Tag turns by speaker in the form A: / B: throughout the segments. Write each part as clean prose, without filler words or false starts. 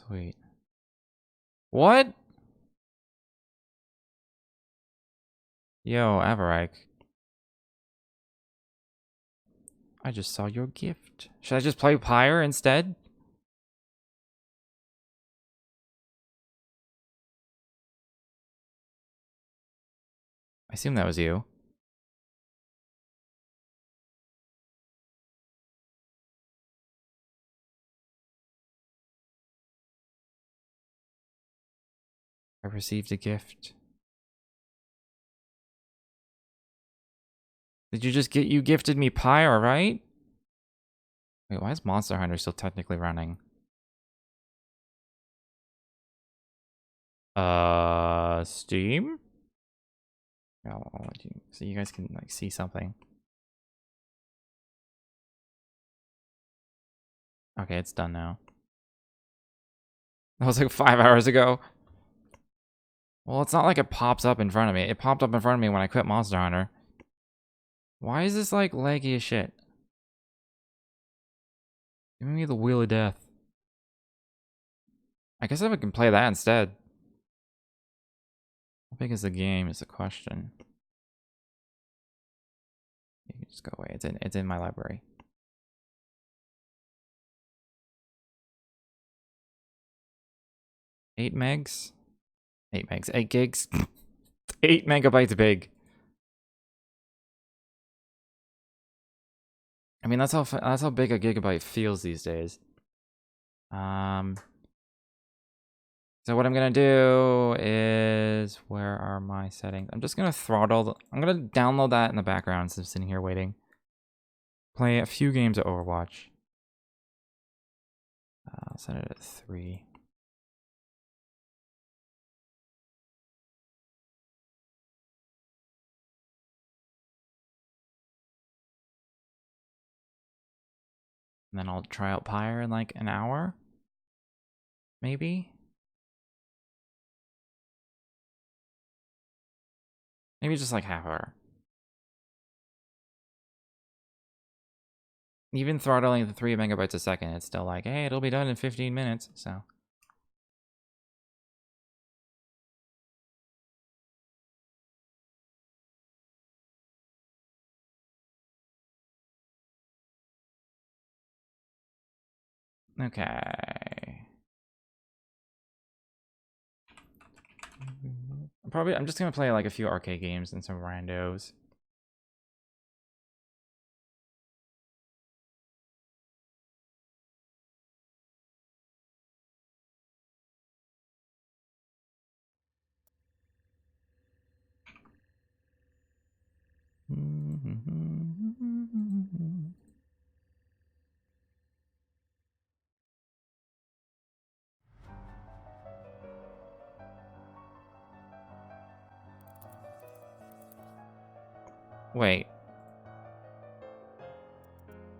A: Sweet. What? Yo, Avarike. I just saw your gift. Should I just play Pyre instead? I assume that was you. I received a gift. Did you just get— you gifted me Pyre, right? Wait, why is Monster Hunter still technically running? Steam? Yeah, I'll let you, so you guys can like see something. Okay, it's done now. That was like 5 hours ago. Well, it's not like it pops up in front of me. It popped up in front of me when I quit Monster Hunter. Why is this like laggy as shit? Give me the Wheel of Death. I guess I can play that instead. How big is the game is the question. You can just go away. It's in my library. Eight megs? 8 megs. 8 gigs? 8 megabytes big. I mean, that's how big a gigabyte feels these days. So what I'm gonna do is, where are my settings? I'm just gonna throttle. I'm gonna download that in the background since I'm sitting here waiting. Play a few games of Overwatch. I'll set it at 3. And then I'll try out Pyre in like an hour. Maybe? Maybe just like half hour. Even throttling the 3 megabytes a second, it's still like, hey, it'll be done in 15 minutes, so. Okay. I'm just gonna play like a few arcade games and some randos. Wait.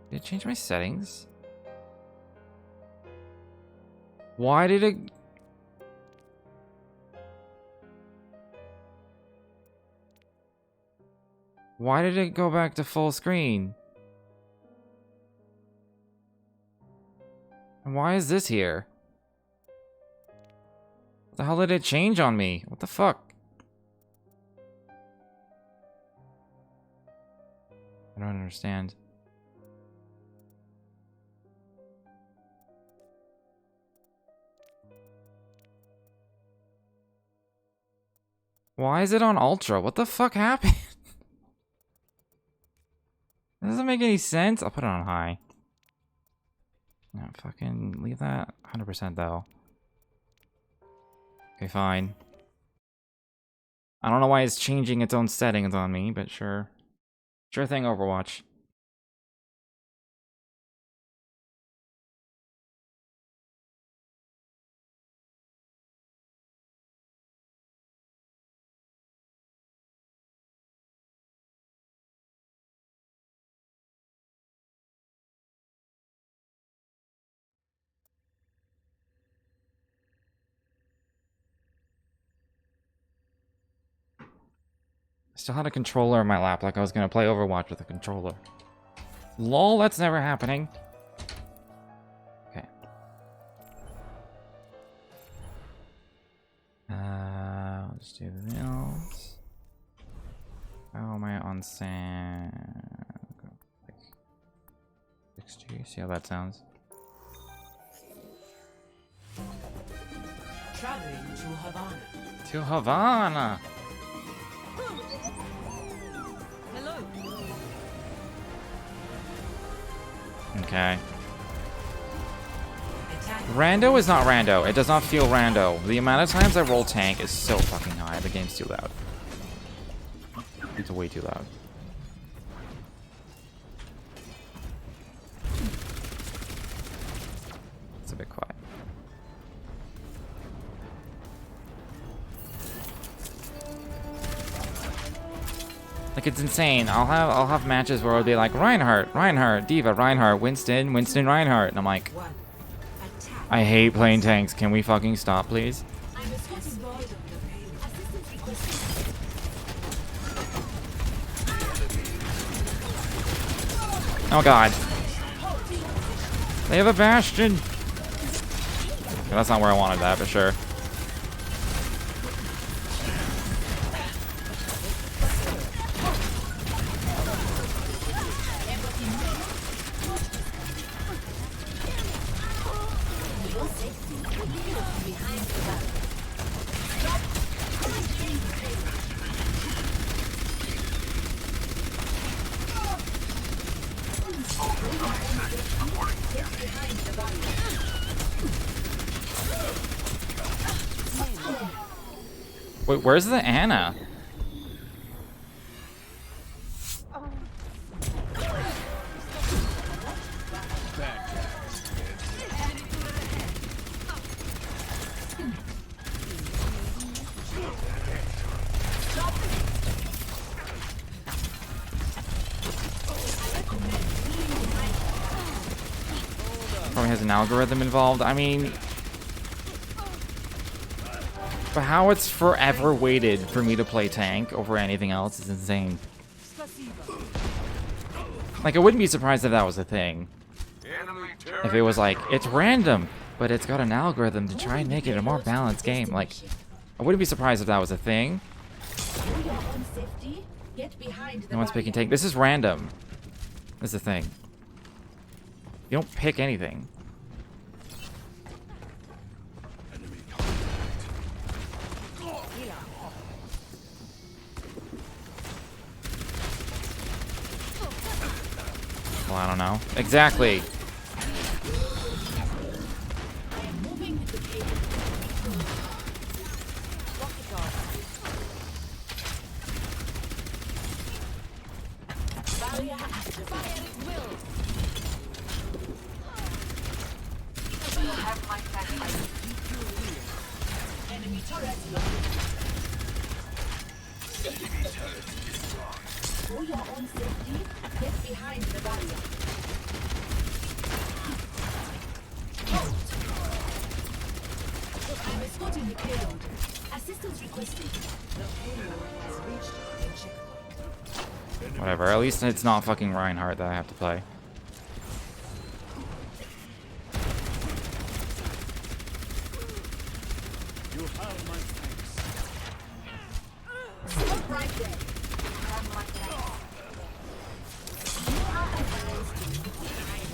A: Did it change my settings? Why did it... Why did it go back to full screen? And why is this here? What the hell did it change on me? What the fuck? I don't understand. Why is it on Ultra? What the fuck happened? That doesn't make any sense. I'll put it on high. No, fucking leave that 100% though. Okay, fine. I don't know why it's changing its own settings on me, but sure. Sure thing, Overwatch. I still had a controller in my lap, like I was gonna play Overwatch with a controller. LOL, that's never happening. Okay. just do this. How am I on sand? Like 60. See how that sounds.
B: Traveling to Havana.
A: To Havana.
B: Hello.
A: Okay.
B: Attack.
A: Rando is not rando. It does not feel rando. The amount of times I roll tank is so fucking high. The game's too loud. It's way too loud. It's a bit quiet. Like, it's insane. I'll have matches where it'll be like Reinhardt, Diva, Reinhardt, Winston, Reinhardt, and I'm like,
B: One. Attack.
A: I hate playing tanks. Can we fucking stop, please? Oh god. They have a bastion. Okay, that's not where I wanted that, for sure. Wait, where's the Anna? Probably has an algorithm involved. I mean, but how it's forever waited for me to play tank over anything else is insane. Like, I wouldn't be surprised if that was a thing. If it was like, it's random, but it's got an algorithm to try and make it a more balanced game. Like, I wouldn't be surprised if that was a thing. No one's picking tank. This is random. This is the thing. You don't pick anything. Well, I don't know. Exactly.
C: For your own safety, get behind the barrier. I'm escorting the payload. Assistance requested. The payload has reached the checkpoint.
A: Whatever. At least it's not fucking Reinhardt that I have to play.
D: You have my thanks.
C: Stop right there. Have my thanks. You are advised to look behind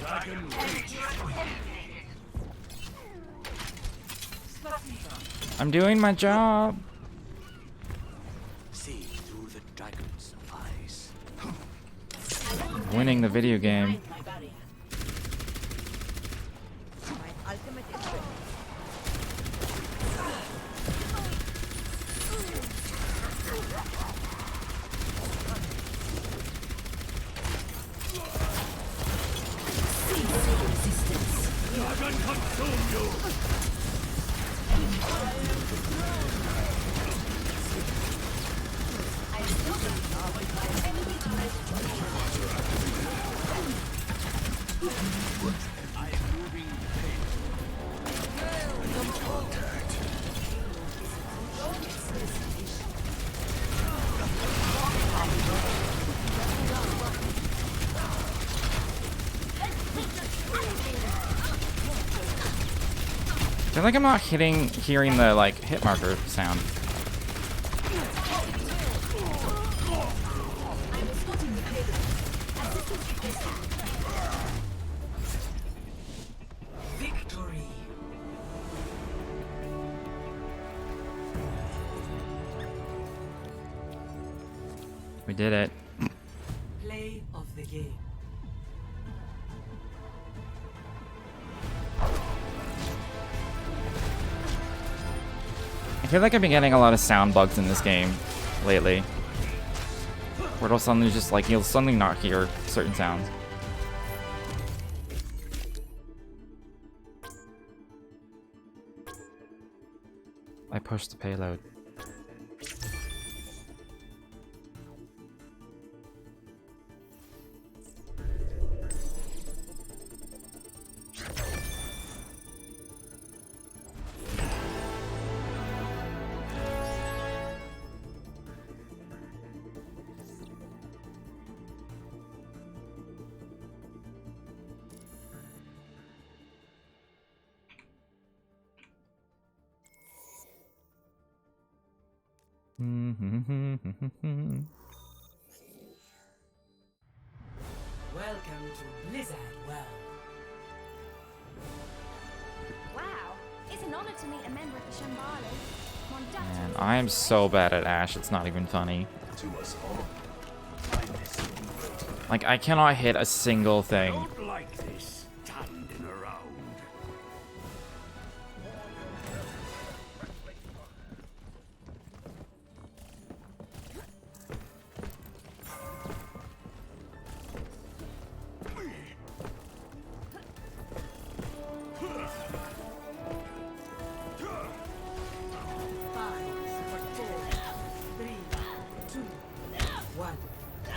D: Dragon Rage.
A: I'm doing my job.
D: See through the dragon's eyes.
A: Winning the video game.
C: my barrier.
B: My ultimate is ready.
D: Dragon consume you! I am moving
A: feel like I'm not hearing the like hit marker sound.
B: Victory.
A: We did it.
B: Play of the game.
A: I feel like I've been getting a lot of sound bugs in this game lately. Where it'll suddenly just like, you'll suddenly not hear certain sounds. I pushed the payload.
B: Welcome to Blizzard World.
C: Wow, it's an honor to meet a member of the Shambhala. Mondata
A: Man,
C: is
A: I am so bad at Ashe, it's not even funny.
D: To us all.
A: Like, I cannot hit a single thing.
D: Don't like this standing around.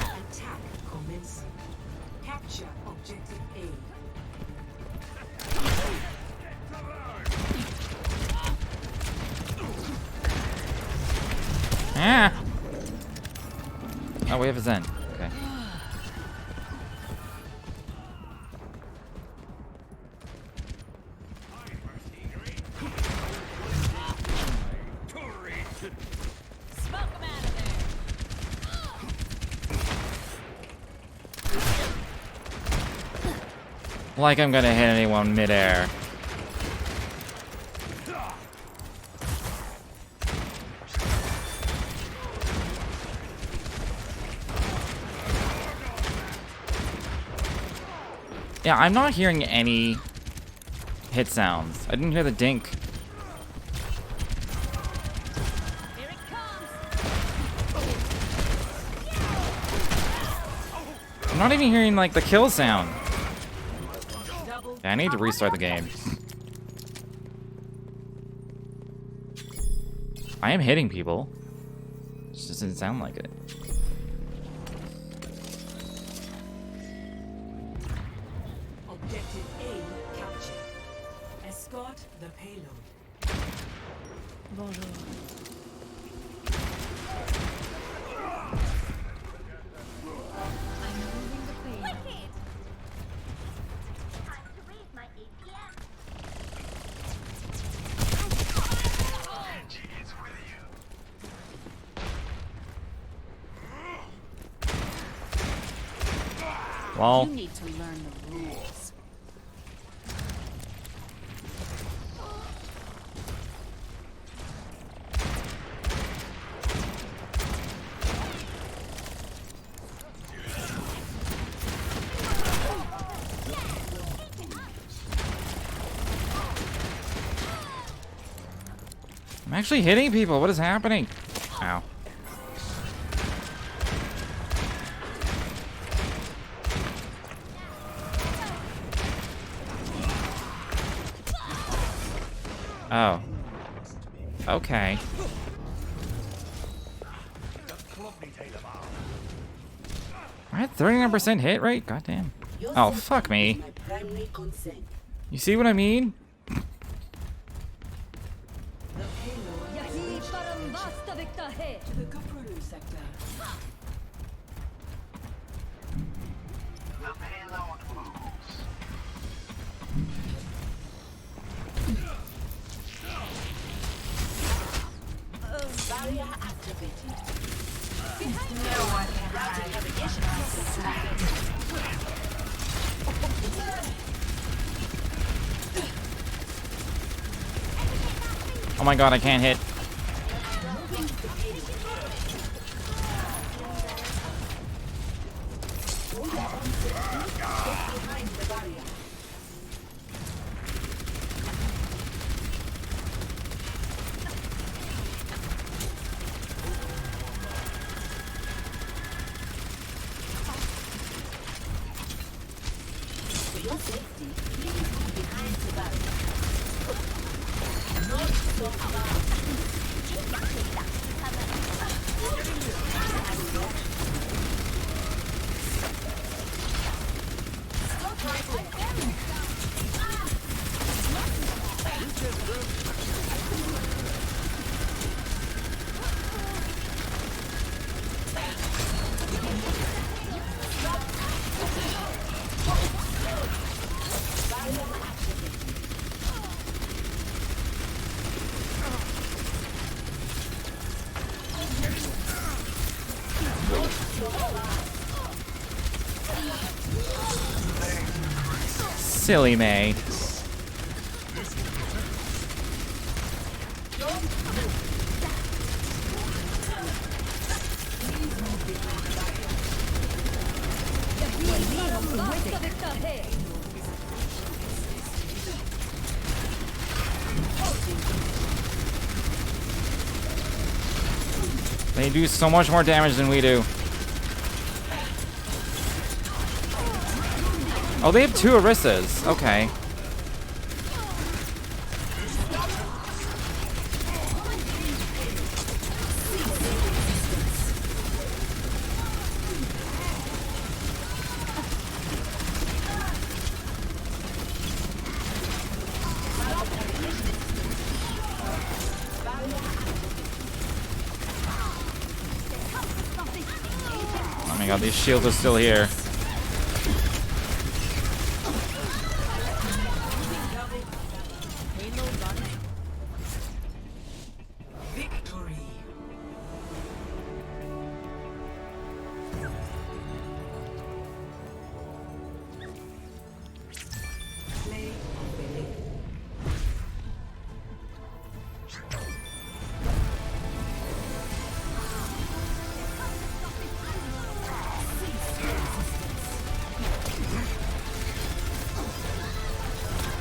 B: Attack commencing. Capture objective A.
A: Ah! Oh, we have a Zen. Okay.
C: smoke 'em out of there.
A: Like I'm gonna hit anyone midair. Yeah, I'm not hearing any hit sounds. I didn't hear the dink.
C: Here it comes.
A: I'm not even hearing like the kill sound.
B: Double.
A: Yeah, I need to restart the game. I am hitting people. It just doesn't sound like it.
B: Objective A captured. Escort the payload. Bonjour.
C: I'm moving the queen. Wicked. Time to read my APM.
A: Well,
C: You need to learn the rules.
A: I'm actually hitting people. What is happening? Ow. Oh. Okay. I had 39% hit rate? Goddamn. Oh, fuck me.
B: My primary concern.
A: You see what I mean?
B: The payload to the Kaprulu sector.
A: Oh my god, I can't hit.
C: For your safety, please move behind the barrier. Not so far.
A: Silly May. They do so much more damage than we do. Oh, they have 2 Orissas. Okay. Oh my god, these shields are still here.
B: Victory. Play of the day.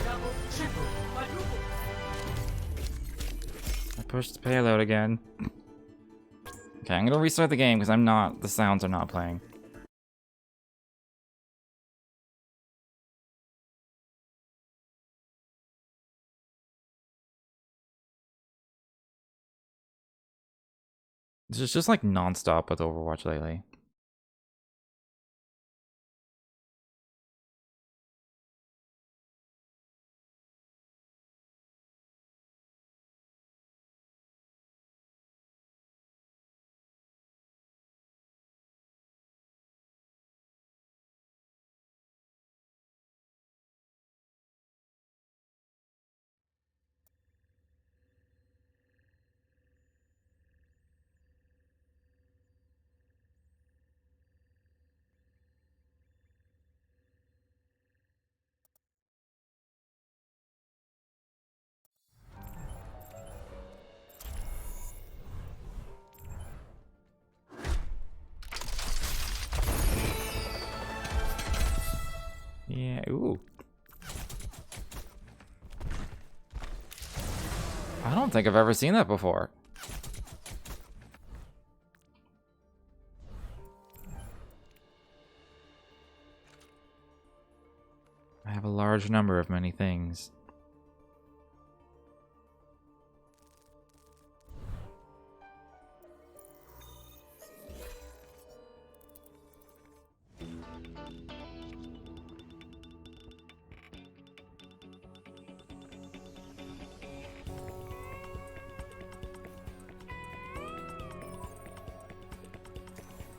B: Double, triple, quadruple.
A: I pushed the payload again. Okay, I'm gonna restart the game because the sounds are not playing. This is just like non-stop with Overwatch lately. Yeah, ooh. I don't think I've ever seen that before. I have a large number of many things.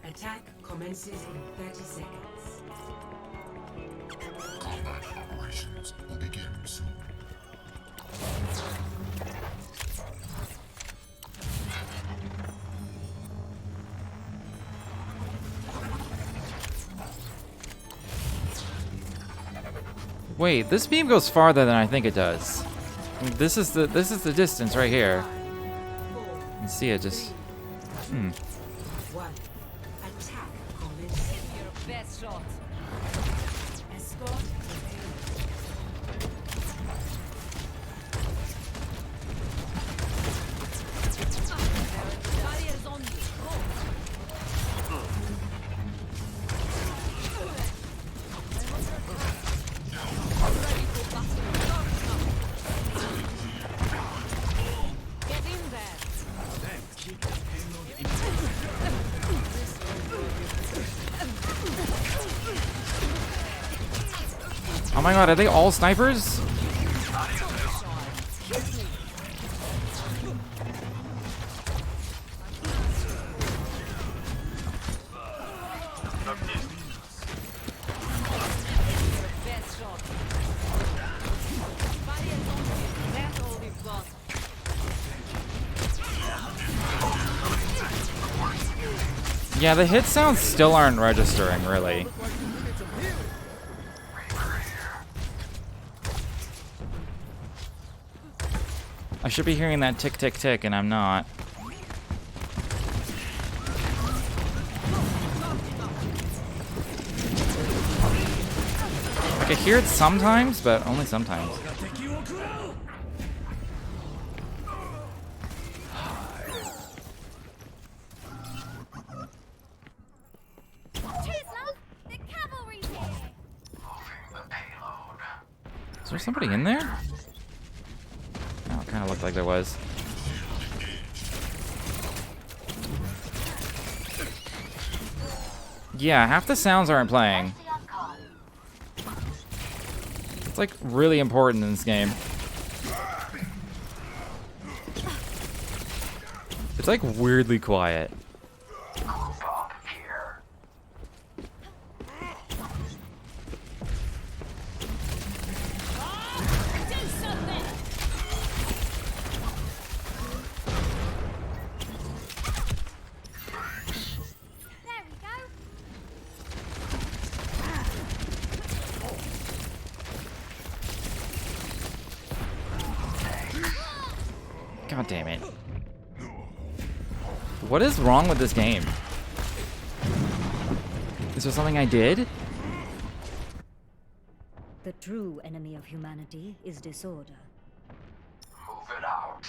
B: Attack commences in 30 seconds.
E: Combat operations will begin soon.
A: Wait, this beam goes farther than I think it does. This is the distance right here. You can see it just.
B: One. Attack commences.
C: Your best shot.
B: Escort prepared.
C: Barriers on you. Ready for battle. Get in there.
A: Oh my god, are they all snipers?
C: Best shot. Barriers on you. That's all we've got.
A: Yeah, the hit sounds still aren't registering, really. I should be hearing that tick, tick, tick, and I'm not. I can hear it sometimes, but only sometimes.
C: The cavalry's here.
A: Is there somebody in there? Oh, it kind of looked like there was. Yeah, half the sounds aren't playing. It's like really important in this game. It's like weirdly quiet.
C: Do something. There we go.
A: God damn it. What is wrong with this game? Is there something I did?
F: The true enemy of humanity is disorder.
D: Move it out.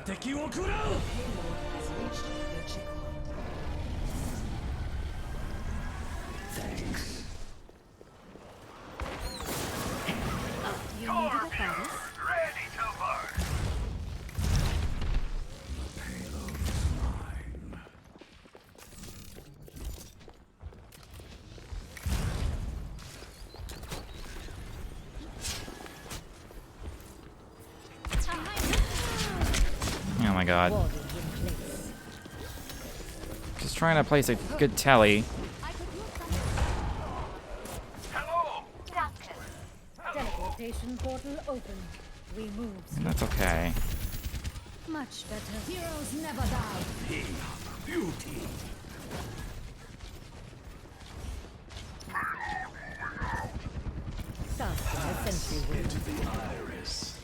B: Payload has reached the checkpoint.
D: Thanks.
F: You needed a Paris?
D: Ready to burn. Payload's mine.
A: Oh my god.
F: Warding in place.
A: Just trying to place a good tally.
D: Hello.
F: Teleportation portal open. We move.
A: And that's okay.
F: Much better. Heroes never die.
D: Beauty.
F: Casting a sentry wave.
D: The iris.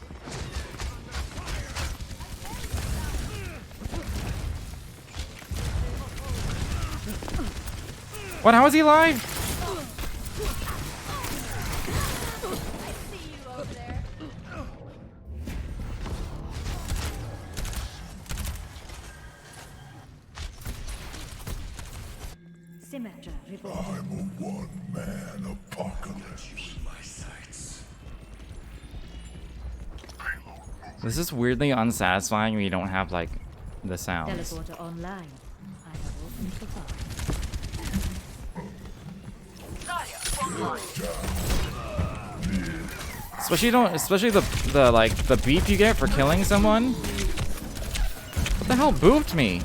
A: What? How is he alive?
C: I see you over there.
F: Symmetra report.
E: I'm a one-man apocalypse.
D: My sights.
A: This is weirdly unsatisfying when you don't have like the sounds.
F: Teleporter online. I have opened the fire.
A: Especially the like the beep you get for killing someone. What the hell booped me?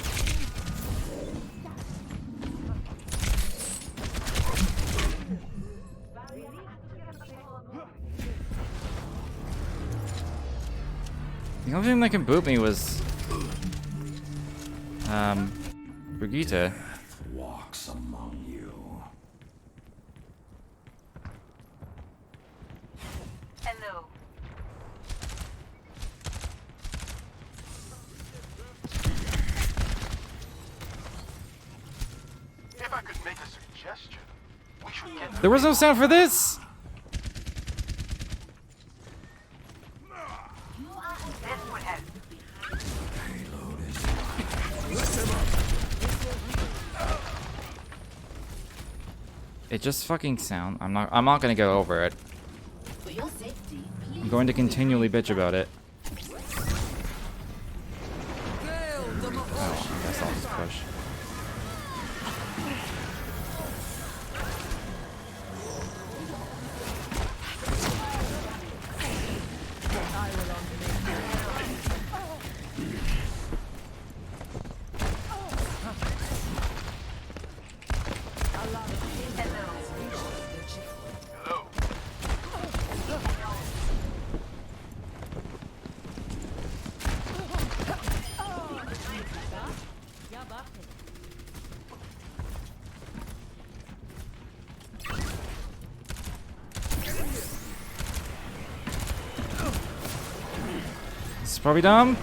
A: The only thing that can boot me was Brigitte.
D: Walks among you.
C: Hello.
G: If I could make a suggestion, we should get
A: There was no sound for this.
C: This would help.
A: It just fucking sound. I'm not gonna go over it.
C: For your safety,
A: I'm going to continually bitch about it. Oh, I guess I'll just push.
G: hello.
A: This is probably dumb.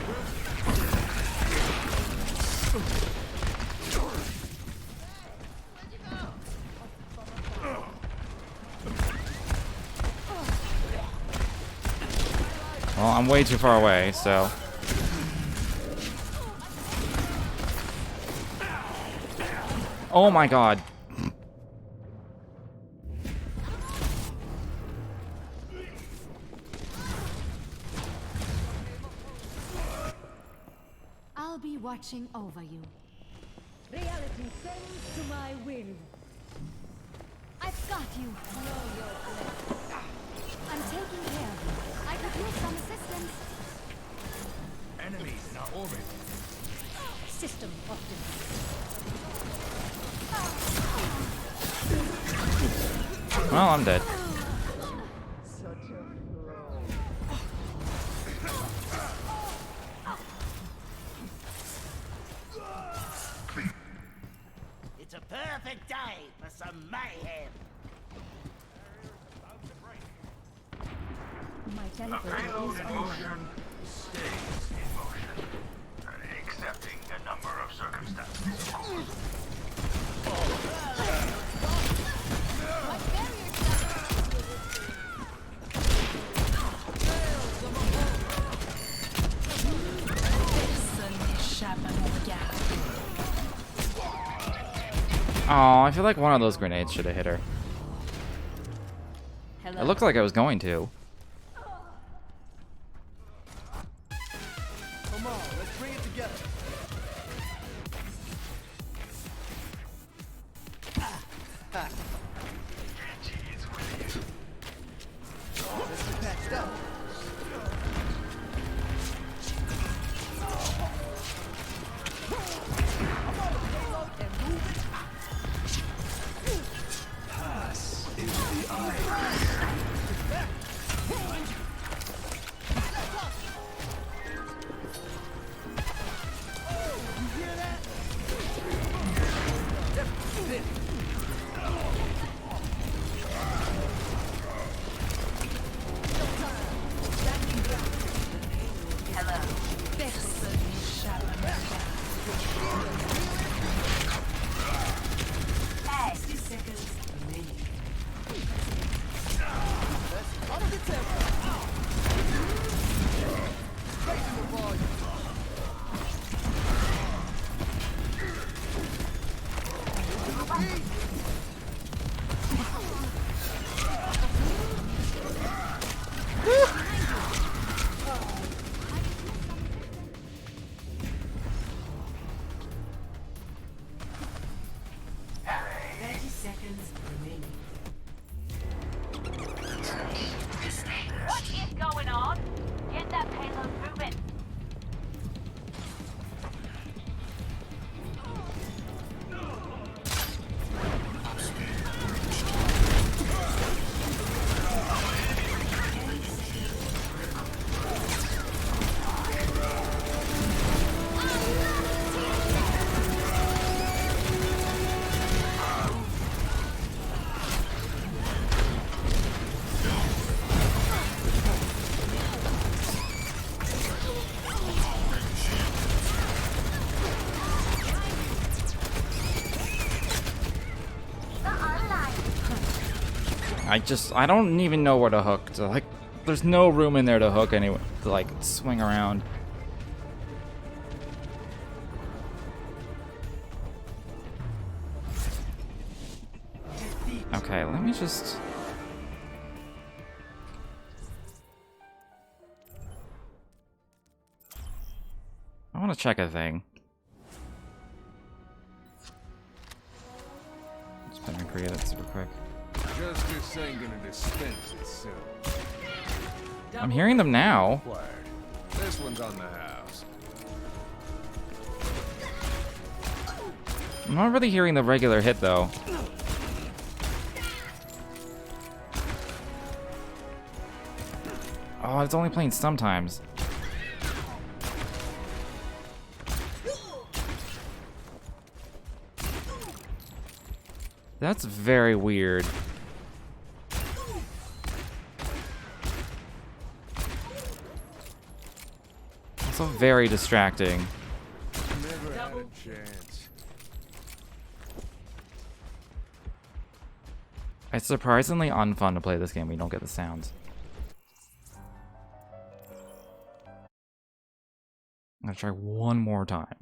A: Well, I'm way too far away, so. Oh my god.
F: I'll be watching over you. Reality bends to my will. I've got you. Know your place. I'm taking care of you. I could use some assistance.
D: Enemies in our orbit.
F: System optimized.
A: Well, I'm dead.
H: It's a perfect day for some mayhem.
F: My teleporter is online.
G: Stays in motion. Accepting a number of circumstances, of course.
A: Oh, I feel like one of those grenades should have hit her. It looked like I was going to.
I: Come on, let's bring it together. Let's get patched up.
A: I don't even know where to hook. To, like, there's no room in there to hook anyway, to like swing around. Okay, let me just... I want to check a thing. Just better create it super quick.
E: Justice ain't gonna dispense itself.
A: I'm hearing them now.
E: Acquired. This one's on the house.
A: I'm not really hearing the regular hit though. Oh, it's only playing sometimes. That's very weird. Also very distracting.
E: Never had a chance.
A: It's surprisingly unfun to play this game when you don't get the sounds. I'm gonna try one more time.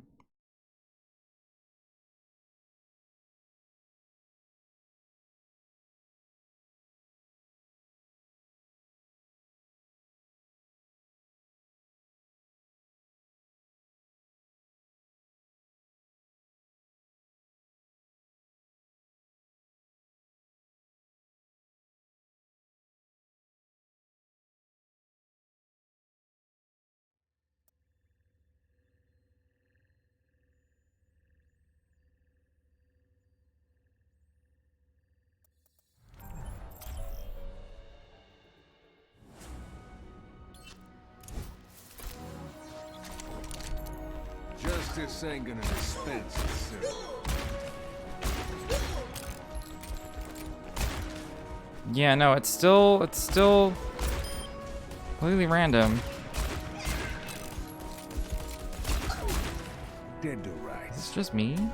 E: Justice ain't gonna dispense itself.
A: Yeah, no, it's still completely random.
E: Dead to rights.
A: Is this just me? Hold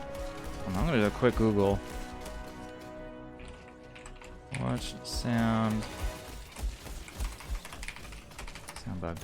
A: on, I'm gonna do a quick Google. Watch sound bug.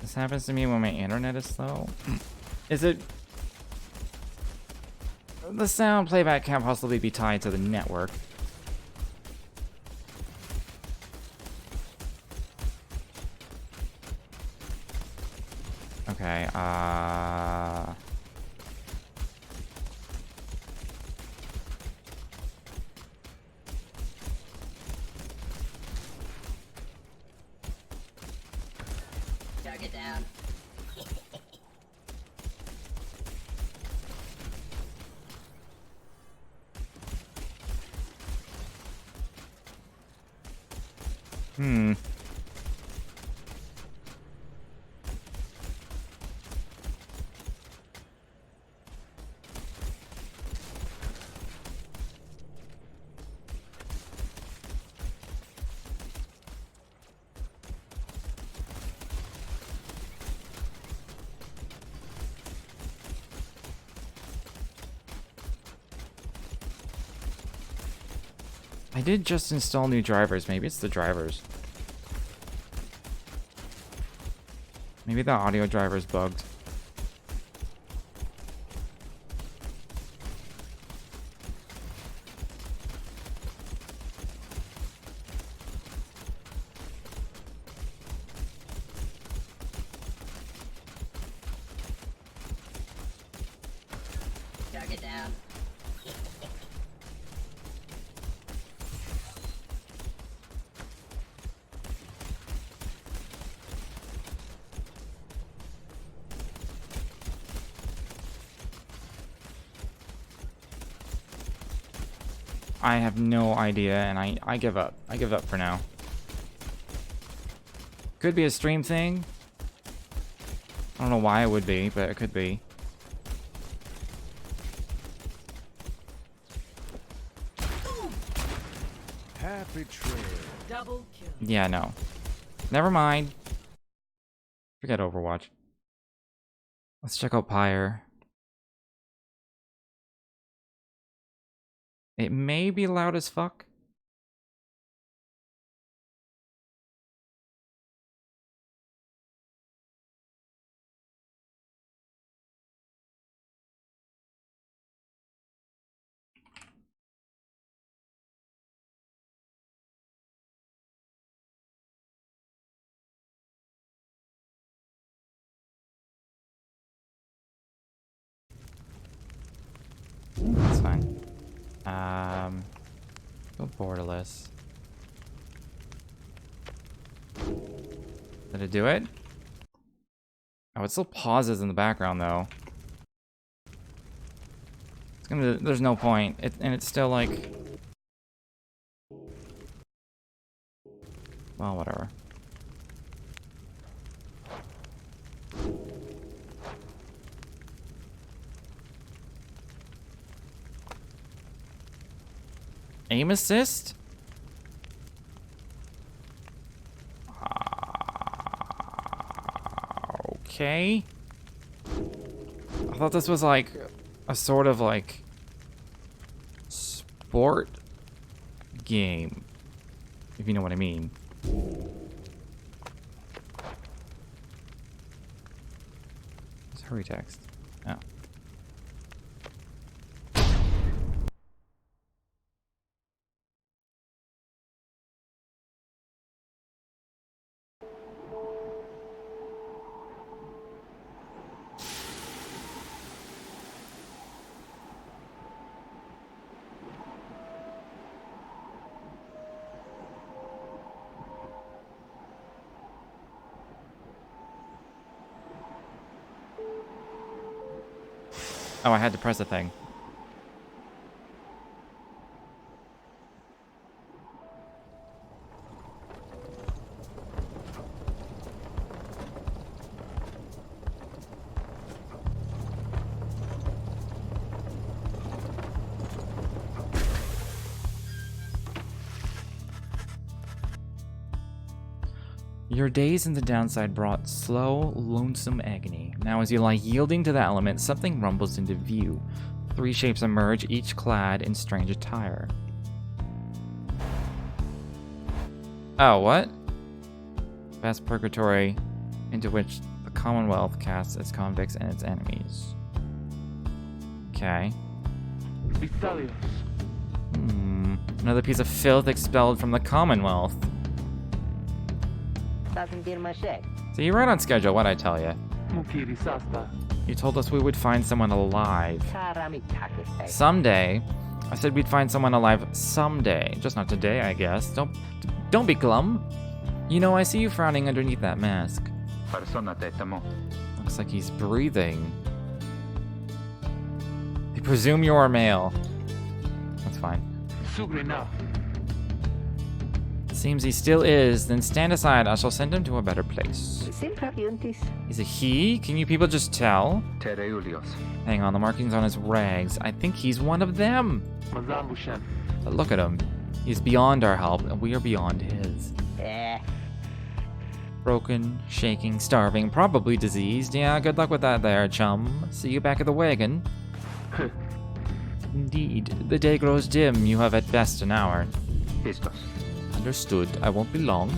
A: This happens to me when my internet is slow. Is it... The sound playback can't possibly be tied to the network. Okay,
C: Target down.
A: Hmm. I did just install new drivers. Maybe it's the drivers. Maybe the audio driver is bugged.
C: Target down.
A: I have no idea, and I give up. I give up for now. Could be a stream thing. I don't know why it would be, but it could be.
E: Happy trail.
B: Double kill.
A: Yeah, no. Never mind. Forget Overwatch. Let's check out Pyre. It may be loud as fuck. That's fine. Go borderless. Did it do it? Oh, it still pauses in the background though. It's gonna. There's no point. And it's still like. Well, whatever. Aim assist? Okay. I thought this was like a sort of like sport game, if you know what I mean. It's hurry text. Oh. Oh, I had to press a thing. Your days in the downside brought slow, lonesome agony. Now as you lie yielding to the element, something rumbles into view. 3 shapes emerge, each clad in strange attire. Oh, what? Vast purgatory into which the Commonwealth casts its convicts and its enemies. Okay. Another piece of filth expelled from the Commonwealth. So you're right on schedule, what'd I tell you? You told us we would find someone alive. Someday. I said we'd find someone alive someday. Just not today, I guess. Don't be glum. You know, I see you frowning underneath that mask. Looks like he's breathing. I presume you are male. That's fine. Seems he still is. Then stand aside. I shall send him to a better place. Is it he? Can you people just tell? Hang on, the markings on his rags. I think he's one of them. But look at him. He's beyond our help, and we are beyond his. Broken, shaking, starving, probably diseased. Yeah, good luck with that there, chum. See you back at the wagon. Indeed. The day grows dim. You have at best an hour. Understood. I won't be long.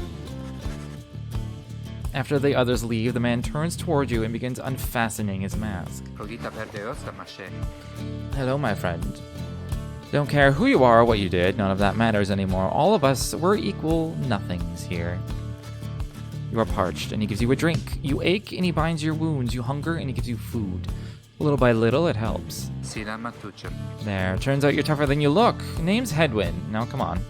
A: After the others leave, the man turns toward you and begins unfastening his mask. Hello, my friend. Don't care who you are or what you did, none of that matters anymore. All of us, we're equal nothings here. You are parched, and he gives you a drink. You ache, and he binds your wounds. You hunger, and he gives you food. Little by little, it helps. There, turns out you're tougher than you look. Name's Headwind. Now, come on.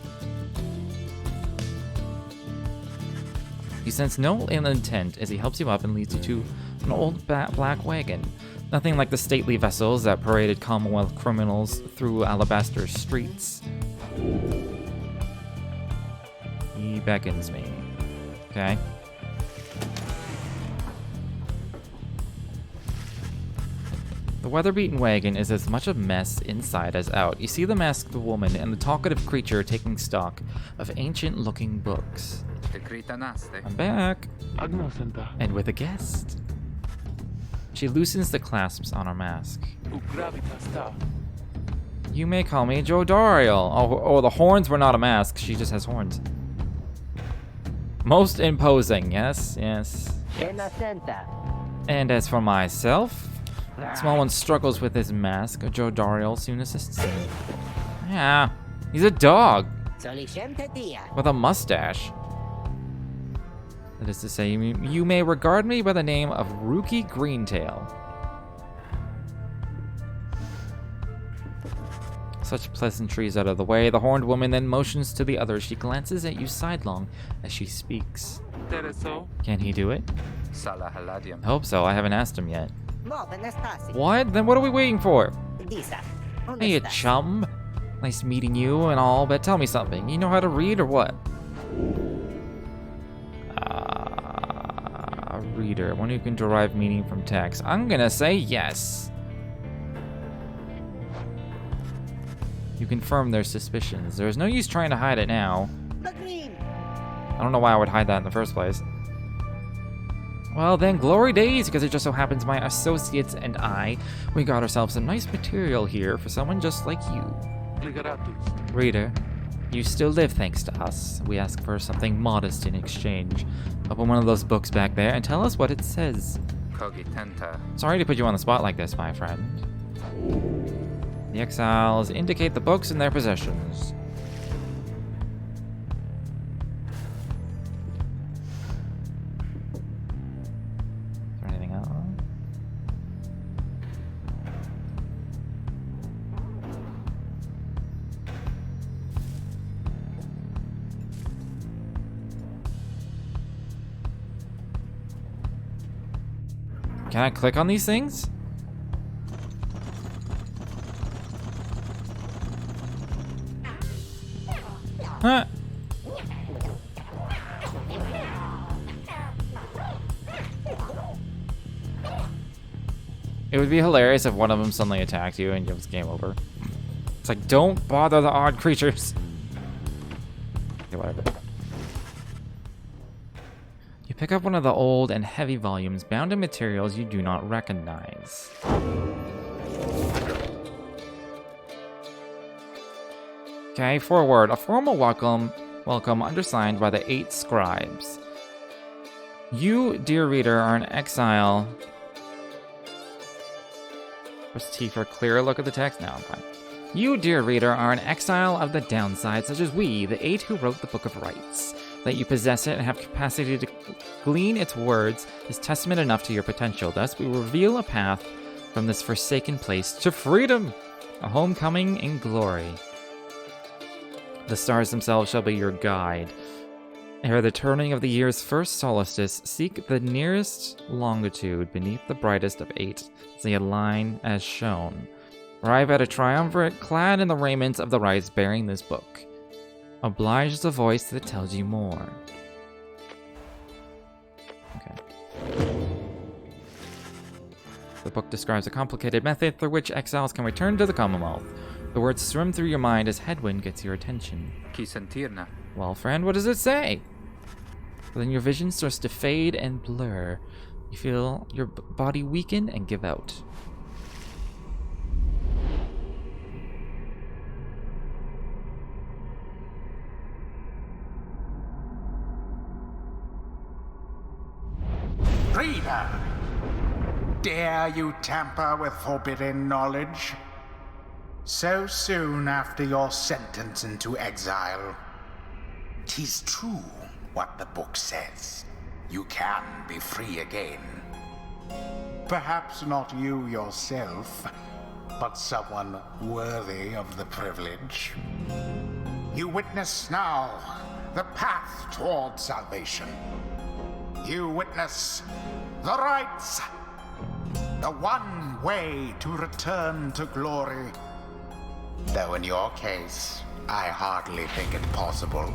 A: You sense no ill intent as he helps you up and leads you to an old black wagon. Nothing like the stately vessels that paraded Commonwealth criminals through alabaster streets. He beckons me. Okay. The weather-beaten wagon is as much a mess inside as out. You see the masked woman and the talkative creature taking stock of ancient-looking books. I'm back. And with a guest. She loosens the clasps on her mask. You may call me Joe Dariel. Oh, the horns were not a mask. She just has horns. Most imposing, yes. And as for myself, small one struggles with his mask. Joe Dariel soon assists him. Yeah, he's a dog with a mustache. That is to say, you may regard me by the name of Rookie Greentail. Such pleasantries out of the way, the horned woman then motions to the others. She glances at you sidelong as she speaks. Can he do it? I hope so. I haven't asked him yet. What? Then what are we waiting for? Hey, chum. Nice meeting you and all, but tell me something. You know how to read or what? A reader. One who can derive meaning from text. I'm gonna say yes. You confirm their suspicions. There's no use trying to hide it now. I don't know why I would hide that in the first place. Well then, glory days, because it just so happens my associates and I, we got ourselves some nice material here for someone just like you. Reader, you still live thanks to us. We ask for something modest in exchange. Open one of those books back there and tell us what it says. Sorry to put you on the spot like this, my friend. The exiles indicate the books in their possessions. Is there anything else? Can I click on these things? Huh. It would be hilarious if one of them suddenly attacked you and it was game over. It's like, don't bother the odd creatures. Okay, whatever. You pick up one of the old and heavy volumes bound in materials you do not recognize. Okay, forward. A formal welcome undersigned by the 8 scribes. You, dear reader, are an exile. Press T for a clearer look at the text. Now I'm fine. You, dear reader, are an exile of the downside, such as we, the 8 who wrote the Book of Rights. That you possess it and have capacity to glean its words is testament enough to your potential. Thus, we reveal a path from this forsaken place to freedom, a homecoming in glory. The stars themselves shall be your guide. Ere the turning of the year's first solstice, seek the nearest longitude beneath the brightest of 8, as they align as shown. Arrive at a triumvirate clad in the raiments of the rites bearing this book. Oblige the voice that tells you more. Okay. The book describes a complicated method through which exiles can return to the Commonwealth. The words swim through your mind as headwind gets your attention. Well, friend, what does it say? Then your vision starts to fade and blur. You feel your body weaken and give out.
G: Reader, dare you tamper with forbidden knowledge? So soon after your sentence into exile. 'Tis true what the book says. You can be free again. Perhaps not you yourself, but someone worthy of the privilege. You witness now the path toward salvation. You witness the rights, the one way to return to glory. Though in your case, I hardly think it possible.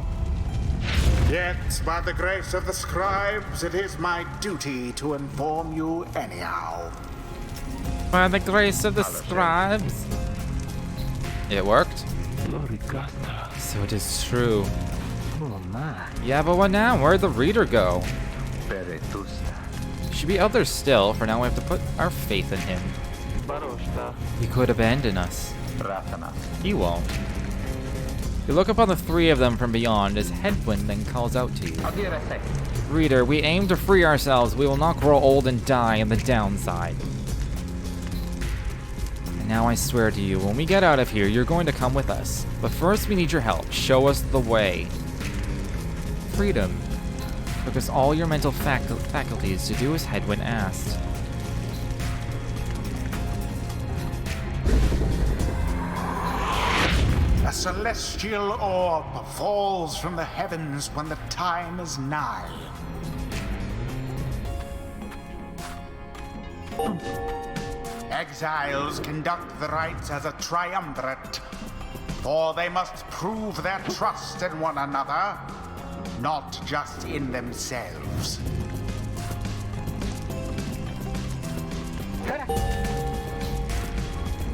J: Yet, by the grace of the scribes, it is my duty to inform you anyhow.
A: By the grace of the scribes. It worked? So it is true. Yeah, but what now? Where'd the reader go? Should be out there still. For now, we have to put our faith in him. He could abandon us. He won't. You look upon the three of them from beyond as Headwind then calls out to you. Reader, we aim to free ourselves. We will not grow old and die on the downside. And now I swear to you, when we get out of here, you're going to come with us. But first, we need your help. Show us the way. Freedom. Focus all your mental faculties to do as Headwind asked.
J: A celestial orb falls from the heavens when the time is nigh. Exiles conduct the rites as a triumvirate, for they must prove their trust in one another, not just in themselves.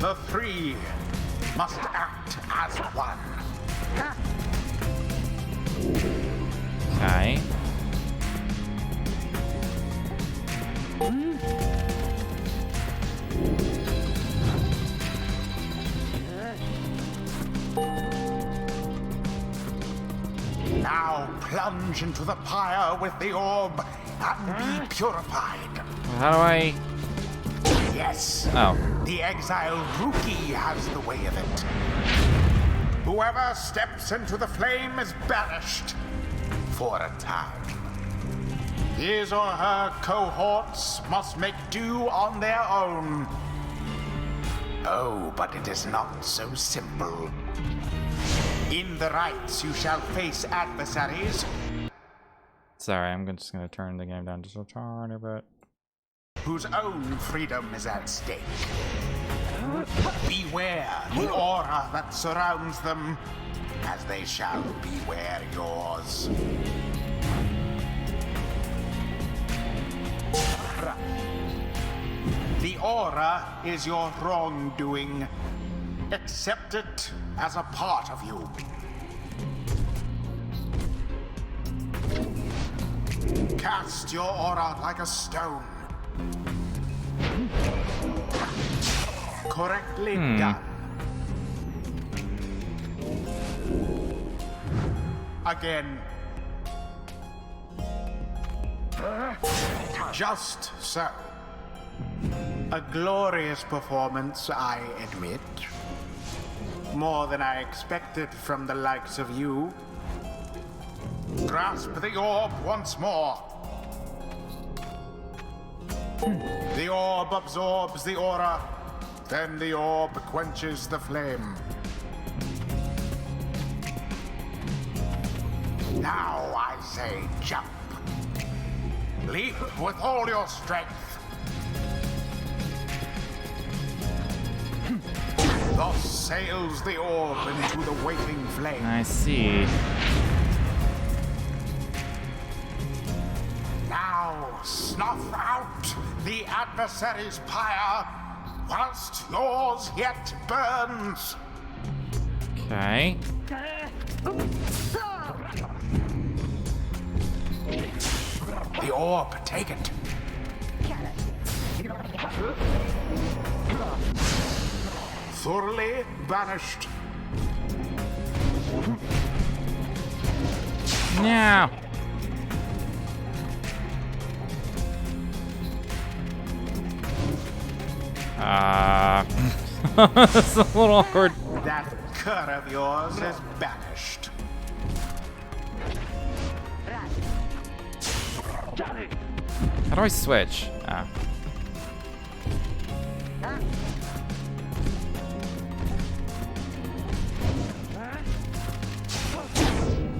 J: The three must act as one.
A: Okay.
J: Now plunge into the pyre with the orb and be purified.
A: How do I...
J: Yes.
A: Oh.
J: The exiled rookie has the way of it. Whoever steps into the flame is banished for a time. His or her cohorts must make do on their own. Oh, but it is not so simple. In the rites, you shall face adversaries.
A: Sorry, I'm just gonna turn the game down just a tiny bit.
J: Whose own freedom is at stake. Beware the aura that surrounds them, as they shall beware yours. The aura is your wrongdoing. Accept it as a part of you. Cast your aura like a stone. Correctly done. Again. Just so. A glorious performance, I admit. More than I expected from the likes of you. Grasp the orb once more. The orb absorbs the aura, then the orb quenches the flame. Now I say jump. Leap with all your strength. Thus sails the orb into the waiting flame.
A: I see.
J: Now snuff out the adversary's pyre whilst yours yet burns.
A: Okay.
J: The orb, take it. Thoroughly banished.
A: Now. It's a little awkward.
J: That cur of yours is banished.
A: How do I switch? Ah.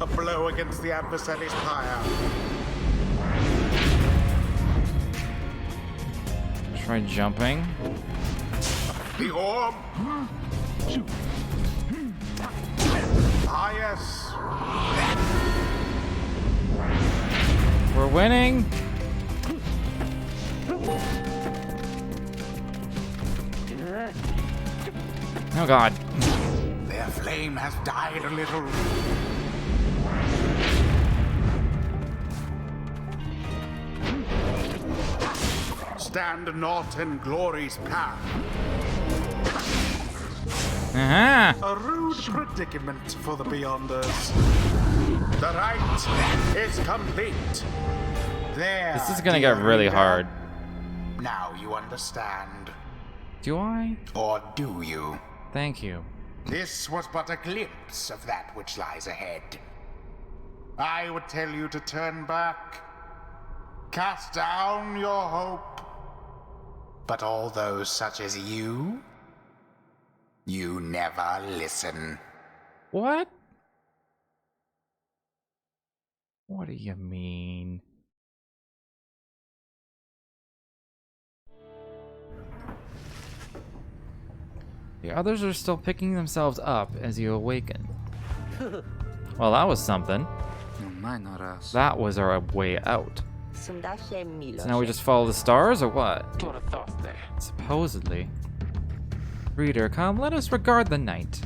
J: A blow against the adversary's pyre.
A: Try jumping.
J: The orb glorious.
A: We're winning. Oh god.
J: Their flame has died a little. Stand not in glory's path.
A: Uh-huh.
J: A rude predicament for the Beyonders. The rite is complete. There.
A: This is gonna
J: dear
A: get really
J: reader.
A: hard.
J: Now you understand.
A: Do I?
J: Or do you?
A: Thank you.
J: This was but a glimpse of that which lies ahead. I would tell you to turn back. Cast down your hope. But all those such as you never listen.
A: What? What do you mean? The others are still picking themselves up as you awaken. Well, that was something. That was our way out. So now we just follow the stars, or what? Supposedly. Reader, come, let us regard the night.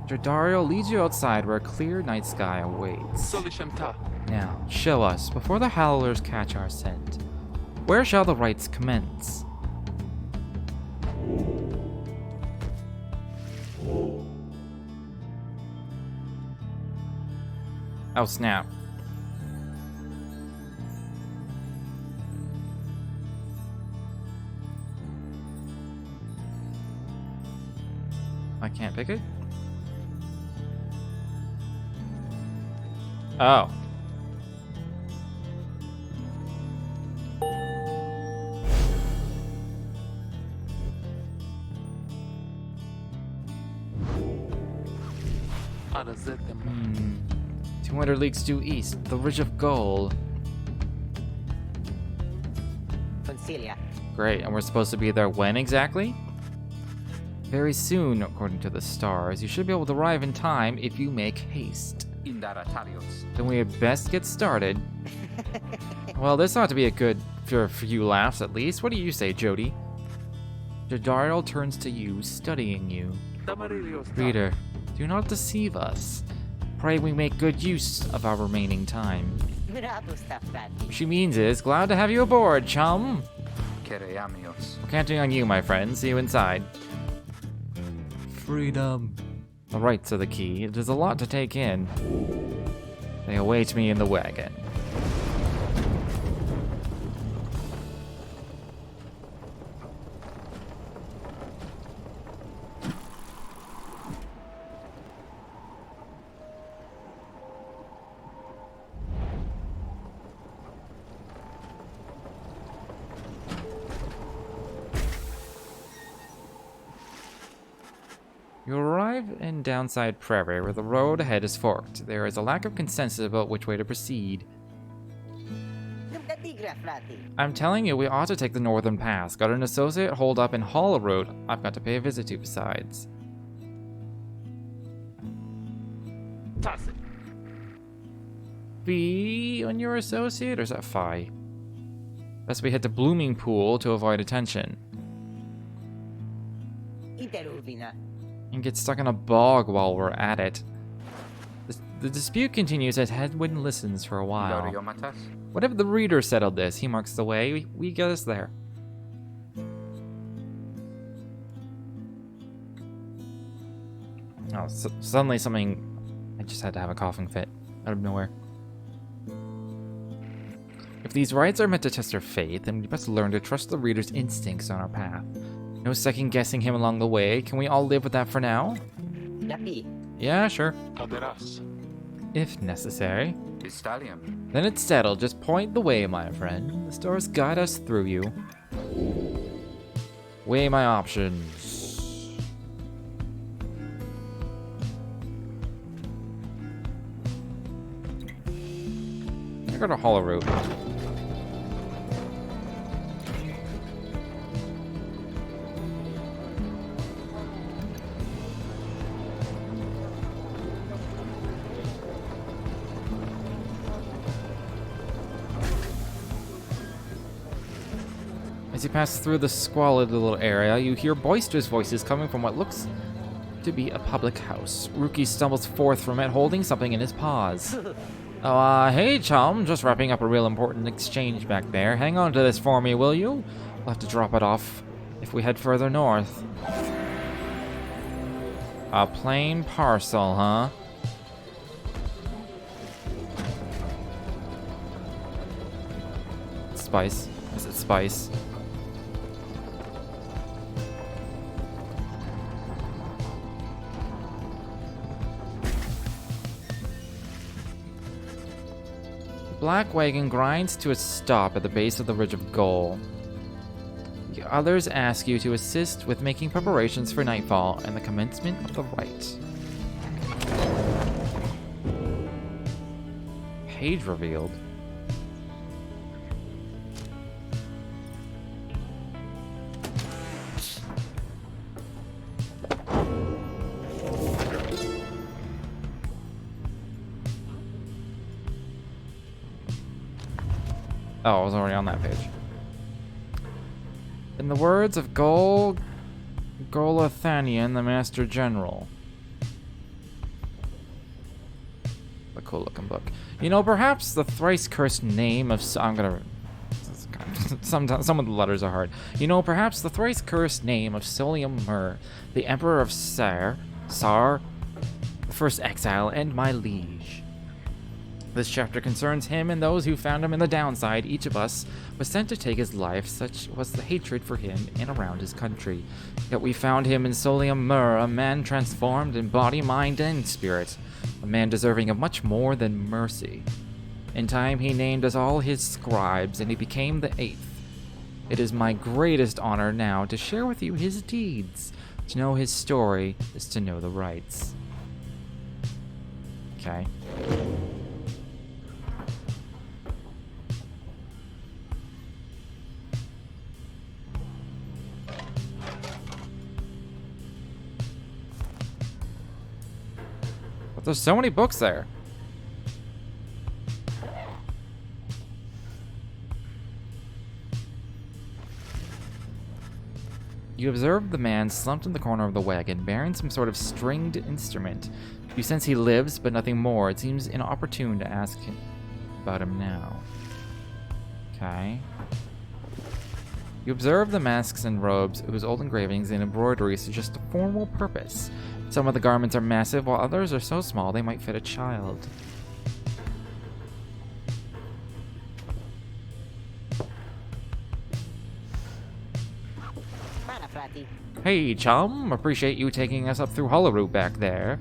A: Jordario leads you outside where a clear night sky awaits. Now, show us, before the howlers catch our scent. Where shall the rites commence? Oh, snap. I can't pick it? Oh. Hmm. 200 leagues due east, the Ridge of Gold. Great, and we're supposed to be there when exactly? Very soon, according to the stars. You should be able to arrive in time if you make haste. Then we had best get started. Well, this ought to be a good for a few laughs at least. What do you say, Jody? Jordario turns to you, studying you. Reader, do not deceive us. Pray we make good use of our remaining time. What she means is, glad to have you aboard, chum. We're counting on you, my friend. See you inside. Freedom. The rights are the key. It is a lot to take in. They await me in the wagon. You arrive in Downside Prairie, where the road ahead is forked. There is a lack of consensus about which way to proceed. I'm telling you, we ought to take the northern pass. Got an associate holed up in Hollow Road I've got to pay a visit to besides. Fee on your associate, or is that Phi? Best we head to Blooming Pool to avoid attention. And get stuck in a bog while we're at it. The dispute continues as Headwind listens for a while. Whatever the reader settled this, he marks the way. We get us there. Oh, suddenly something... I just had to have a coughing fit out of nowhere. If these rites are meant to test our faith, then we must learn to trust the reader's instincts on our path. No second guessing him along the way. Can we all live with that for now? Yeah, sure. If necessary. Then it's settled. Just point the way, my friend. The stars guide us through you. Weigh my options. I got a hollow route. As you pass through the squalid little area, you hear boisterous voices coming from what looks to be a public house. Rookie stumbles forth from it, holding something in his paws. Oh, hey, chum. Just wrapping up a real important exchange back there. Hang on to this for me, will you? We'll have to drop it off if we head further north. A plain parcel, huh? Spice. Is it spice? The black wagon grinds to a stop at the base of the ridge of gold. The others ask you to assist with making preparations for nightfall and the commencement of the rite. Page revealed. Oh, I was already on that page. In the words of Golathanian, the Master General. A cool looking book. You know, perhaps the thrice cursed name of... I'm gonna... some of the letters are hard. You know, perhaps the thrice cursed name of Solium Mur, the Emperor of Sar, the first exile, and my liege. This chapter concerns him and those who found him in the downside. Each of us was sent to take his life, such was the hatred for him and around his country. Yet we found him in Solium Mur, a man transformed in body, mind, and spirit. A man deserving of much more than mercy. In time he named us all his scribes, and he became the 8th. It is my greatest honor now to share with you his deeds. To know his story is to know the rights. Okay. But there's so many books there. You observe the man slumped in the corner of the wagon, bearing some sort of stringed instrument. You sense he lives, but nothing more. It seems inopportune to ask him about him now. Okay. You observe the masks and robes, whose old engravings and embroideries suggest a formal purpose. Some of the garments are massive, while others are so small they might fit a child. Hey, chum. Appreciate you taking us up through Hollowroot back there.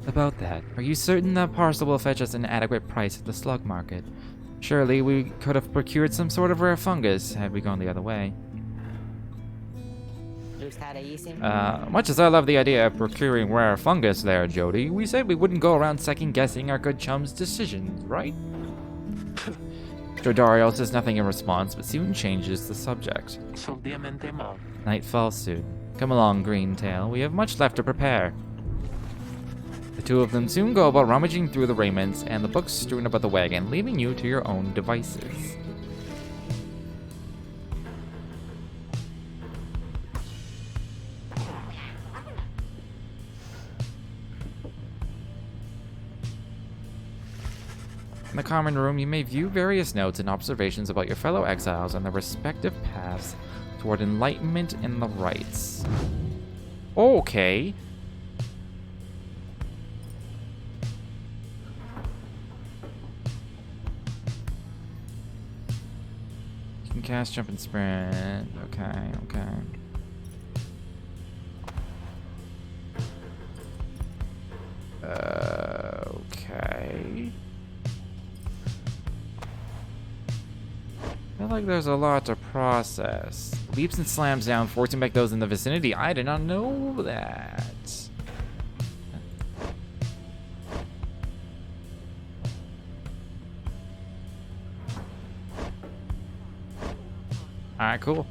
A: About that, are you certain that parcel will fetch us an adequate price at the slug market? Surely we could have procured some sort of rare fungus had we gone the other way. Much as I love the idea of procuring rare fungus there, Jody, we said we wouldn't go around second-guessing our good chum's decisions, right? Jodario says nothing in response, but soon changes the subject. Night falls soon. Come along, Greentail. We have much left to prepare. The two of them soon go about rummaging through the raiments and the books strewn about the wagon, leaving you to your own devices. In the common room, you may view various notes and observations about your fellow exiles and their respective paths toward enlightenment and the rights. Okay. You can cast, jump, and sprint. Okay, okay. Okay. I feel like there's a lot to process. Leaps and slams down, forcing back those in the vicinity. I did not know that. Alright, cool.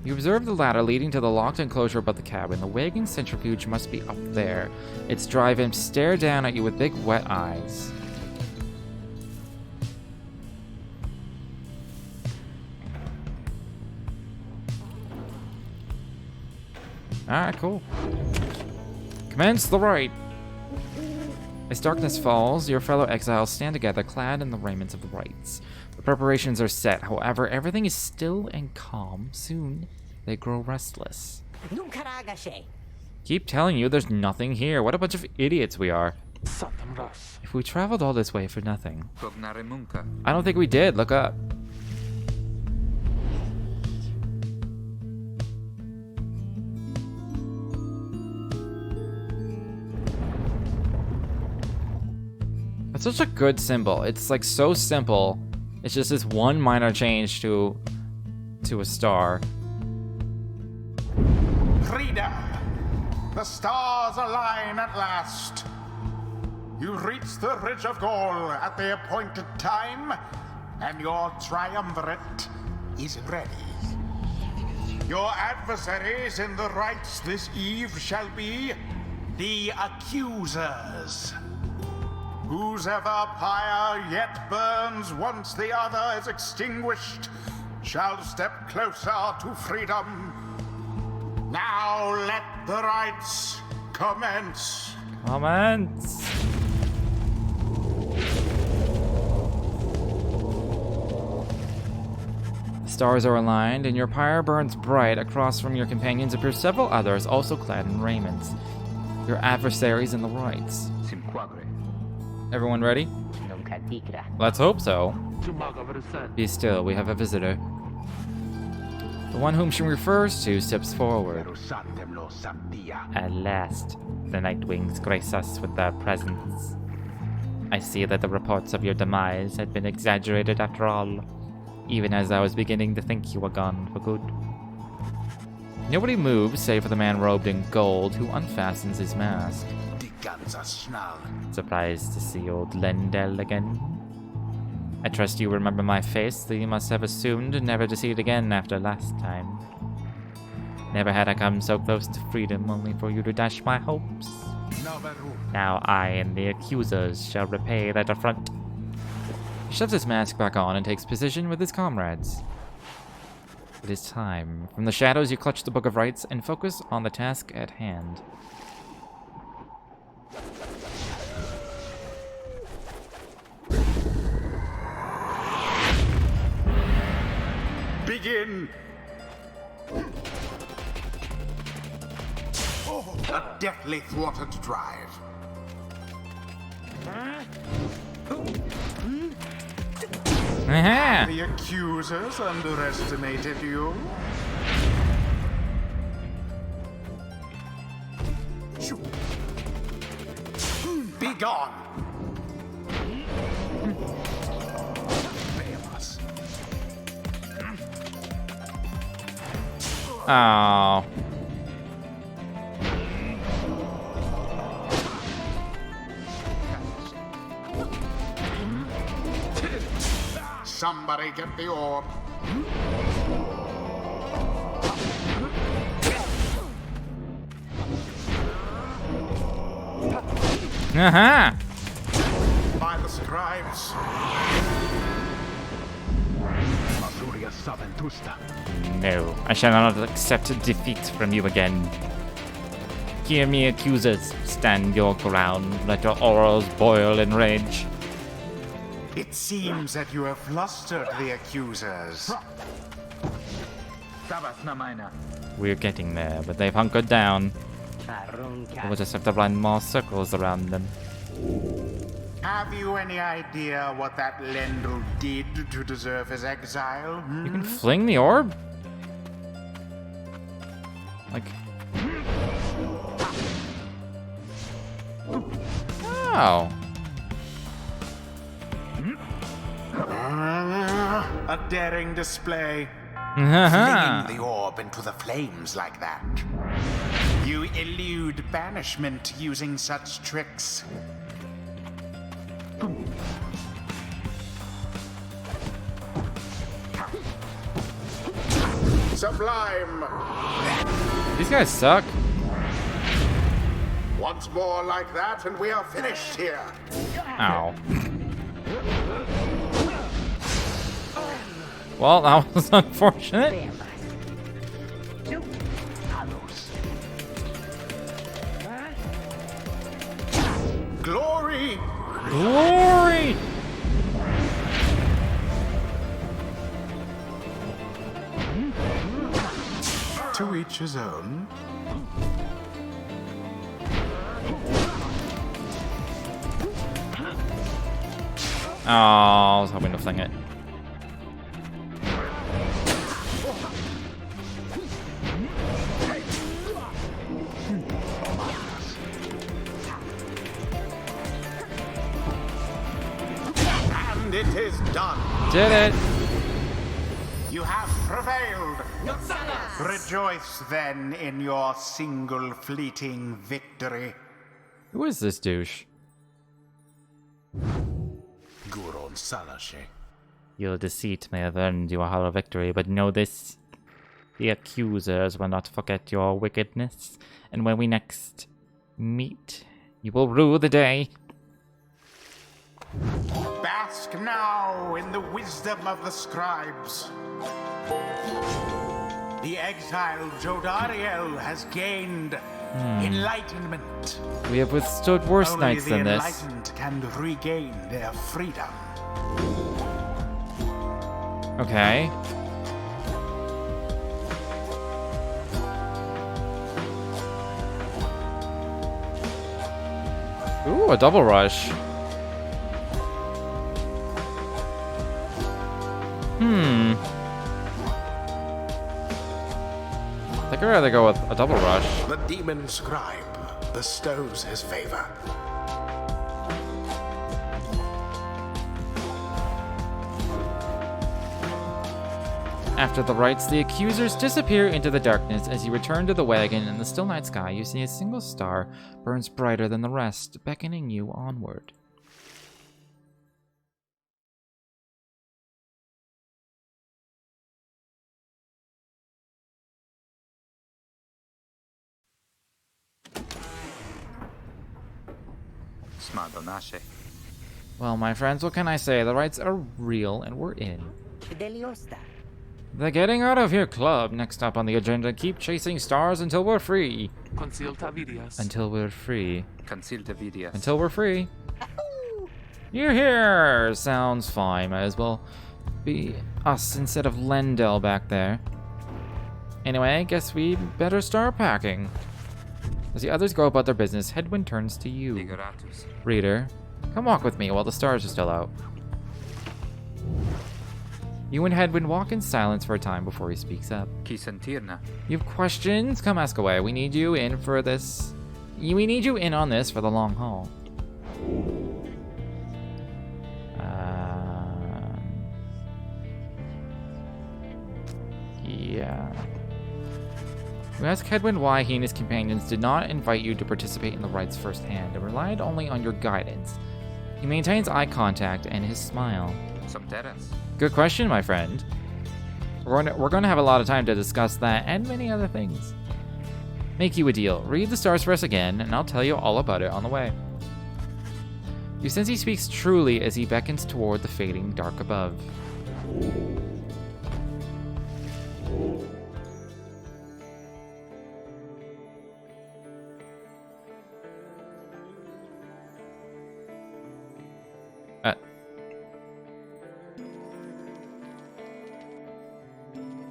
A: You observe the ladder leading to the locked enclosure above the cabin. The wagging centrifuge must be up there. Its drive imps stare down at you with big wet eyes. Alright, cool. Commence the rite. As darkness falls, your fellow exiles stand together, clad in the raiments of the rites. The preparations are set, however, everything is still and calm. Soon, they grow restless. Keep telling you there's nothing here. What a bunch of idiots we are. If we traveled all this way for nothing. I don't think we did. Look up. That's such a good symbol. It's like so simple. It's just this one minor change to a star.
J: Freedom! The stars align at last. You reach the Ridge of Goal at the appointed time, and your triumvirate is ready. Your adversaries in the rites this eve shall be the Accusers. Whose ever pyre yet burns once the other is extinguished shall step closer to freedom. Now let the rites commence.
A: Commence. The stars are aligned, and your pyre burns bright. Across from your companions appear several others, also clad in raiments. Your adversaries in the rites. Everyone ready? Let's hope so. Be still, we have a visitor. The one whom she refers to steps forward. At last, the Nightwings grace us with their presence. I see that the reports of your demise had been exaggerated after all, even as I was beginning to think you were gone for good. Nobody moves save for the man robed in gold who unfastens his mask. Surprised to see old Lendell again? I trust you remember my face, though you must have assumed never to see it again after last time. Never had I come so close to freedom, only for you to dash my hopes. Now I and the Accusers shall repay that affront. He shoves his mask back on and takes position with his comrades. It is time. From the shadows you clutch the Book of Rites and focus on the task at hand.
J: Begin! A deftly thwarted drive.
A: Aha!
J: The Accusers underestimated you. Be gone!
A: Oh.
J: Somebody get the orb.
A: Aha!
J: By the scribes.
A: No, I shall not accept defeat from you again. Hear me, Accusers. Stand your ground. Let your orals boil in rage.
J: It seems that you have flustered the Accusers.
A: We're getting there, but they've hunkered down. We'll just have to run more circles around them.
J: Have you any idea what that Lendl did to deserve his exile?
A: You can fling the orb? Like... Oh.
J: A daring display.
A: Uh-huh.
J: Flinging the orb into the flames like that. You elude banishment using such tricks. sublime.
A: These guys suck.
J: Once more like that, and we are finished here.
A: Ow. Well, that was unfortunate.
J: Glory!
A: Glory!
J: To each his own.
A: Oh, I was hoping to fling it.
J: And it is done.
A: Did it!
J: You have prevailed. Rejoice then in your single fleeting victory.
A: Who is this douche?
J: Guron Salashe.
A: Your deceit may have earned you a hollow victory, but know this. The accusers will not forget your wickedness, and when we next meet, you will rue the day.
J: Bask now in the wisdom of the scribes. The exiled Jodariel has gained enlightenment.
A: We have withstood worse
J: Only
A: nights
J: the
A: than this.
J: enlightened can regain their freedom.
A: Okay. Ooh, a double rush. I think I'd rather go with a double rush.
J: The demon scribe bestows his favor.
A: After the rites, the accusers disappear into the darkness. As you return to the wagon in the still night sky, you see a single star burns brighter than the rest, beckoning you onward.
G: Smadonashe.
A: Well, my friends, what can I say? The rites are real, and we're in. The Getting Out of Here Club. Next up on the agenda, keep chasing stars until we're free.
E: Consilta vidias.
A: Until we're free.
G: Consilta vidias.
A: Until we're free. You're here! Sounds fine. Might as well be us instead of Lendell back there. Anyway, I guess we better start packing. As the others go about their business, Headwind turns to you.
G: Figuratus.
A: Reader, come walk with me while the stars are still out. You and Headwind walk in silence for a time before he speaks up.
G: Qui sentirna.
A: You have questions? Come ask away. We need you in for this. We need you in on this for the long haul. Yeah. We asked Headwind why he and his companions did not invite you to participate in the rites firsthand and relied only on your guidance. He maintains eye contact and his smile.
G: Subterras.
A: Good question, my friend. We're going to have a lot of time to discuss that and many other things. Make you a deal. Read the stars for us again, and I'll tell you all about it on the way. You sense he speaks truly as he beckons toward the fading dark above.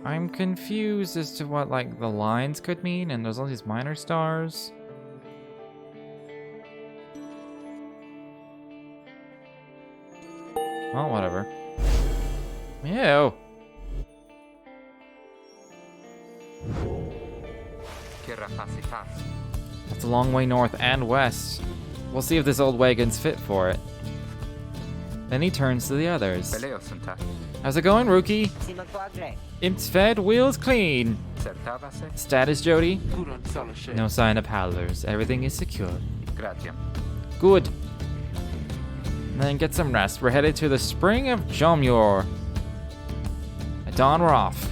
A: I'm confused as to what, like, the lines could mean, and there's all these minor stars. Well, whatever. Ew. That's a long way north and west. We'll see if this old wagon's fit for it. Then he turns to the others. How's it going, rookie? Imps fed, wheels clean. Status, Jody? No sign of howlers. Everything is secure. Good. Then get some rest. We're headed to the Spring of Jomur. At dawn, we're off.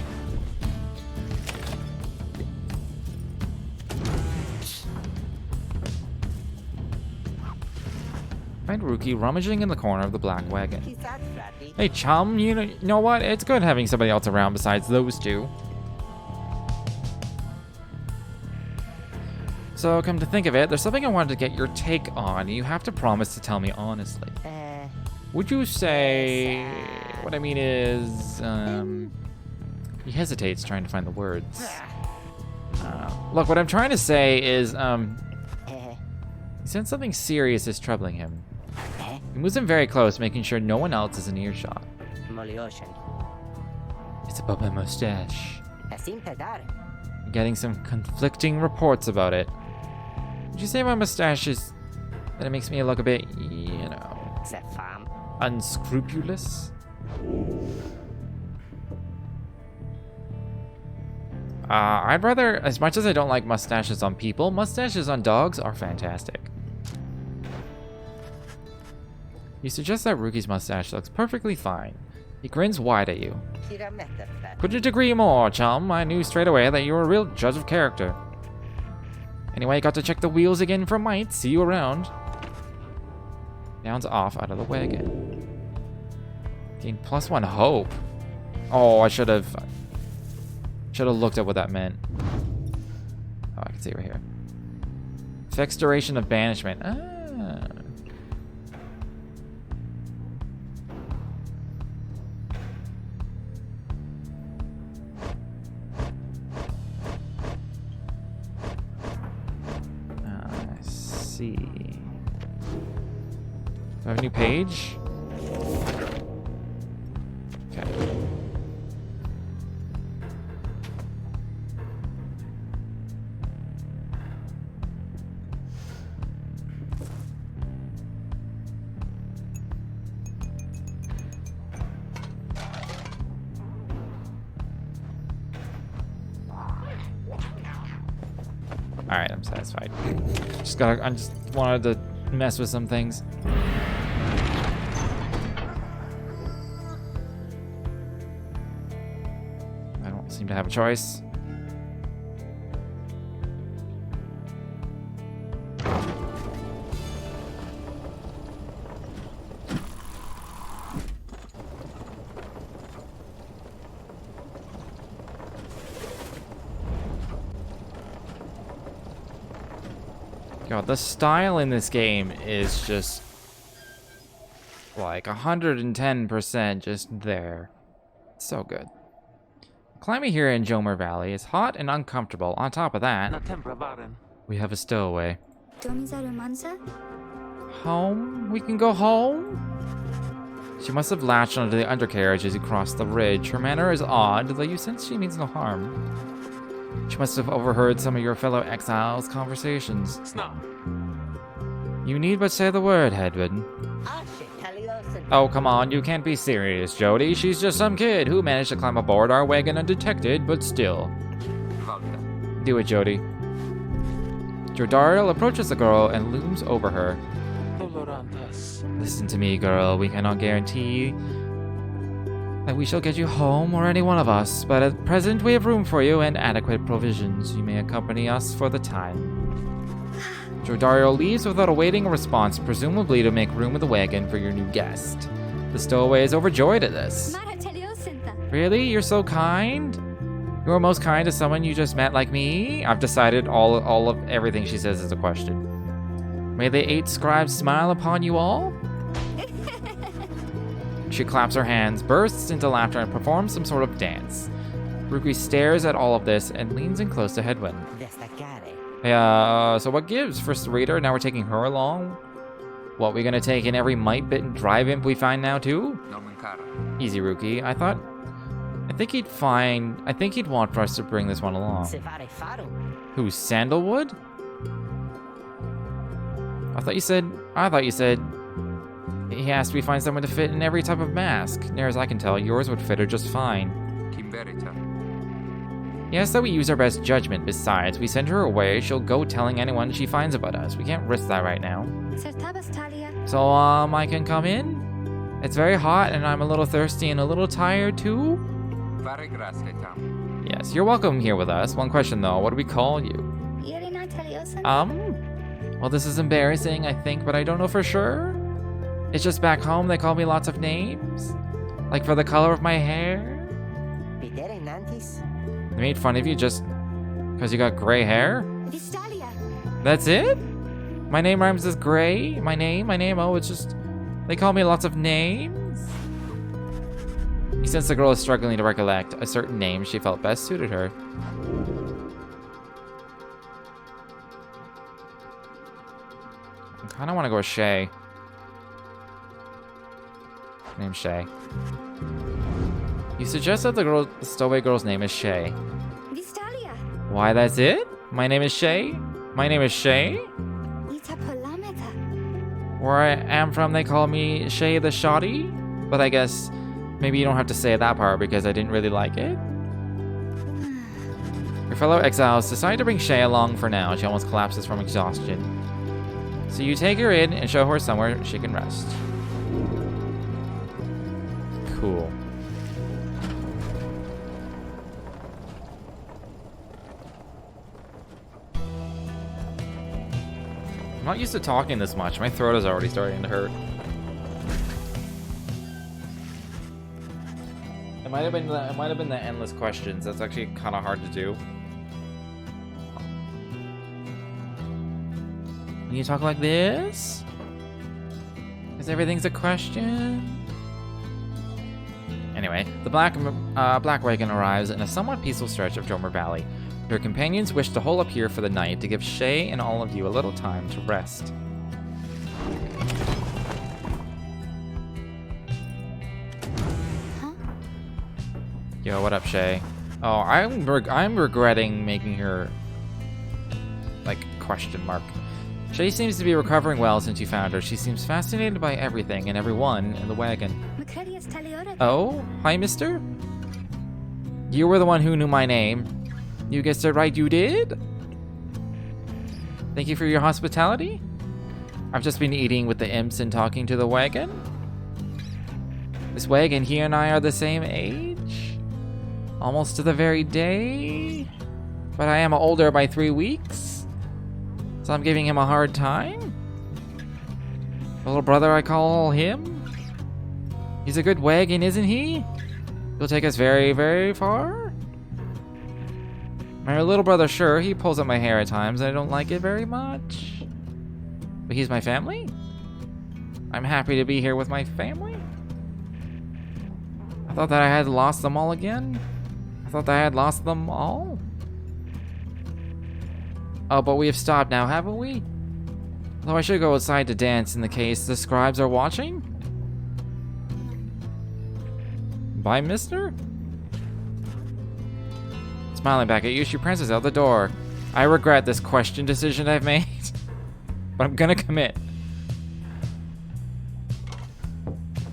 A: find Rookie rummaging in the corner of the black wagon.
H: He's that flatty.
A: Hey, chum, you know what? It's good having somebody else around besides those two. So, come to think of it, there's something I wanted to get your take on. You have to promise to tell me honestly. Would you say... What I mean is... He hesitates trying to find the words. Look, what I'm trying to say is, he senses something serious is troubling him. He moves in very close, making sure no one else is in earshot. It's about my mustache. I'm getting some conflicting reports about it. Would you say my mustache is... that it makes me look a bit, you know... unscrupulous? I'd rather, as much as I don't like mustaches on people, mustaches on dogs are fantastic. You suggest that Rookie's mustache looks perfectly fine. He grins wide at you. Couldn't agree more, chum. I knew straight away that you were a real judge of character. Anyway, got to check the wheels again for might. See you around. Down's off out of the wagon. Gain +1 hope. Oh, I should have looked at what that meant. Oh, I can see it right here. Fixed duration of banishment. I see. Do I have a new page? Okay. Alright, I'm satisfied. I just wanted to mess with some things. I don't seem to have a choice. God, the style in this game is just like 110% just there. It's so good. Climbing here in Jomer Valley is hot and uncomfortable. On top of that, we have a stowaway. Home? We can go home? She must have latched onto the undercarriage as you crossed the ridge. Her manner is odd, though you sense she means no harm. She must have overheard some of your fellow exiles' conversations. You need but say the word, Hedwig. Oh, come on, you can't be serious, Jody. She's just some kid who managed to climb aboard our wagon undetected, but still. Do it, Jody. Jordariel approaches the girl and looms over her. Listen to me, girl. We cannot guarantee that we shall get you home or any one of us, but at present we have room for you and adequate provisions. You may accompany us for the time. Jordariel leaves without awaiting a response, presumably to make room in the wagon for your new guest. The stowaway is overjoyed at this. Really? You're so kind? You're most kind to someone you just met like me? I've decided all of everything she says is a question. May the 8 scribes smile upon you all? She claps her hands, bursts into laughter, and performs some sort of dance. Rookie stares at all of this and leans in close to Hedwig. So what gives? First reader, now we're taking her along? What, we gonna take in every mite bit and drive imp we find now too? Easy, Rookie. I think he'd want for us to bring this one along. Who, Sandalwood? I thought you said he asked we find someone to fit in every type of mask. Near as I can tell, yours would fit her just fine. He asked that we use our best judgment. Besides, we send her away, she'll go telling anyone she finds about us. We can't risk that right now. So, I can come in? It's very hot and I'm a little thirsty and a little tired too? Yes, you're welcome here with us. One question though, what do we call you? Well, this is embarrassing, I think, but I don't know for sure. It's just back home they call me lots of names. Like for the color of my hair. They made fun of you just because you got gray hair?
F: Vistalia.
A: That's it? My name rhymes with gray? My name? Oh, it's just... They call me lots of names? Since the girl is struggling to recollect a certain name she felt best suited her. I kind of want to go with Shay. Name's Shay. You suggest that the stowaway girl's name is Shay.
F: Vistalia.
A: Why, that's it? My name is Shay? My name is Shay?
F: Ita Polameter.
A: Where I am from, they call me Shay the Shoddy? But I guess maybe you don't have to say that part because I didn't really like it. Your fellow exiles decide to bring Shay along for now. She almost collapses from exhaustion. So you take her in and show her somewhere she can rest. Cool. I'm not used to talking this much. My throat is already starting to hurt. It might have been the endless questions. That's actually kind of hard to do. When you talk like this? Because everything's a question? Anyway, the black wagon arrives in a somewhat peaceful stretch of Dromer Valley. Your companions wish to hole up here for the night to give Shay and all of you a little time to rest.
F: Huh?
A: Yo, what up, Shay? Oh, I'm regretting making her like question mark. Shay seems to be recovering well since you found her. She seems fascinated by everything and everyone in the wagon. Oh, hi, mister? You were the one who knew my name. You guessed it right, you did? Thank you for your hospitality. I've just been eating with the imps and talking to the wagon. This wagon, he and I are the same age. Almost to the very day. But I am older by 3 weeks. So I'm giving him a hard time. The little brother I call him. He's a good wagon, isn't he? He'll take us very, very far. My little brother, sure, he pulls up my hair at times. I don't like it very much. But he's my family? I'm happy to be here with my family. I thought that I had lost them all again. I thought that I had lost them all. Oh, but we have stopped now, haven't we? Though I should go outside to dance in the case the scribes are watching. Bye, mister? Smiling back at you, she prances out the door. I regret this question decision I've made, but I'm gonna commit.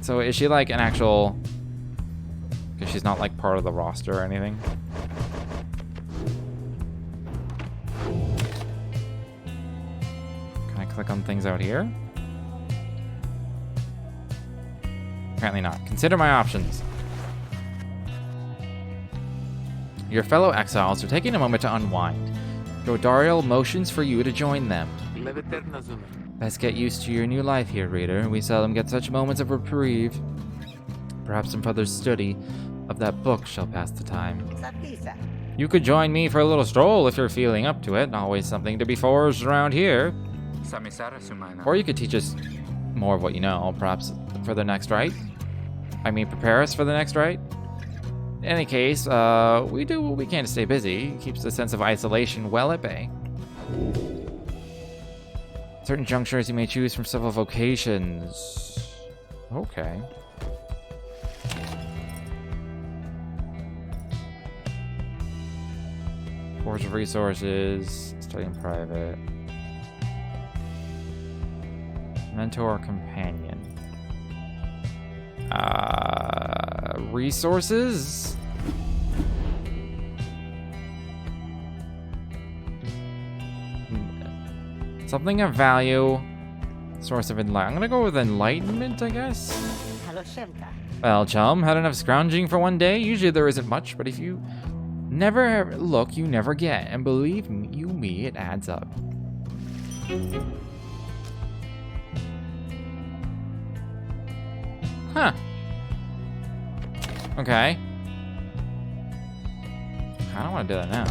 A: So is she like an actual... Because she's not like part of the roster or anything. Can I click on things out here? Apparently not. Consider my options. Your fellow exiles are taking a moment to unwind. Godariel motions for you to join them. Best get used to your new life here, reader. We seldom get such moments of reprieve. Perhaps some further study of that book shall pass the time. You could join me for a little stroll if you're feeling up to it. Always something to be forged around here. Or you could teach us more of what you know, perhaps for the next rite. I mean, prepare us for the next rite. In any case, we do what we can to stay busy. Keeps the sense of isolation well at bay. Certain junctures you may choose from several vocations. Okay. Forge of resources, studying private. Mentor, companion. Resources? Something of value. Source of enlightenment. I'm gonna go with enlightenment, I guess. Well, chum, had enough scrounging for one day? Usually there isn't much, but if you never look, you never get. And believe me, it adds up. Huh. Okay. I don't want to do that now.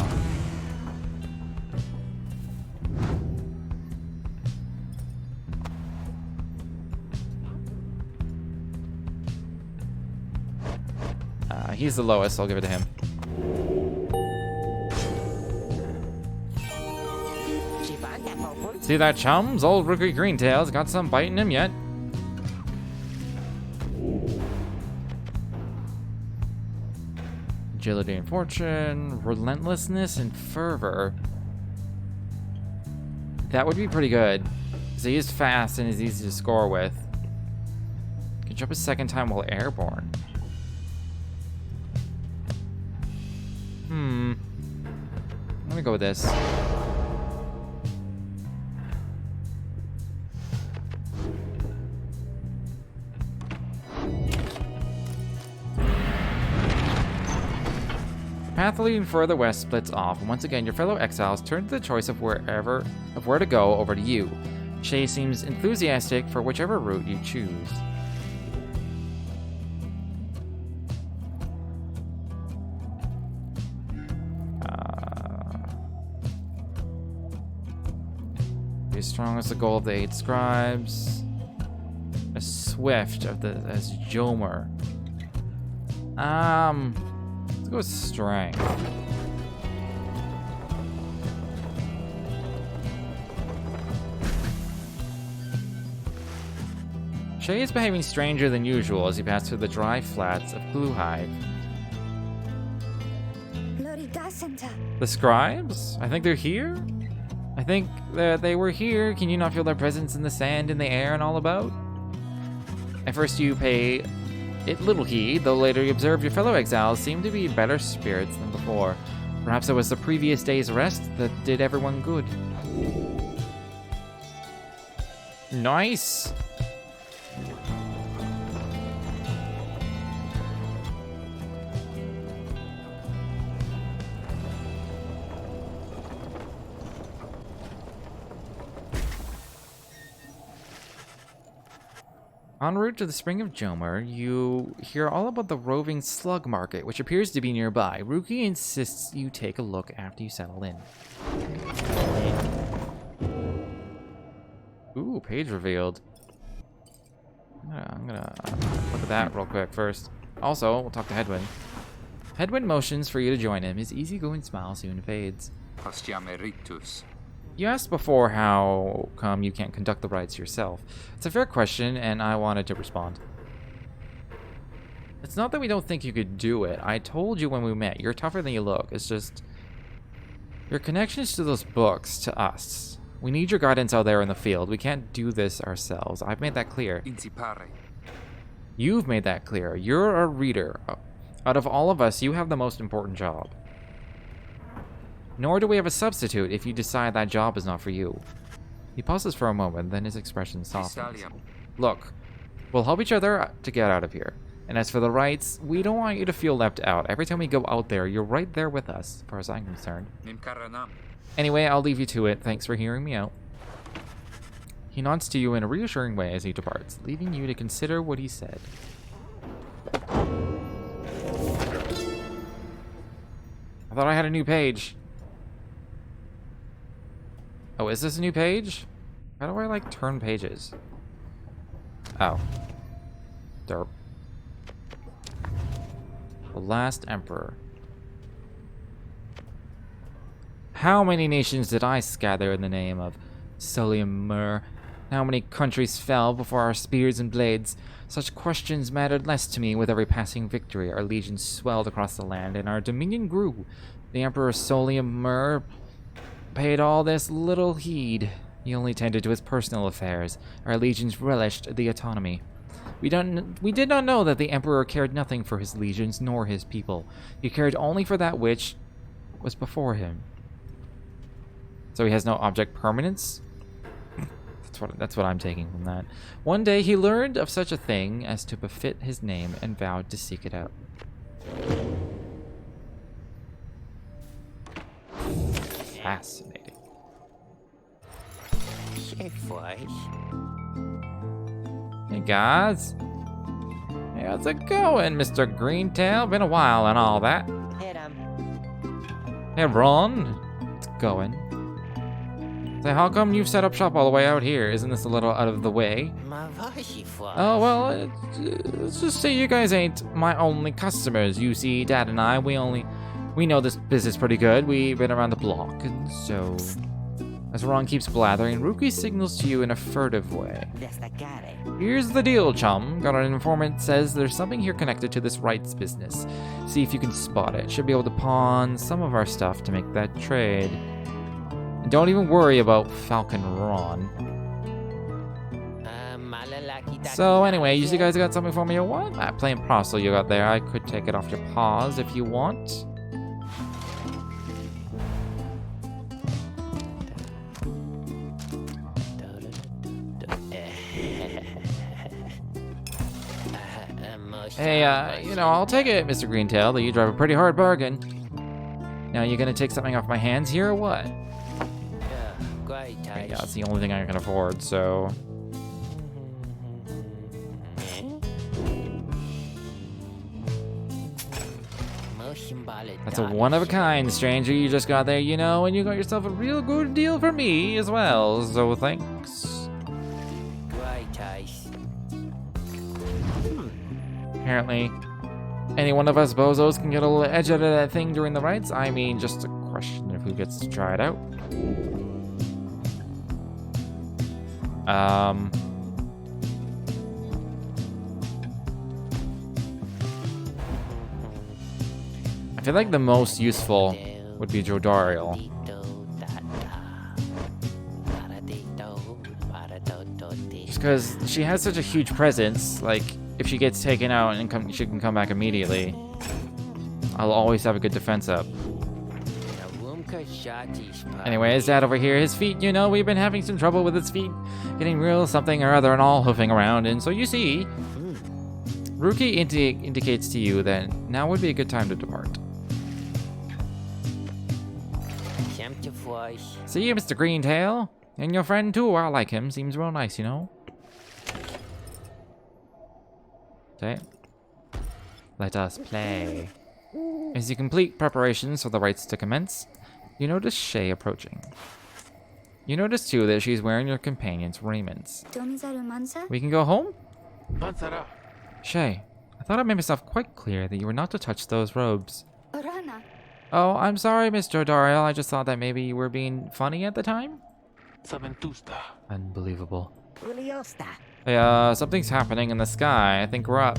A: He's the lowest, so I'll give it to him. See that, chums? Old Rookie Greentail's got some bite in him yet. Agility and fortune, relentlessness and fervor. That would be pretty good. Because he is fast and is easy to score with. Can jump a second time while airborne. I'm gonna go with this. The path leading further west splits off, and once again your fellow exiles turn the choice of where to go over to you. Shay seems enthusiastic for whichever route you choose. Be as strong as the goal of the 8 scribes. As swift as Jomer. Let's go with strength. Shay is behaving stranger than usual as he passes through the dry flats of Blue Hive. The scribes? I think they're here? I think that they were here. Can you not feel their presence in the sand, in the air, and all about? At first you pay it little heed, though later you observe your fellow exiles seem to be in better spirits than before. Perhaps it was the previous day's rest that did everyone good. Nice! En route to the Spring of Jomer, you hear all about the roving slug market, which appears to be nearby. Ruki insists you take a look after you settle in. Ooh, page revealed. I'm gonna look at that real quick first. Also, we'll talk to Headwind. Headwind motions for you to join him. His easygoing smile soon fades. You asked before how come you can't conduct the rites yourself. It's a fair question, and I wanted to respond. It's not that we don't think you could do it. I told you when we met, you're tougher than you look. It's just your connections to those books, to us. We need your guidance out there in the field. We can't do this ourselves. I've made that clear. You've made that clear. You're a reader. Out of all of us, you have the most important job. Nor do we have a substitute if you decide that job is not for you. He pauses for a moment, then his expression softens. Look, we'll help each other to get out of here. And as for the rights, we don't want you to feel left out. Every time we go out there, you're right there with us, as far as I'm concerned. Anyway, I'll leave you to it. Thanks for hearing me out. He nods to you in a reassuring way as he departs, leaving you to consider what he said. I thought I had a new page. Oh, is this a new page? How do I, like, turn pages? Oh. Derp. The last emperor. How many nations did I scatter in the name of Solium Mur? How many countries fell before our spears and blades? Such questions mattered less to me with every passing victory. Our legions swelled across the land, and our dominion grew. The Emperor Solium Mur paid all this little heed. He only tended to his personal affairs. Our legions relished the autonomy. We did not know that the Emperor cared nothing for his legions nor his people. He cared only for that which was before him. So he has no object permanence? That's what I'm taking from that. One day he learned of such a thing as to befit his name and vowed to seek it out. Fascinating. Hey guys. Hey, how's it going, Mr. Greentail? Been a while and all that.
H: Hit him.
A: Hey, Ron. It's going. Say, how come you've set up shop all the way out here? Isn't this a little out of the way? Oh, well, let's just say you guys ain't my only customers. You see, Dad and I, we know this business pretty good. We've been around the block, and so... As Ron keeps blathering, Rookie signals to you in a furtive way. Here's the deal, chum. Got an informant says there's something here connected to this rights business. See if you can spot it. Should be able to pawn some of our stuff to make that trade. And don't even worry about Falcon Ron. So anyway, you guys got something for me or what? That plain parcel you got there, I could take it off your paws if you want. Hey, I'll take it, Mr. Greentail, though you drive a pretty hard bargain. Now, you gonna take something off my hands here or what? Yeah, that's the only thing I can afford, so... That's a one-of-a-kind, stranger, you just got there, and you got yourself a real good deal for me as well, so thanks. Apparently, any one of us bozos can get a little edge out of that thing during the rights. I mean, just a question of who gets to try it out. I feel like the most useful would be Jodariel. Just because she has such a huge presence, like, if she gets taken out and she can come back immediately, I'll always have a good defense up. Anyway, his dad over here, his feet, we've been having some trouble with his feet, getting real something or other and all hoofing around, and so you see, Rookie indicates to you that now would be a good time to depart. See you, Mr. Greentail, and your friend too, I like him, seems real nice, Okay. Let us play. As you complete preparations for the rites to commence, you notice Shay approaching. You notice too that she's wearing your companion's raiments. We can go home? Shay, I thought I made myself quite clear that you were not to touch those robes. Oh, I'm sorry, Miss Jodariel. I just thought that maybe you were being funny at the time? Unbelievable. Hey, something's happening in the sky. I think we're up.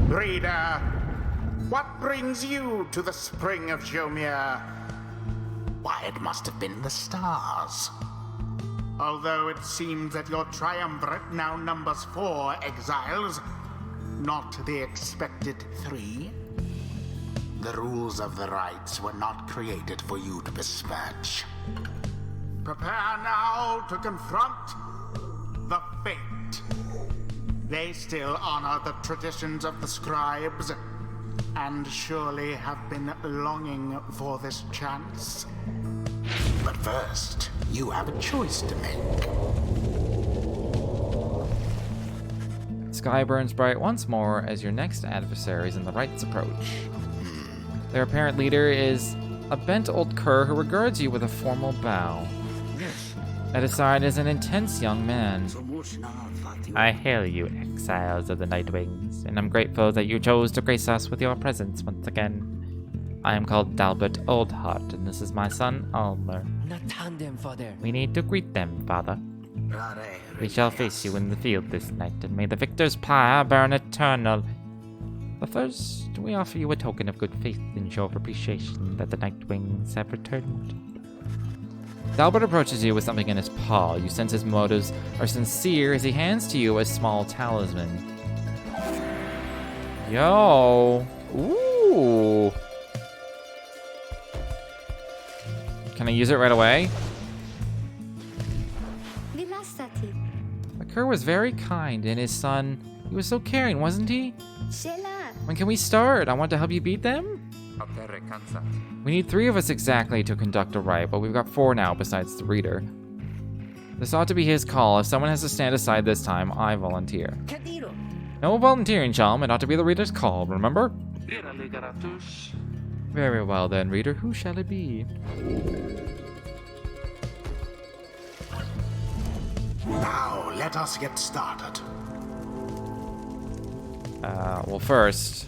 J: Reader, what brings you to the spring of Jomir? Why, it must have been the stars. Although it seems that your triumvirate now numbers 4 exiles, not the expected 3. The rules of the rites were not created for you to besmirch. Prepare now to confront the fate. They still honor the traditions of the scribes, and surely have been longing for this chance. But first, you have a choice to make.
A: Sky burns bright once more as your next adversaries in the rites approach. Their apparent leader is a bent old cur who regards you with a formal bow. At his side is an intense young man. I hail you, exiles of the Nightwings, and I'm grateful that you chose to grace us with your presence once again. I am called Dalbert Oldheart, and this is my son, Almer. We need to greet them, Father. We shall face you in the field this night, and may the victor's pyre burn eternal. But first, we offer you a token of good faith and show of appreciation that the Nightwings have returned. Dalbert approaches you with something in his paw. You sense his motives are sincere as he hands to you a small talisman. Yo! Ooh! Can I use it right away? The Baker was very kind, and his son, he was so caring, wasn't he?
F: Sheila.
A: When can we start? I want to help you beat them. We need 3 of us exactly to conduct a riot, but we've got 4 now besides the reader. This ought to be his call. If someone has to stand aside this time, I volunteer. No volunteering, Chum. It ought to be the reader's call, remember? Very well then, reader. Who shall it be?
J: Now, let us get started.
A: Well, first...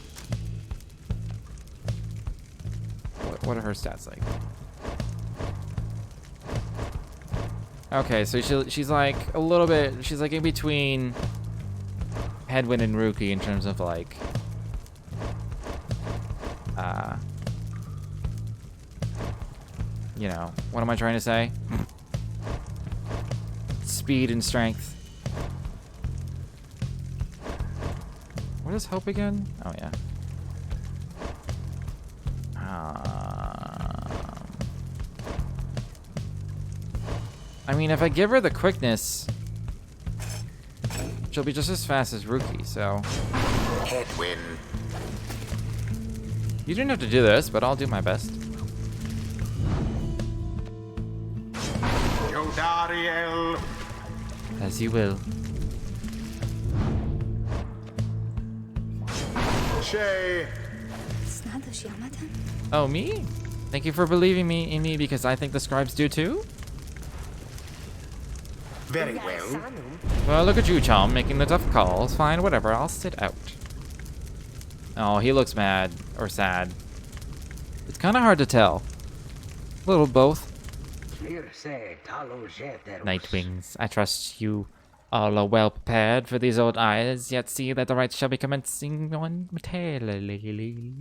A: What are her stats like? Okay, so she's like a little bit... She's like in between Headwind and Rookie in terms of like... you know, what am I trying to say? Speed and strength. What is Hope again? Oh, yeah. I mean, if I give her the quickness, she'll be just as fast as Rookie, so...
J: Headwind.
A: You didn't have to do this, but I'll do my best.
J: Jodariel.
A: As you will.
J: Shay.
A: Oh, me? Thank you for believing in me because I think the scribes do too?
J: Very well.
A: Well, look at you, Chum, making the tough calls. Fine, whatever, I'll sit out. Oh, he looks mad. Or sad. It's kind of hard to tell. A little both. Nightwings, I trust you all are well prepared for these old eyes, yet see that the rites shall be commencing momentarily.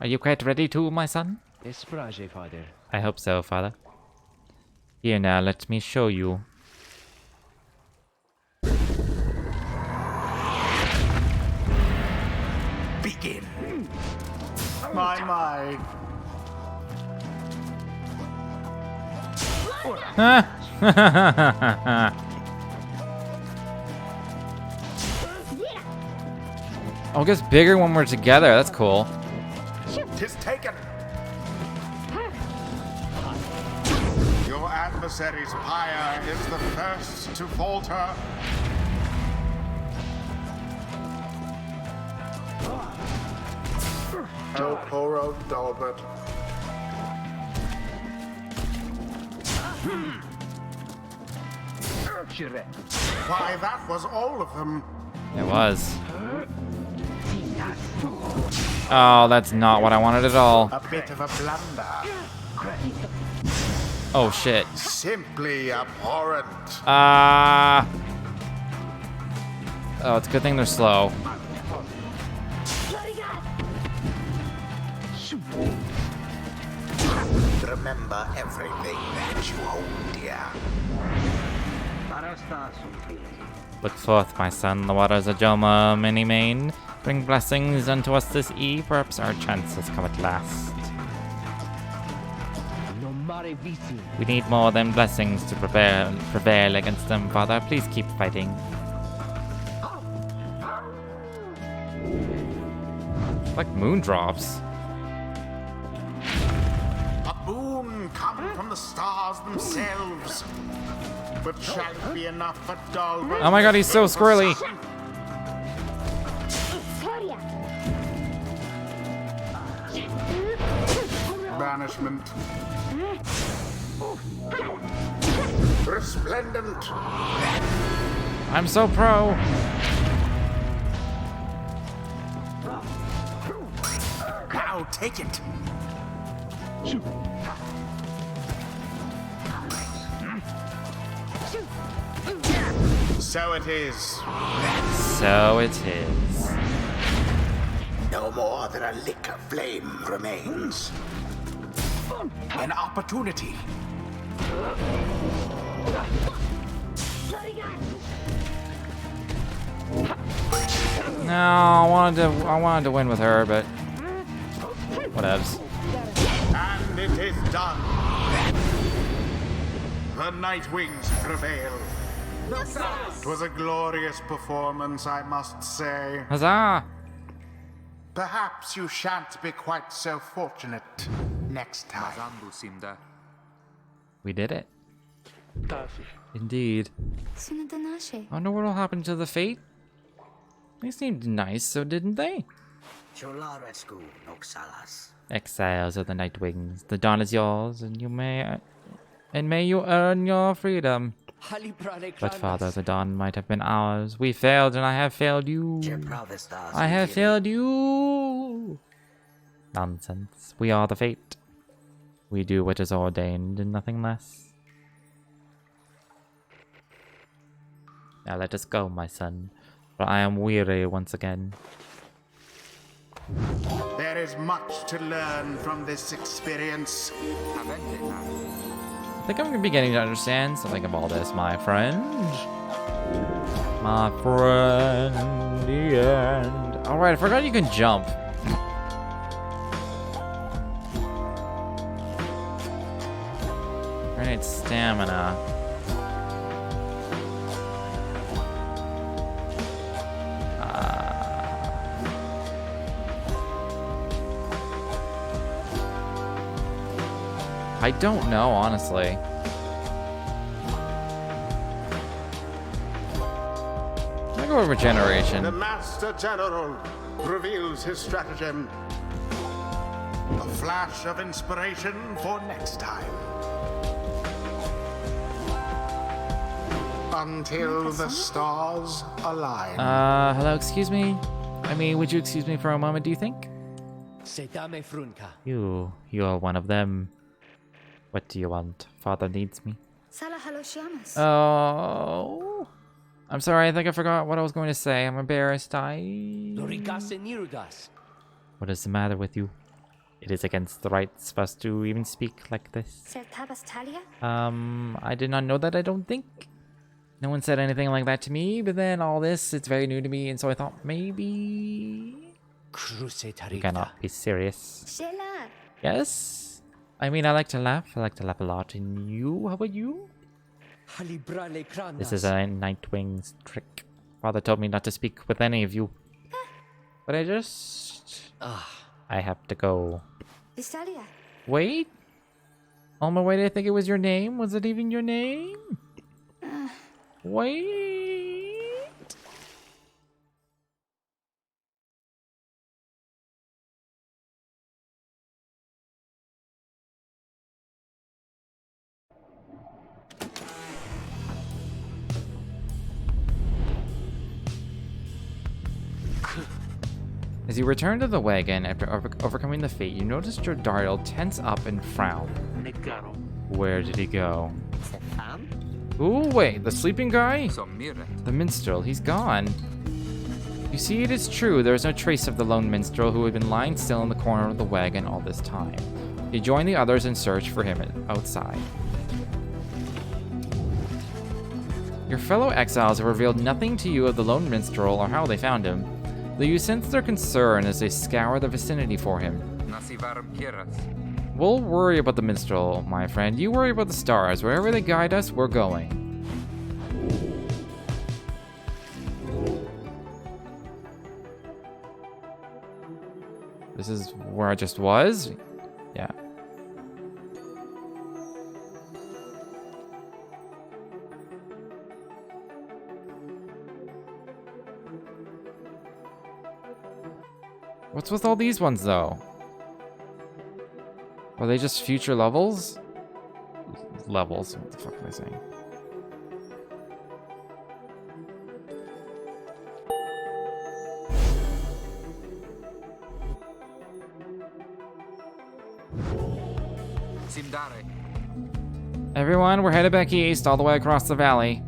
A: Are you quite ready too, my son?
I: Father.
A: I hope so, father. Here now, let me show you.
J: Begin. My.
A: Oh, it gets bigger when we're together. That's cool.
J: 'Tis taken. Your adversary's Pyre is the first to falter. Oh, poor old Dalbert. Why, that was all of them.
A: It was. Oh, that's not what I wanted at all.
J: A bit of a blunder.
A: Oh, shit.
J: Simply abhorrent.
A: Oh, it's a good thing they're slow.
J: Remember everything that you hold dear.
A: Look forth, my son, the waters of Joma many main. Bring blessings unto us this eve, perhaps our chance has come at last. We need more than blessings to prevail against them, Father. Please keep fighting. Like moondrops.
J: A boon come from the stars themselves. But shall it be enough for Dalbert?
A: Oh my god, he's so squirrely.
J: Banishment. Resplendent.
A: I'm so pro.
J: Now take it. So it is.
A: So it is.
J: No more than a lick of flame remains. An opportunity.
A: No, I wanted to win with her, but whatevs.
J: And it is done. The Nightwings prevail. It was a glorious performance, I must say.
A: Huzzah!
J: Perhaps you shan't be quite so fortunate next time.
A: We did it. Indeed. I wonder what'll happen to the Fate. They seemed nice, so didn't they? Exiles of the Nightwings, the dawn is yours, and may you earn your freedom. But Father, the dawn might have been ours. We failed, and I have failed you. I have failed you. Nonsense. We are the Fate. We do what is ordained, and nothing less. Now let us go, my son, for I am weary once again.
J: There is much to learn from this experience.
A: I think I'm beginning to understand something of all this, my friend. My friend, the end. Alright, I forgot you can jump. I need stamina. I don't know, honestly. I go over regeneration.
J: The Master General reveals his stratagem. A flash of inspiration for next time. Until the stars align.
A: Hello, excuse me? I mean, would you excuse me for a moment, do you think? You are one of them. What do you want? Father needs me. Oh. I'm sorry, I think I forgot what I was going to say. I'm embarrassed. What is the matter with you? It is against the rights for us to even speak like this. I did not know that, I don't think. No one said anything like that to me, but then all this, it's very new to me, and so I thought maybe... You cannot be serious. Yes? I mean, I like to laugh. I like to laugh a lot. And you? How about you? This is a Nightwing's trick. Father told me not to speak with any of you. But I just... I have to go. Wait? On my way, I think it was your name. Was it even your name? Wait. As you return to the wagon after overcoming the Fate, you notice your Darrell tense up and frown. Where did he go? Ooh, wait, the sleeping guy? The minstrel, he's gone. You see, it is true, there is no trace of the lone minstrel who had been lying still in the corner of the wagon all this time. You join the others in search for him outside. Your fellow exiles have revealed nothing to you of the lone minstrel or how they found him, though you sense their concern as they scour the vicinity for him. We'll worry about the minstrel, my friend. You worry about the stars. Wherever they guide us, we're going. This is where I just was? Yeah. What's with all these ones, though? Are they just future levels? Levels? What the fuck am I saying? Everyone, we're headed back east, all the way across the valley.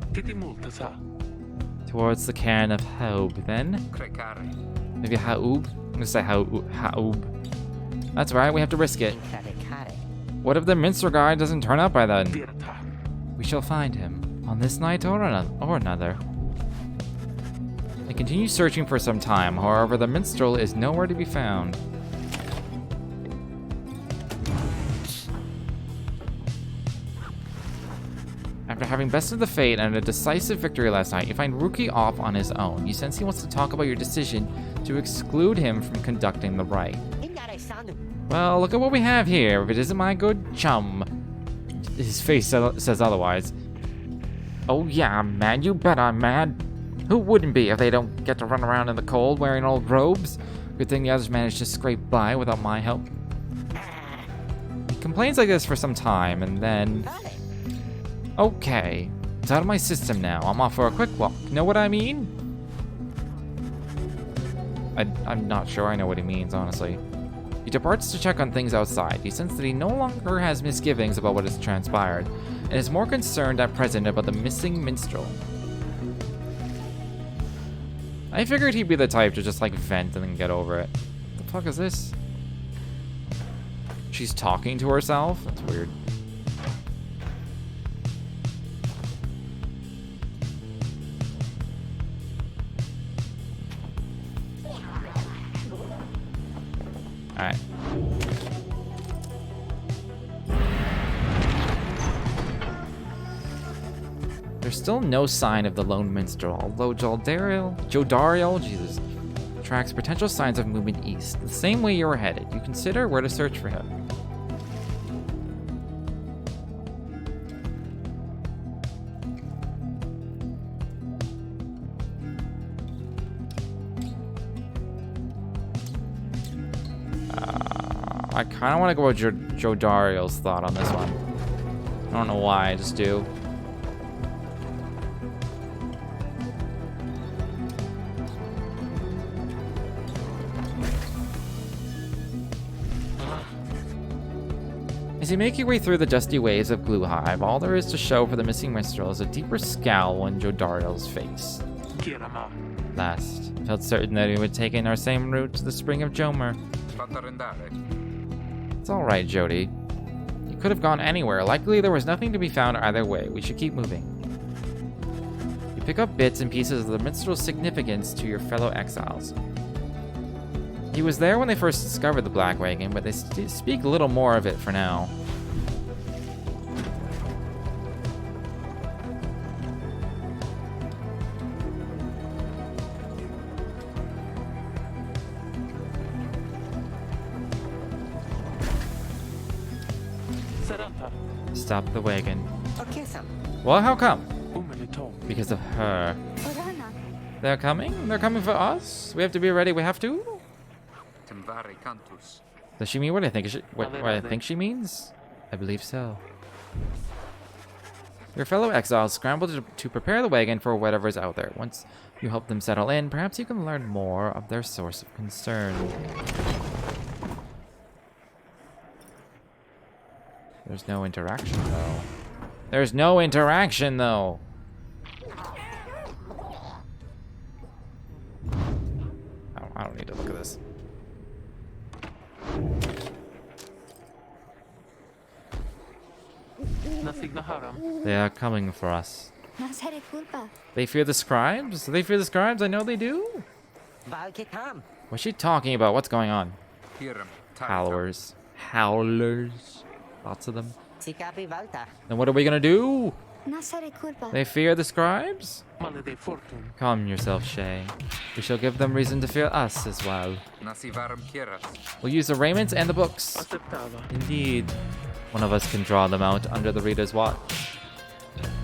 A: Towards the cairn of Haub, then? Maybe Haub? I'm gonna say Haub. That's right, we have to risk it. What if the minstrel guy doesn't turn up by then? We shall find him, on this night or another. They continue searching for some time, however the minstrel is nowhere to be found. After having bested the Fate and a decisive victory last night, you find Rookie off on his own. You sense he wants to talk about your decision to exclude him from conducting the rite. Well, look at what we have here. If it isn't my good chum. His face says otherwise. Oh yeah, I'm mad. You bet I'm mad. Who wouldn't be if they don't get to run around in the cold wearing old robes? Good thing the others managed to scrape by without my help. He complains like this for some time, and then... Okay, it's out of my system now. I'm off for a quick walk. Know what I mean? I'm not sure I know what he means, honestly. He departs to check on things outside. You sense that he no longer has misgivings about what has transpired, and is more concerned at present about the missing minstrel. I figured he'd be the type to just like vent and then get over it. What the fuck is this? She's talking to herself? That's weird. Alright. There's still no sign of the lone minstrel, although Jodariel, Jesus, tracks potential signs of movement east, the same way you were headed. You consider where to search for him. I kind of want to go with Jodariel's thought on this one. I don't know why, I just do. As you make your way through the dusty ways of Gluhive, all there is to show for the missing minstrel is a deeper scowl on Jodariel's face. Last, felt certain that we would take in our same route to the spring of Jomer. It's alright, Jody. You could have gone anywhere. Likely there was nothing to be found either way. We should keep moving. You pick up bits and pieces of the minstrel's significance to your fellow exiles. He was there when they first discovered the Black Wagon, but they speak little more of it for now. Stop the wagon. Well, how come? Because of her. They're coming? They're coming for us? We have to be ready. We have to? Does she mean what I think? What I think she means? I believe so. Your fellow exiles scrambled to prepare the wagon for whatever is out there. Once you help them settle in, perhaps you can learn more of their source of concern. There's no interaction, though. There's no interaction, though. I don't need to look at this. They are coming for us. They fear the scribes? They fear the scribes? I know they do. What's she talking about? What's going on? Howlers. Howlers. Lots of them. Then what are we gonna do? They fear the scribes? Calm yourself, Shay. We shall give them reason to fear us as well. We'll use the raiments and the books. Indeed. One of us can draw them out under the reader's watch.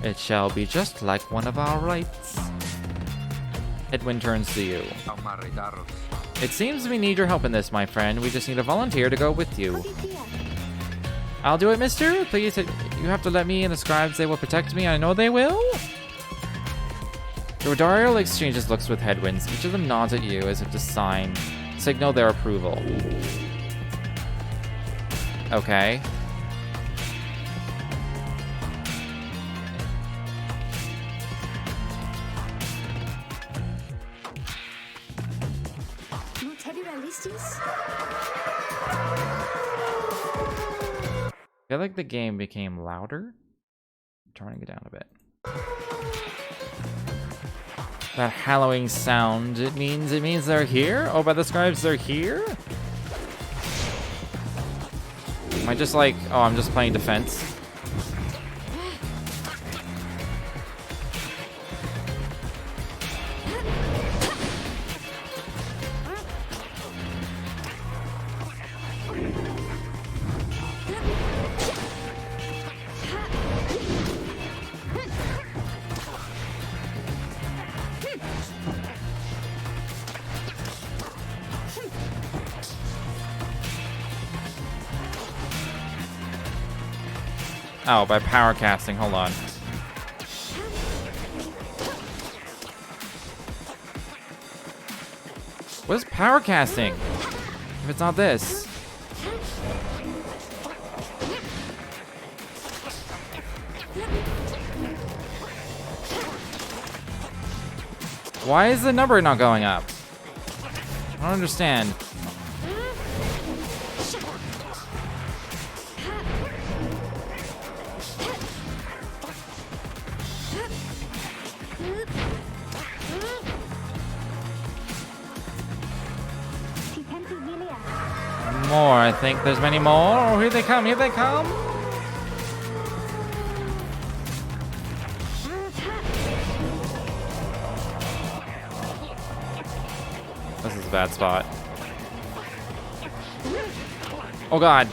A: It shall be just like one of our rites. Edwin turns to you. It seems we need your help in this, my friend. We just need a volunteer to go with you. I'll do it, mister. Please, you have to let me and the scribes. They will protect me. I know they will. Jodariel exchanges looks with headwinds. Each of them nods at you as if to signal their approval. Okay. I feel like the game became louder. I'm turning it down a bit. That hallowing sound, it means they're here? Oh, by the scribes, they're here? Am I just like, oh, I'm just playing defense? Oh, by power casting. Hold on. What is power casting? If it's not this. Why is the number not going up? I don't understand. More, I think there's many more. Oh, here they come, here they come. This is a bad spot. Oh god.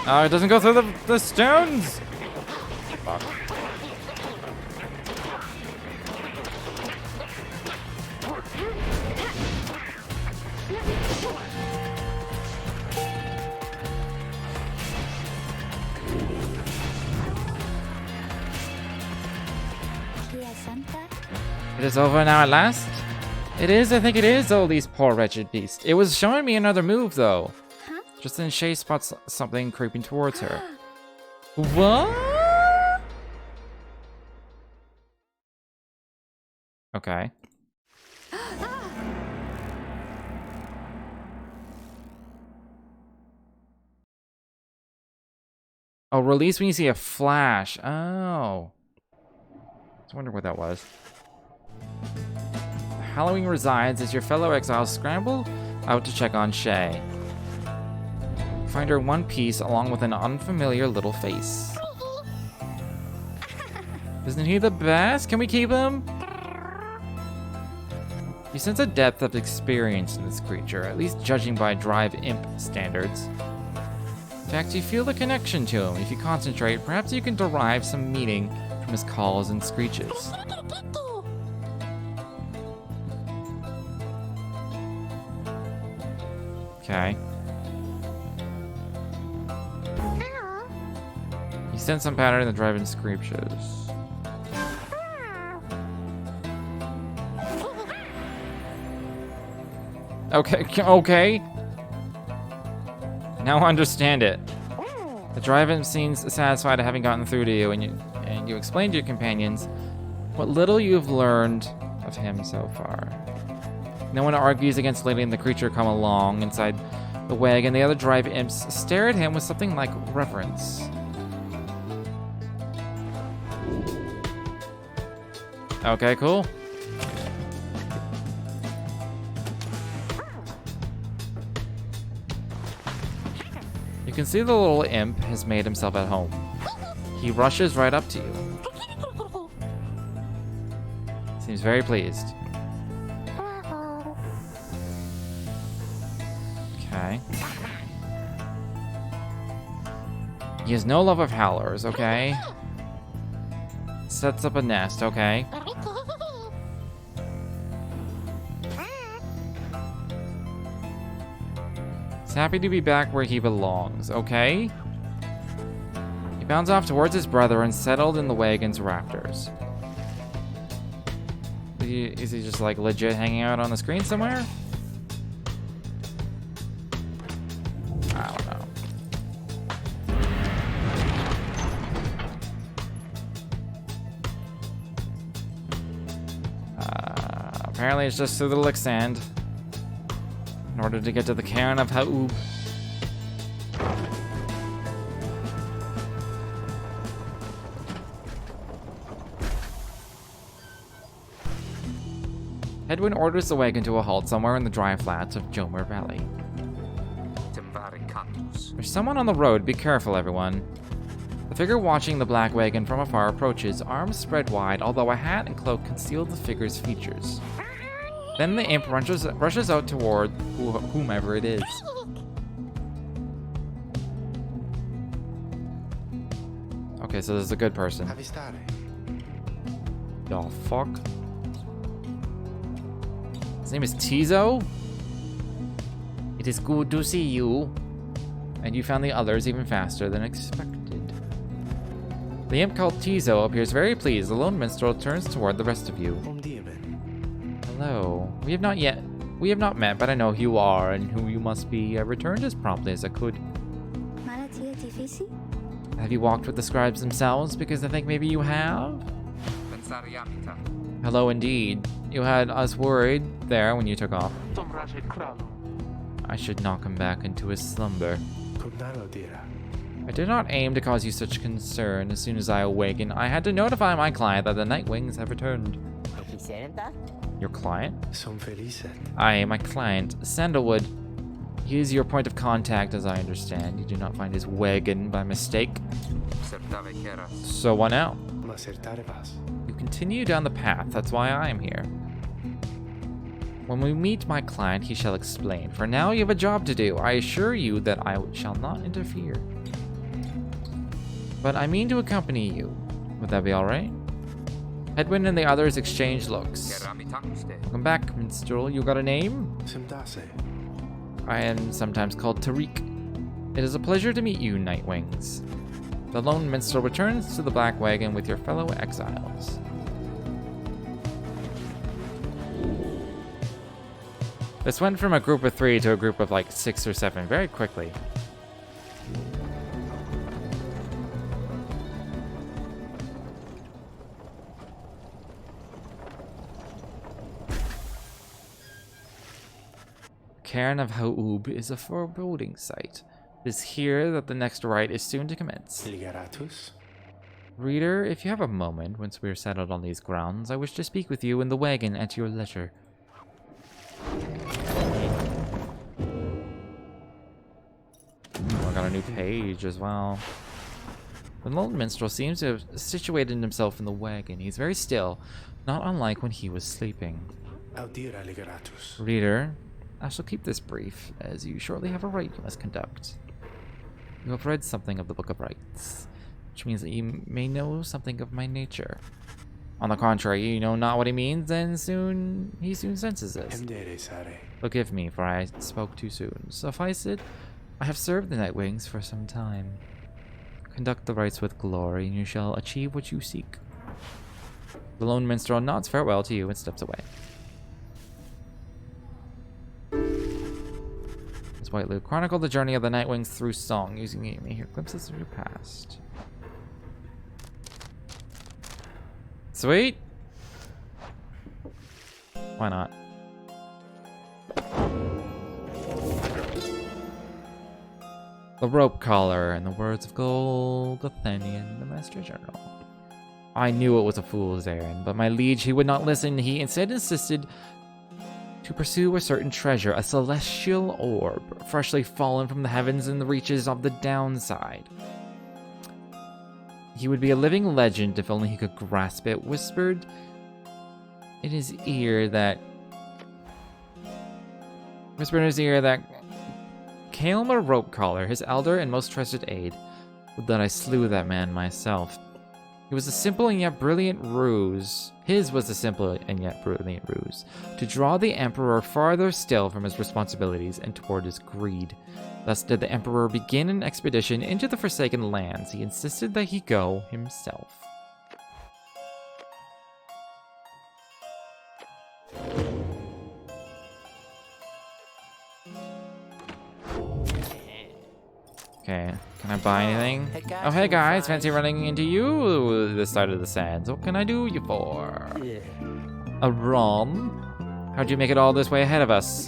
A: Oh, it doesn't go through the stones. Fuck. It is over now at last? It is, I think it is, oh, these poor wretched beast. It was showing me another move, though.
F: Huh?
A: Just then Shay spots something creeping towards her. What? Okay. Oh, release when you see a flash. Oh. I wonder what that was. The Halloween resides as your fellow exiles scramble out to check on Shay. Find her in one piece along with an unfamiliar little face. Isn't he the best? Can we keep him? You sense a depth of experience in this creature, at least judging by Drive Imp standards. In fact, you feel the connection to him. If you concentrate, perhaps you can derive some meaning from his calls and screeches. Okay. You sense some pattern in the Drive-In screeches. Okay. Now I understand it. The Drive-In seems satisfied at having gotten through to you, and you explain to your companions what little you have learned of him so far. No one argues against letting the creature come along. Inside the wagon, the other Drive Imps stare at him with something like reverence. Okay, cool. You can see the little imp has made himself at home. He rushes right up to you. Seems very pleased. Okay. He has no love of howlers, okay? Sets up a nest, okay? He's happy to be back where he belongs, okay? He bounds off towards his brother and settled in the wagon's rafters. Is he just like legit hanging out on the screen somewhere? I don't know. Apparently it's just through the Lixand in order to get to the cairn of Ha'ub. Edwin orders the wagon to a halt somewhere in the dry flats of Jomer Valley. There's someone on the road, be careful everyone. The figure watching the black wagon from afar approaches, arms spread wide, although a hat and cloak conceal the figure's features. Then the imp rushes out toward whomever it is. Okay, so this is a good person. The fuck? name is Tizo. It is good to see you. And you found the others even faster than expected. The imp called Tizo appears very pleased. The lone minstrel turns toward the rest of you. Hello. We have not met, but I know who you are and who you must be. I returned as promptly as I could. Have you walked with the scribes themselves? Because I think maybe you have? Hello indeed. You had us worried there when you took off. I should knock him back into his slumber. I did not aim to cause you such concern. As soon as I awakened, I had to notify my client that the Nightwings have returned. Your client? Aye, my client, Sandalwood. He is your point of contact, as I understand. You did not find his wagon by mistake. So what now? You continue down the path, that's why I am here. When we meet my client, he shall explain. For now, you have a job to do. I assure you that I shall not interfere. But I mean to accompany you. Would that be alright? Edwin and the others exchange looks. Welcome back, minstrel. You got a name? I am sometimes called Tariq. It is a pleasure to meet you, Nightwings. The lone minstrel returns to the black wagon with your fellow exiles. This went from a group of 3 to a group of like 6 or 7 very quickly. Cairn of Haub is a foreboding sight. It is here that the next rite is soon to commence. Reader, if you have a moment, once we are settled on these grounds, I wish to speak with you in the wagon at your leisure. I got a new page as well. The lone minstrel seems to have situated himself in the wagon. He's very still, not unlike when he was sleeping. Reader, I shall keep this brief, as you shortly have a rite you must conduct. You have read something of the Book of Rites, which means that you may know something of my nature. On the contrary, you know not what he means, and he soon senses this. Forgive me, for I spoke too soon. Suffice it, I have served the Nightwings for some time. Conduct the rites with glory, and you shall achieve what you seek. The lone minstrel nods farewell to you and steps away. White Luke. Chronicle the journey of the Nightwings through song, using it. You may hear glimpses of your past. Sweet! Why not? The rope collar, and the words of gold, Athenian, the Master General. I knew it was a fool's errand, but my liege, he would not listen. He instead insisted to pursue a certain treasure, a celestial orb, freshly fallen from the heavens in the reaches of the downside. He would be a living legend if only he could grasp it. Whispered in his ear that Kaelma Ropecollar, his elder and most trusted aide, would that I slew that man myself. It was a simple and yet brilliant ruse. His was a simple and yet brilliant ruse to draw the Emperor farther still from his responsibilities and toward his greed. Thus did the Emperor begin an expedition into the Forsaken Lands. He insisted that he go himself. Okay, can I buy anything? Oh, hey guys, fancy running into you this side of the sands. What can I do you for? A rum? How'd you make it all this way ahead of us?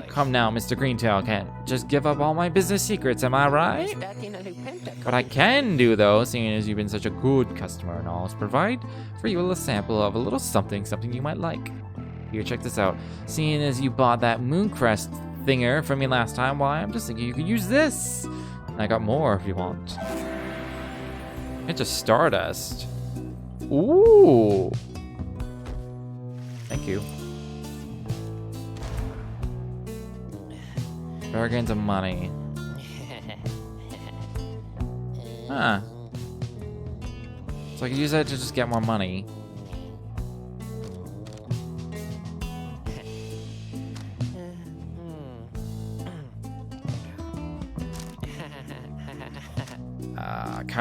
A: Come now, Mr. Greentail, can't just give up all my business secrets, am I right? What I can do, though, seeing as you've been such a good customer and all, is provide for you a little sample of a little something you might like. Here, check this out. Seeing as you bought that Mooncrest thinger from me last time, why, I'm just thinking you could use this. And I got more if you want. It's a Stardust. Ooh. Thank you. Bargains of money. Huh. So I could use that to just get more money.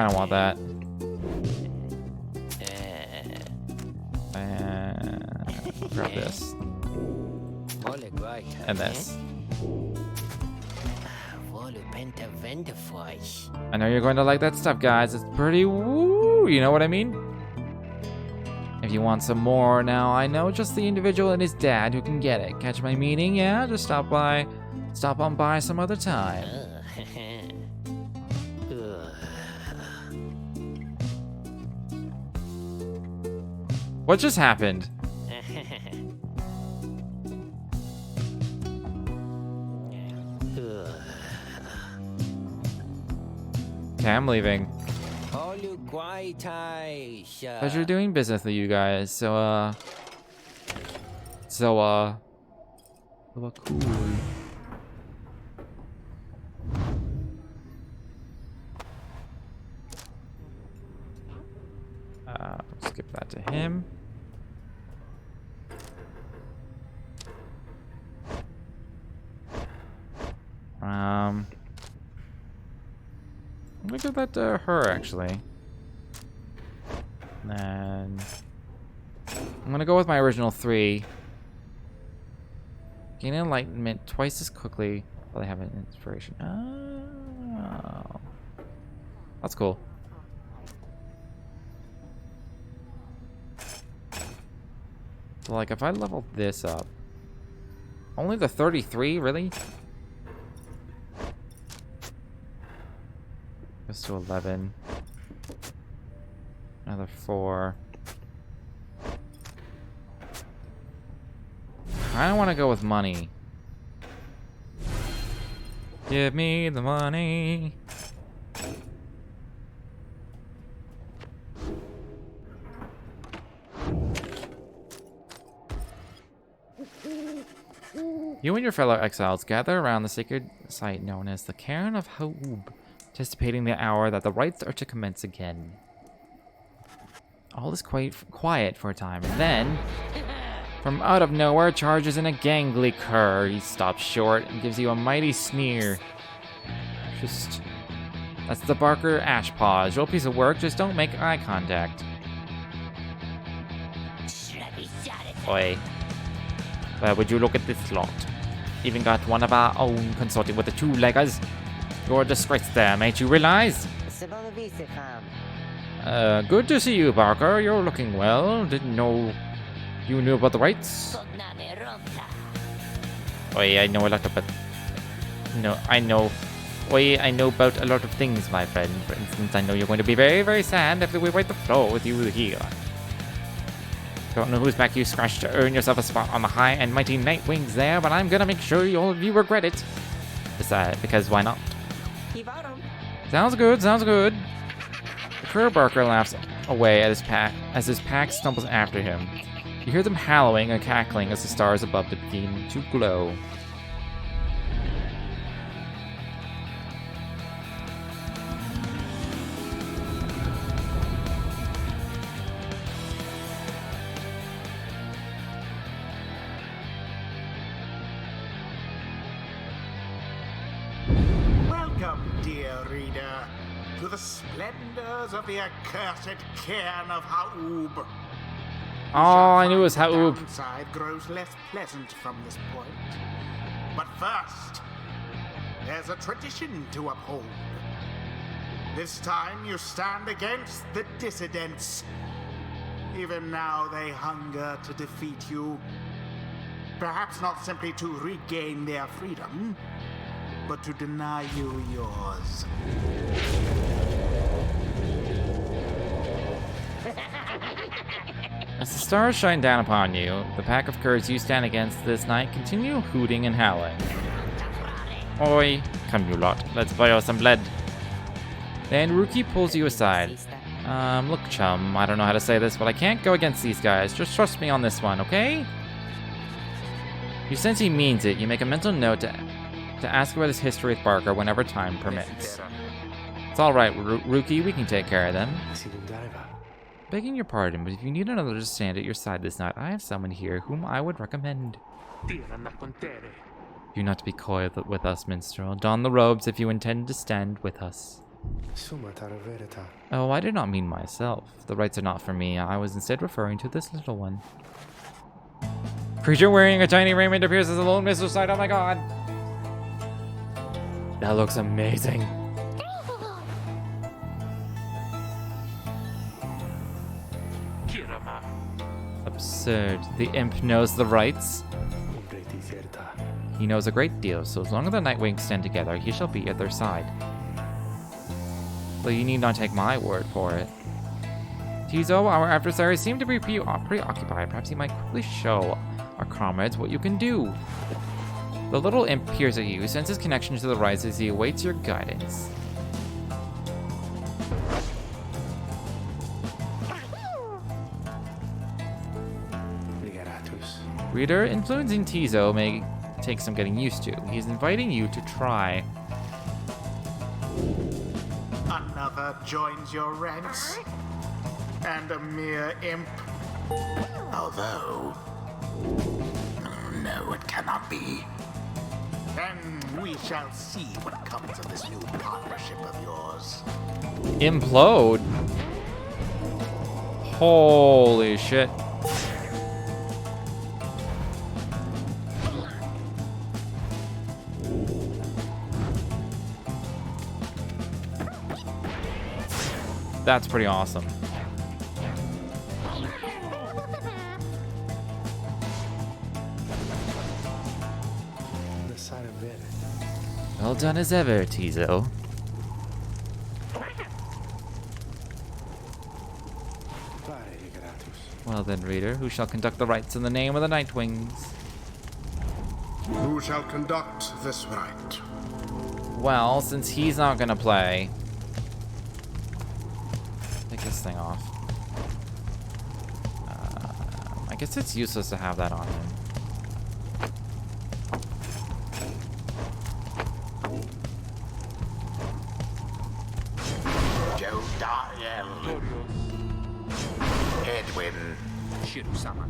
A: kind of want that. Grab this. And this. I know you're going to like that stuff, guys. It's pretty woo, you know what I mean? If you want some more, now I know just the individual and his dad who can get it. Catch my meaning? Yeah, just stop on by some other time. What just happened? Okay, I'm leaving. Pleasure doing business with you guys. So cool. Skip that to him. I'm gonna give that to her, actually. And then I'm gonna go with my original 3. Gain enlightenment twice as quickly while I have an inspiration. Oh, that's cool. So, like, if I level this up, only the 33, really? Goes to 11. Another 4. I don't want to go with money. Give me the money. You and your fellow exiles gather around the sacred site known as the Cairn of Haub, anticipating the hour that the rites are to commence again. All is quite quiet for a time, and then, from out of nowhere, charges in a gangly cur. He stops short and gives you a mighty sneer. That's the Barker Ashpaws. Real piece of work, just don't make eye contact. Oi. Well, would you look at this lot? Even got one of our own consorting with the 2-leggers. You're a disgrace there, mate, you realize? Good to see you, Barker. You're looking well. Didn't know you knew about the rights. Oi, I know a lot about... No, I know... Oi, I know about a lot of things, my friend. For instance, I know you're going to be very, very sad after we wipe the floor with you here. Don't know whose back you scratched to earn yourself a spot on the high and mighty night wings there, but I'm gonna make sure all of you regret it. Besides, because why not? Sounds good, sounds good. The Cur Barker laughs away at his pack as his pack stumbles after him. You hear them howling and cackling as the stars above begin to glow.
J: Welcome, dear reader, to the splendors of the accursed Cairn of Haub.
A: Oh, I knew it was
J: The
A: Haub.
J: downside grows less pleasant from this point. But first, there's a tradition to uphold. This time you stand against the dissidents. Even now they hunger to defeat you. Perhaps not simply to regain their freedom, but to deny you yours.
A: As the stars shine down upon you, the pack of curs you stand against this night continue hooting and howling. Oi, come you lot, let's boil some blood. Then Rookie pulls you aside. Look, chum, I don't know how to say this, but I can't go against these guys. Just trust me on this one, okay? You sense he means it. You make a mental note to ask about his history with Barker whenever time permits. It's alright, Rookie, we can take care of them. Begging your pardon, but if you need another to stand at your side this night, I have someone here whom I would recommend. Do not be coy with us, minstrel. Don the robes if you intend to stand with us. Oh, I did not mean myself. The rights are not for me. I was instead referring to this little one. Creature wearing a tiny raiment appears as a lone missile site. Oh my god. That looks amazing. Absurd. The imp knows the rights. He knows a great deal, so as long as the Nightwings stand together, he shall be at their side. But you need not take my word for it. Tizo, our adversary, seem to be preoccupied. Perhaps he might quickly show our comrades what you can do. The little imp peers at you, senses connection to the rights as he awaits your guidance. Reader, influencing Tizo may take some getting used to. He's inviting you to try.
J: Another joins your ranks, and a mere imp. Although, no, it cannot be. And we shall see what comes of this new partnership of yours.
A: Implode? Holy shit. That's pretty awesome. Well done as ever, Tizo. Well then, reader, who shall conduct the rites in the name of the Nightwings?
J: Who shall conduct this rite?
A: Well, since he's not gonna play, take this thing off. I guess it's useless to have that on him.
J: Joe Dariel. Edwin.
E: Shiru-sama.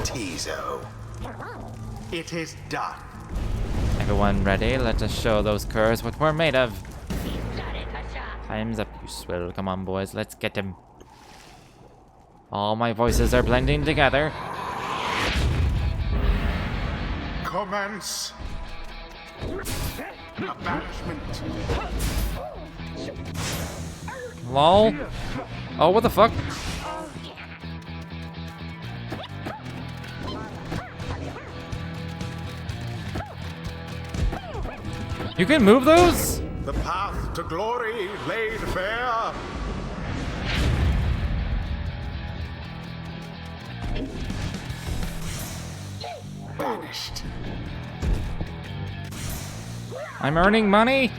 J: Tizo. It is done.
A: Everyone ready? Let us show those curs what we're made of. Time's up, you swill. Come on, boys, let's get him. All my voices are blending together.
J: Commence. A banishment.
A: Lol. Oh, what the fuck? You can move those?
J: The path to glory laid bare. Banished.
A: I'm earning money?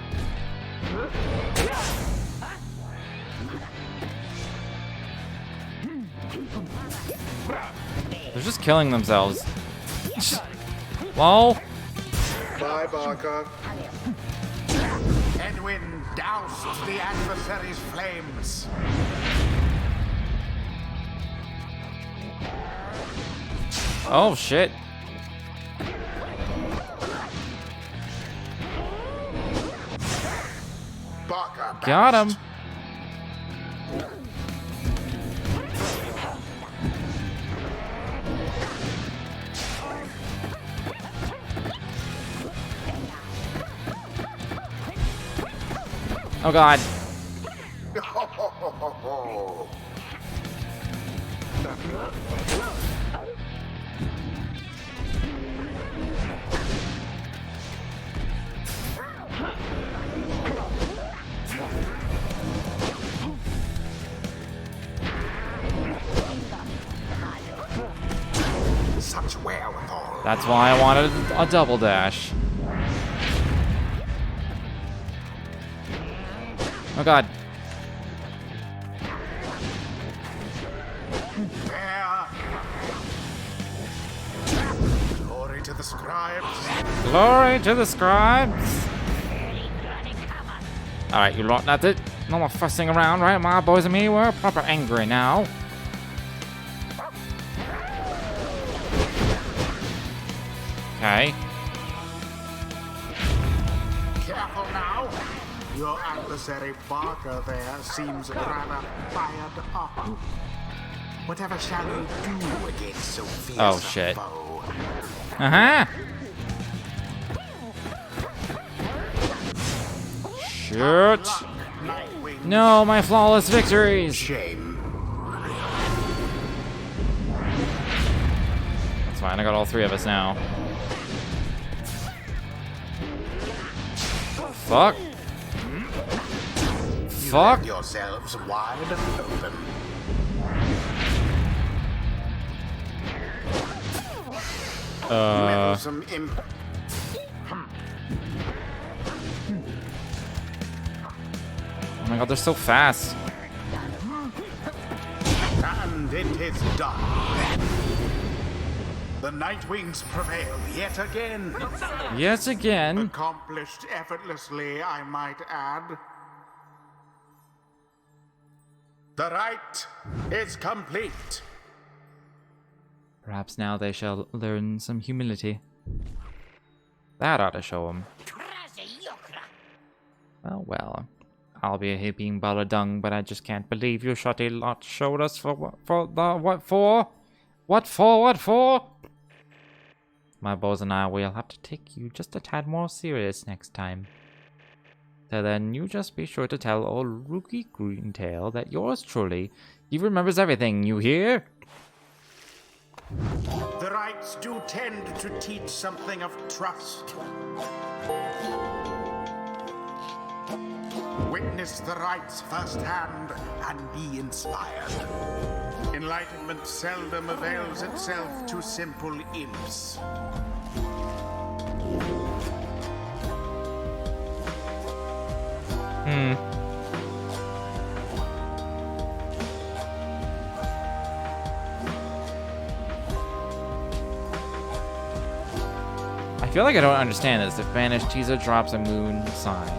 A: They're just killing themselves. Lol.
J: Bye, Barker. Edwin doused the adversary's flames.
A: Oh shit.
J: Barker
A: Got him.
J: banished.
A: Oh god.
J: Such wherewithal.
A: That's why I wanted a double dash. Oh god.
J: There. Glory to the scribes.
A: Glory to the scribes. Alright, you lot, that's it. No more fussing around, right? My boys and me, we're proper angry now. Okay.
J: Careful now. Your adversary Barker there seems rather fired up. Whatever shall we do against so fierce
A: Oh,
J: a
A: shit.
J: foe?
A: Uh-huh. Shoot.
J: Nightwing.
A: No, my flawless victories.
J: Shame.
A: That's fine. I got all three of us now. Fuck. Fuck.
J: Yourselves wide open. Meddlesome imp.
A: Oh my god, they're so fast.
J: And it is done. The Nightwings prevail yet again.
A: Yet again.
J: Accomplished effortlessly, I might add. The rite is complete.
A: Perhaps now they shall learn some humility. That ought to show them. Well, well. I'll be a heaping ball of dung, but I just can't believe you shotty lot showed us what for? What for? My boys and I will have to take you just a tad more serious next time. So then you just be sure to tell old Rookie Greentail that yours truly, he remembers everything, you hear?
J: The rites do tend to teach something of trust. Witness the rites firsthand and be inspired. Enlightenment seldom avails itself to simple imps.
A: I feel like I don't understand this. If banished teaser drops a moon sign.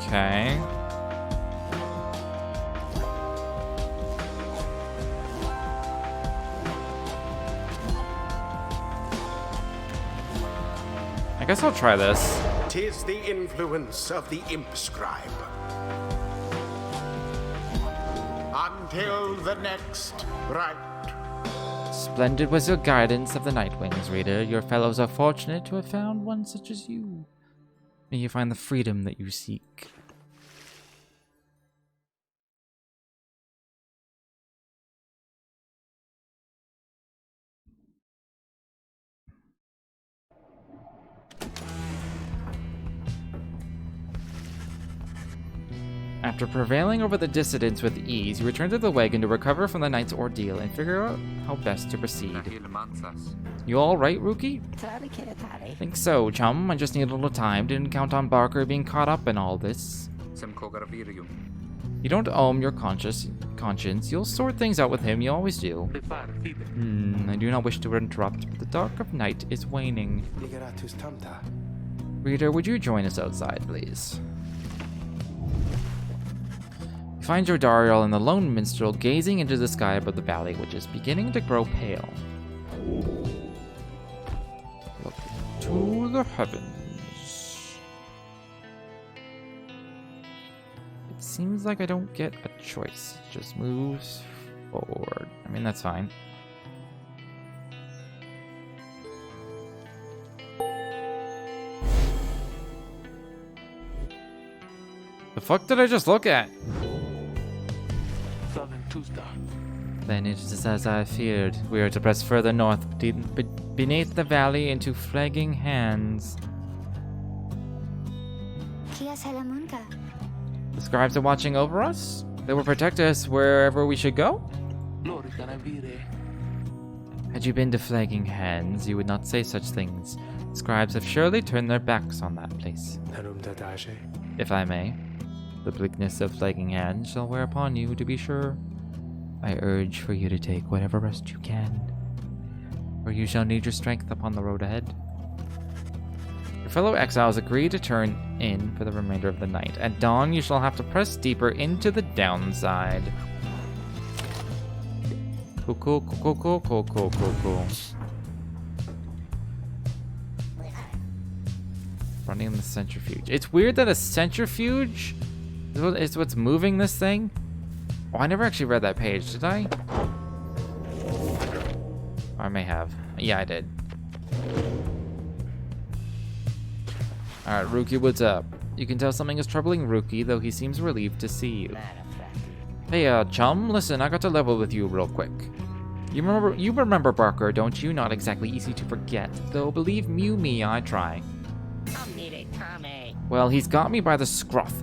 A: Okay. I guess I'll try this.
J: 'Tis the influence of the imp scribe. Until the next rite.
A: Splendid was your guidance of the Nightwings, reader. Your fellows are fortunate to have found one such as you. May you find the freedom that you seek. After prevailing over the dissidents with ease, you return to the wagon to recover from the night's ordeal and figure out how best to proceed. You all right, Rookie? Think so, chum. I just need a little time. Didn't count on Barker being caught up in all this. You don't own your conscience. You'll sort things out with him. You always do. I do not wish to interrupt, but the dark of night is waning. Reader, would you join us outside, please? You find your Dariel and the lone minstrel gazing into the sky above the valley, which is beginning to grow pale. Look to the heavens. It seems like I don't get a choice. It just moves forward. I mean, that's fine. The fuck did I just look at? Then it is as I feared. We are to press further north, beneath the valley into flagging hands. The scribes are watching over us? They will protect us wherever we should go? Had you been to flagging hands, you would not say such things. Scribes have surely turned their backs on that place. If I may, the bleakness of flagging hands shall wear upon you, to be sure. I urge for you to take whatever rest you can, for you shall need your strength upon the road ahead. Your fellow exiles agree to turn in for the remainder of the night. At dawn, you shall have to press deeper into the downside. Cool, cool, cool, cool, cool, cool, cool, cool. Running the centrifuge. It's weird that a centrifuge is what's moving this thing. Oh, I never actually read that page, did I? I may have. Yeah, I did. Alright, Rookie, what's up? You can tell something is troubling Rookie, though he seems relieved to see you. Hey, chum, listen, I got to level with you real quick. You remember Barker, don't you? Not exactly easy to forget, though believe me, I try. Well, he's got me by the scruff.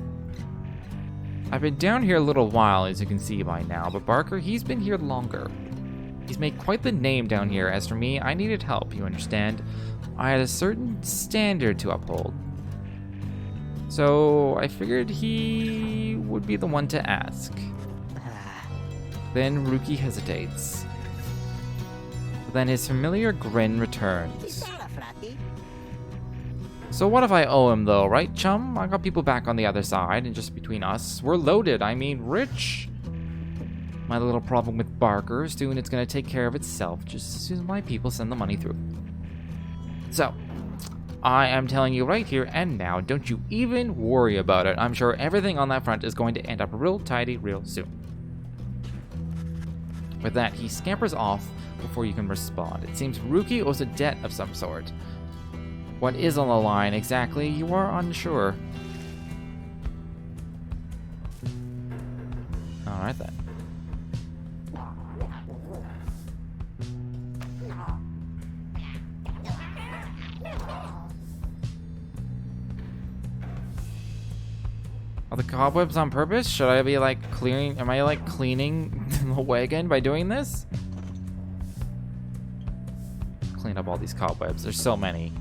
A: I've been down here a little while, as you can see by now, but Barker, he's been here longer. He's made quite the name down here. As for me, I needed help, you understand? I had a certain standard to uphold. So I figured he would be the one to ask. Then Rookie hesitates. Then his familiar grin returns. So what if I owe him though, right, chum? I got people back on the other side, and just between us, we're loaded, I mean rich. My little problem with Barker, soon it's gonna take care of itself, just as soon as my people send the money through. So, I am telling you right here and now, don't you even worry about it. I'm sure everything on that front is going to end up real tidy real soon. With that, he scampers off before you can respond. It seems Rookie owes a debt of some sort. What is on the line exactly? You are unsure. Alright then. Are the cobwebs on purpose? Should I be like clearing? Am I like cleaning the wagon by doing this? Clean up all these cobwebs. There's so many.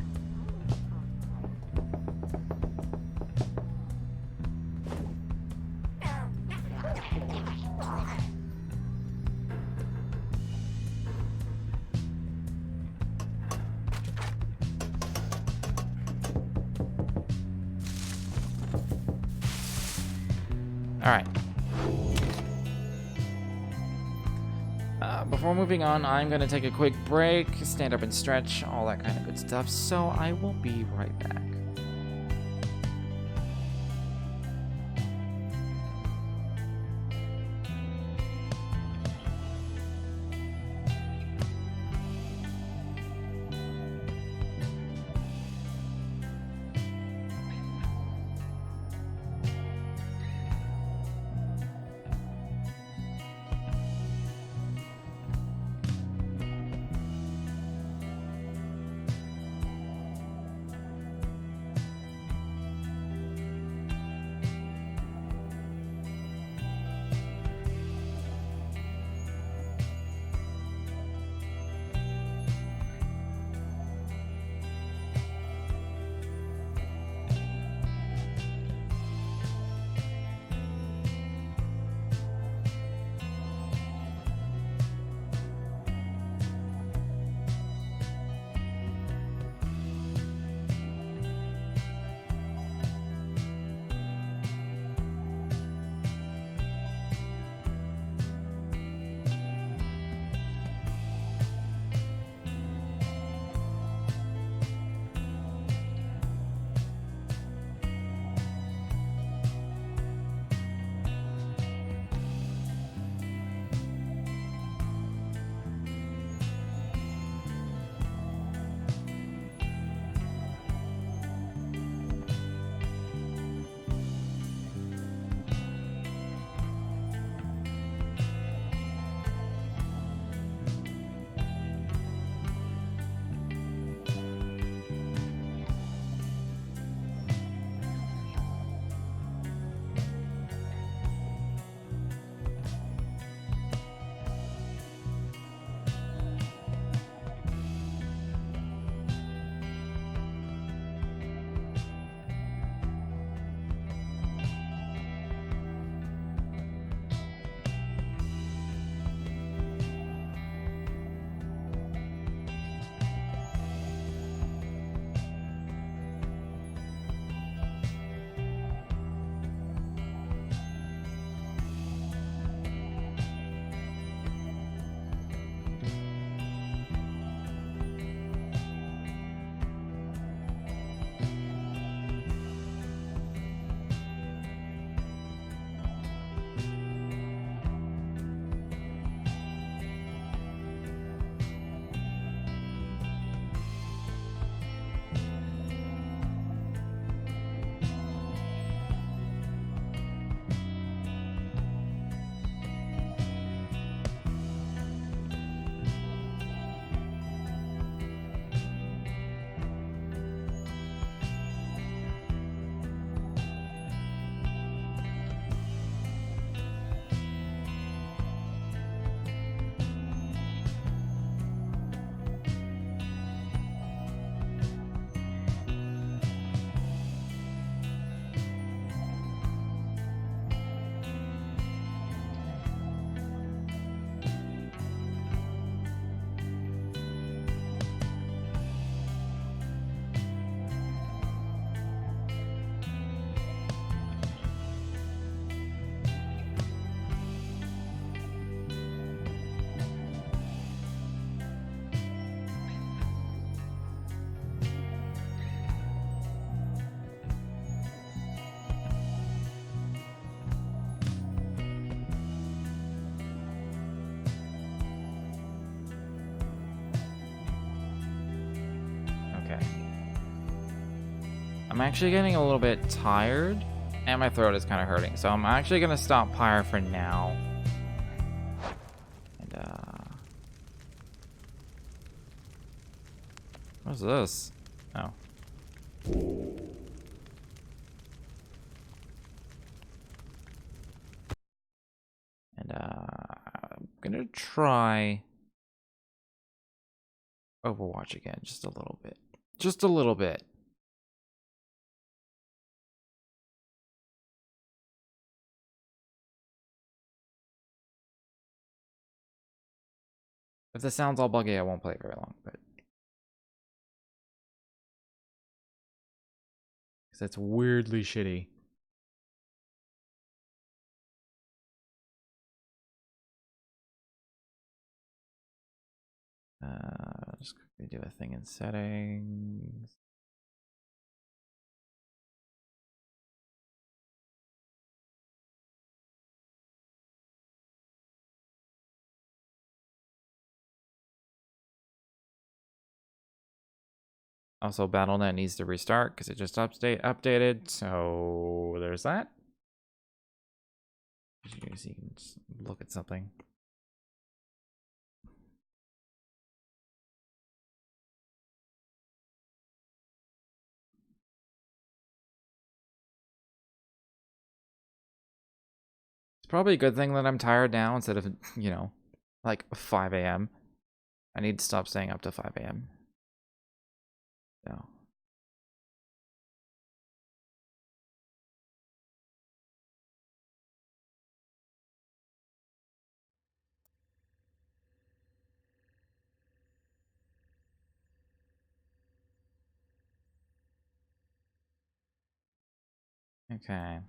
A: Alright. Before moving on, I'm going to take a quick break, stand up and stretch, all that kind of good stuff, so I will be right back. Okay. I'm actually getting a little bit tired, and my throat is kind of hurting. So I'm actually gonna stop Pyre for now. And what's this? Oh. And I'm gonna try Overwatch again, just a little bit. Just a little bit. If the sound's all buggy, I won't play it very long, but because it's weirdly shitty. Just quickly do a thing in settings. Also, BattleNet needs to restart because it just updated. So there's that. So you can just look at something. It's probably a good thing that I'm tired now instead of, you know, like 5 a.m. I need to stop staying up to 5 a.m. So. Okay.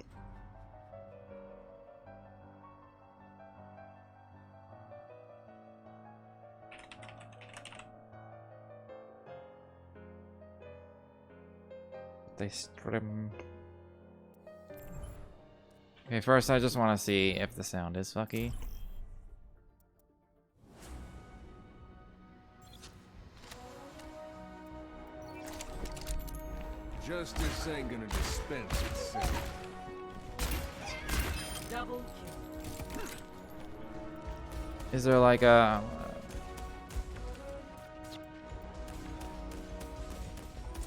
A: They STRIM. Okay, first I just want to see if the sound is fucky.
E: Justice ain't gonna dispense itself.
B: Double kill.
A: Is there like a...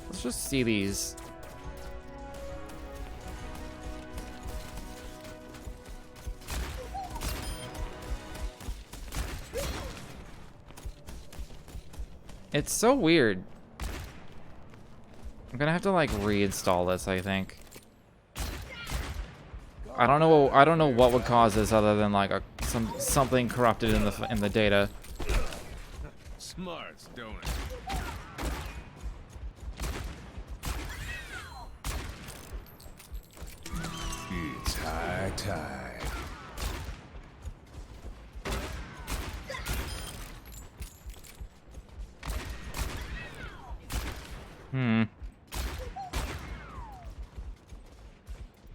A: Let's just see these. It's so weird. I'm gonna have to like reinstall this, I think. I don't know what would cause this other than like something corrupted in the data.
E: Smarts, don't it? It's high tide.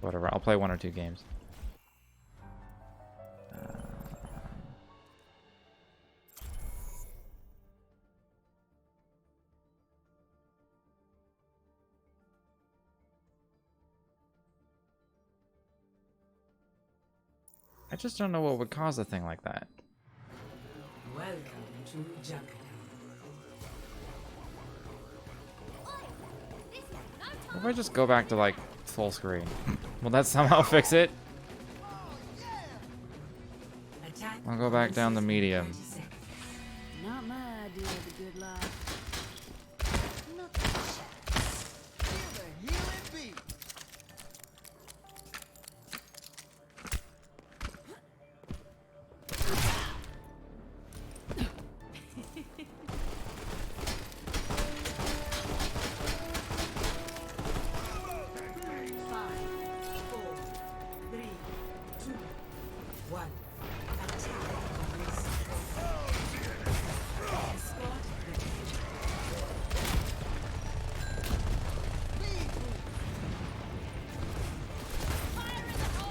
A: Whatever, I'll play 1 or 2 games. I just don't know what would cause a thing like that.
B: Welcome to Jungle.
A: What if I just go back to like full screen? Will that somehow fix it?
B: Attack.
A: I'll go back down to medium.
F: Not my idea of a good life.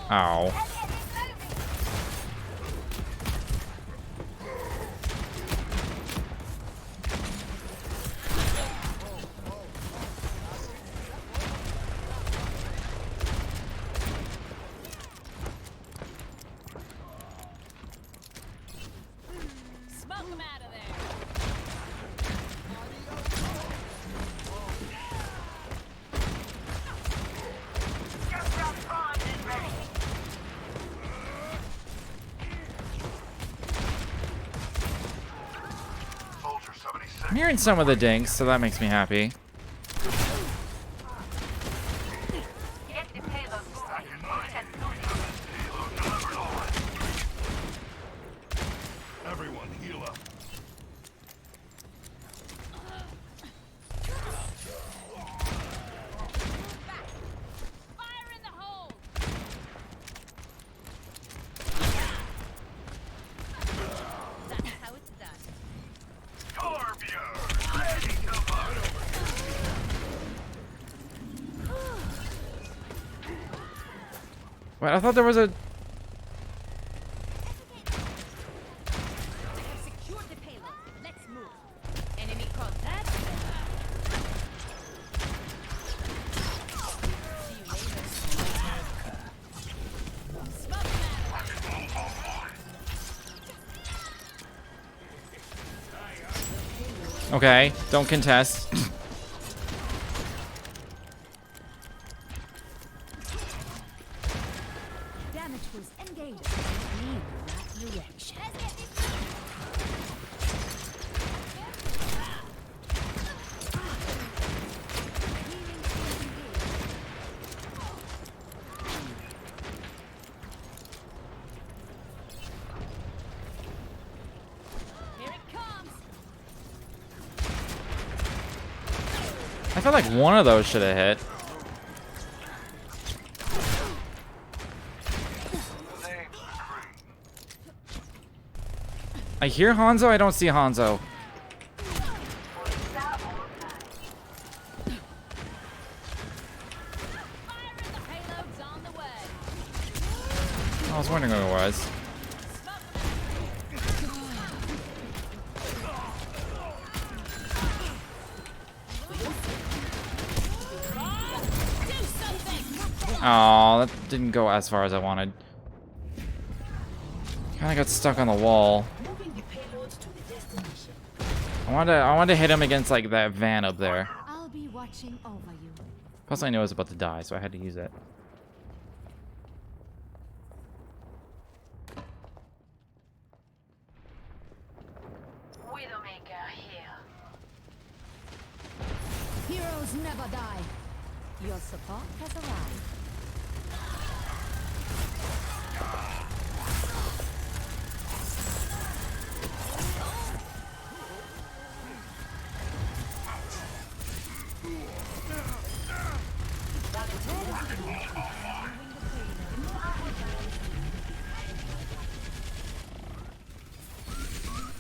A: Ow. I'm hearing some of the dinks, so that makes me happy.
C: Get the payload moving.
G: Everyone, heal up.
F: Fire in the hole! That's how it's done.
G: Scorpion, ready to burn.
A: Wait, I thought there was a...
F: I have secured the payload. Let's move. Enemy contact. See you later. Smoke man.
A: Okay, don't contest.
F: Damage was engaged. Lean that direction. Let's get this. Here it comes.
A: I feel like one of those should have hit. I hear Hanzo, I don't see Hanzo.
F: Payload's on the way.
A: I was wondering who it was.
F: Do something.
A: Oh, that didn't go as far as I wanted. Kinda got stuck on the wall.
B: Moving the payload to the destination.
A: I wanted to hit him against like that van up there.
F: I'll be watching over you.
A: Plus I knew I was about to die, so I had to use it.
C: Widowmaker here.
F: Heroes never die. Your support has arrived.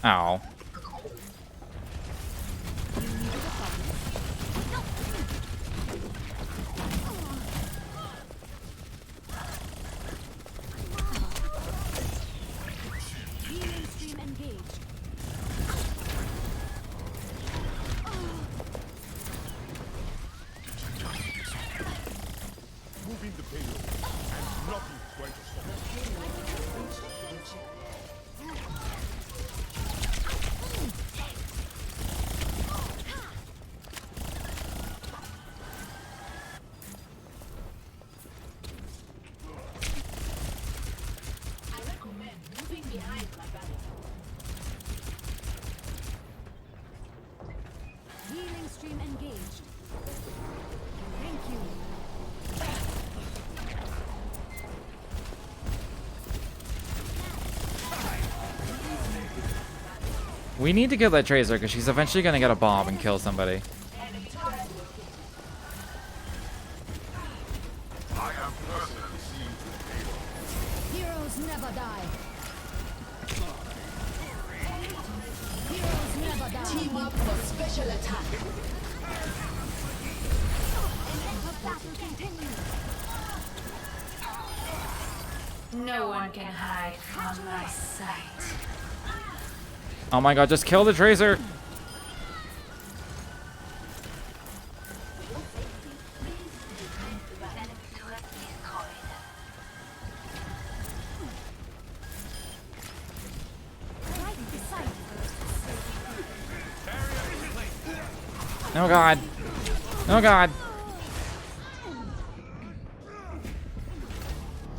A: Ow.
F: Healing stream engaged.
G: Moving the payload, and nothing's going to stop us.
C: I recommend moving behind my back.
F: Healing stream engaged. Thank you.
A: We need to kill that Tracer because she's eventually gonna get a bomb and kill somebody.
F: Heroes never die. Heroes never die.
B: Team up for special attack.
F: The battle continues.
C: No one can hide from my sight.
A: Oh my god, just kill the Tracer!
F: Right beside you.
A: Oh god. Oh god.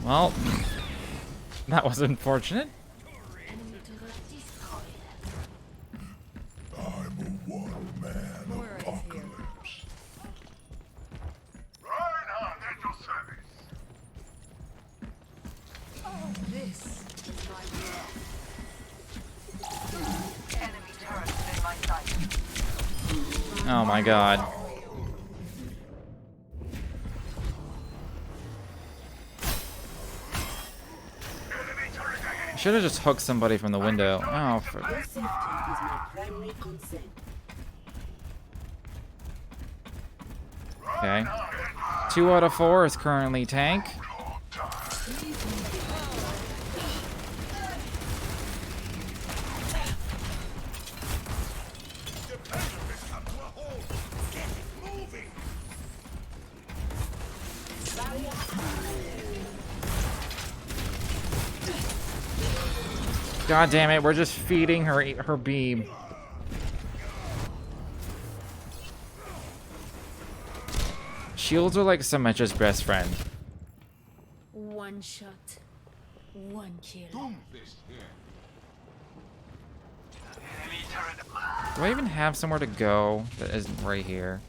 A: Well, that was unfortunate.
D: I'm a one
A: Oh my god. Should have just hooked somebody from the window. Oh, for...
B: Your safety is my primary concern.
A: Okay. 2 out of 4 is currently tank. God damn it, we're just feeding her beam. Shields are like Symmetra's best friend.
F: One shot, one kill.
A: Do I even have somewhere to go that isn't right here?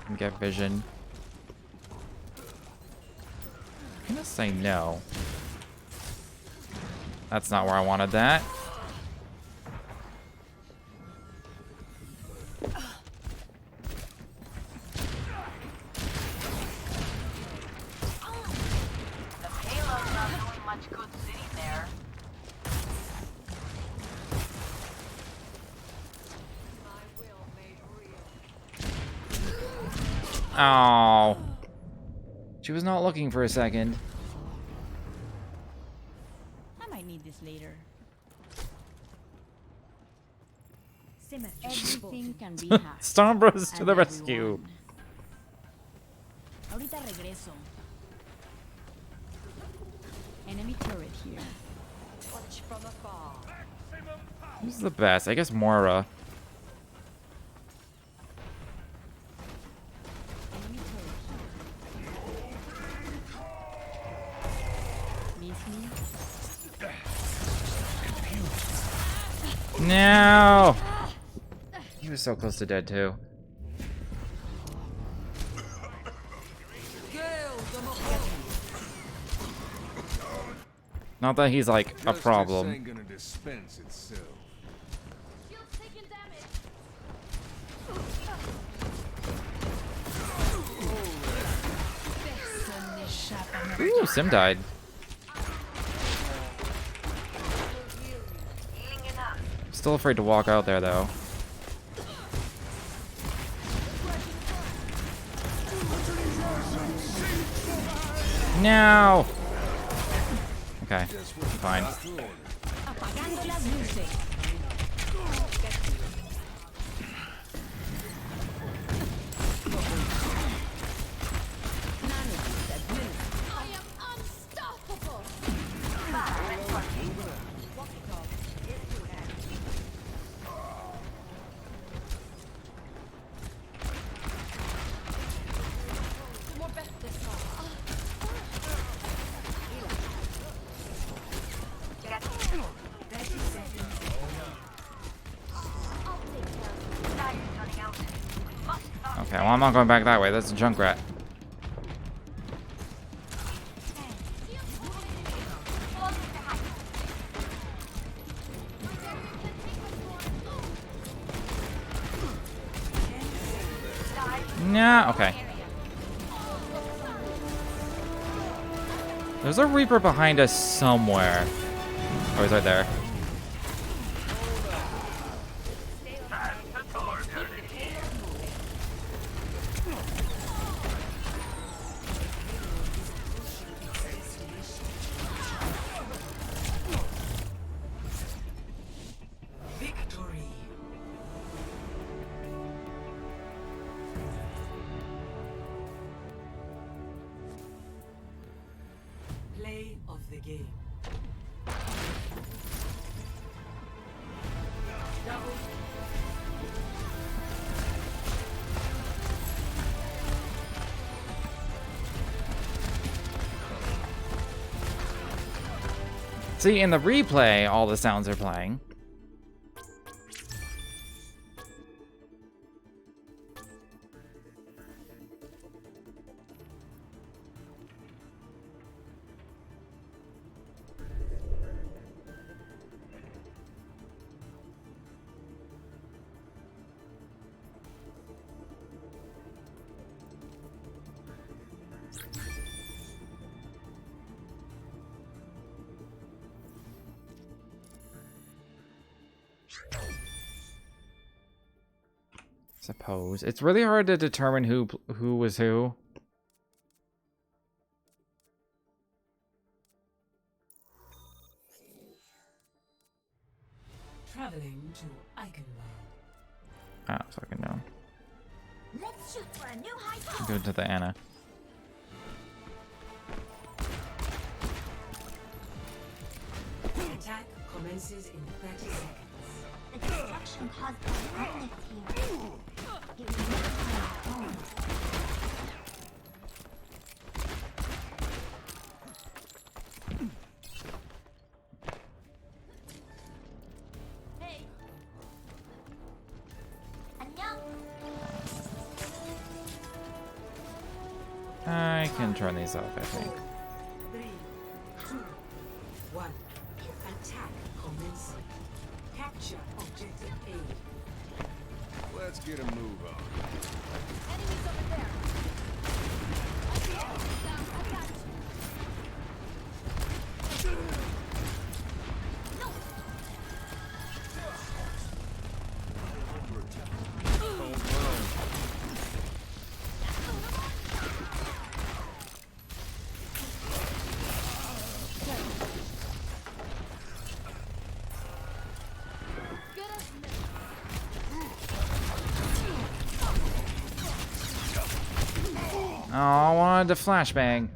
A: And get vision. I'm gonna say no. That's not where I wanted that.
C: The payload's not doing much good sitting there.
A: Oh. She was not looking for a second.
F: I might need this later. Everything can be hacked.
A: Stormbros to
F: And
A: the rescue.
F: everyone. Ahorita regreso. Enemy turret here.
B: Touch from afar.
A: Who's the best? I guess Moira.
F: Enemy turret here. Miss me?
A: No! He was so close to dead too. Not that he's like a
E: Justice
A: problem.
E: ain't gonna dispense itself.
A: Ooh, Sim died. Still afraid to walk out there though. No. Okay, fine.
F: Apagando las luces.
B: I am unstoppable.
A: Okay, well I'm not going back that way. That's a Junkrat. Nah, okay. There's a Reaper behind us somewhere. Oh, he's right there.
C: Play of the game.
A: See, in the replay, all the sounds are playing. Suppose it's really hard to determine who was who.
C: Traveling to Eichenwald.
A: Ah, fucking no.
B: Let's shoot for a new high
A: Go to the Anna.
C: Attack commences in 30 seconds.
B: The destruction caused by darkness here. It was not my own. Hey. 안녕.
A: I can turn these off, I think.
C: 3, 2, 1. Attack commencing. Capture objective A.
E: Let's get a move on.
B: Enemies over there. I see enemies down. I got you. No.
A: Oh, I wanted to flashbang.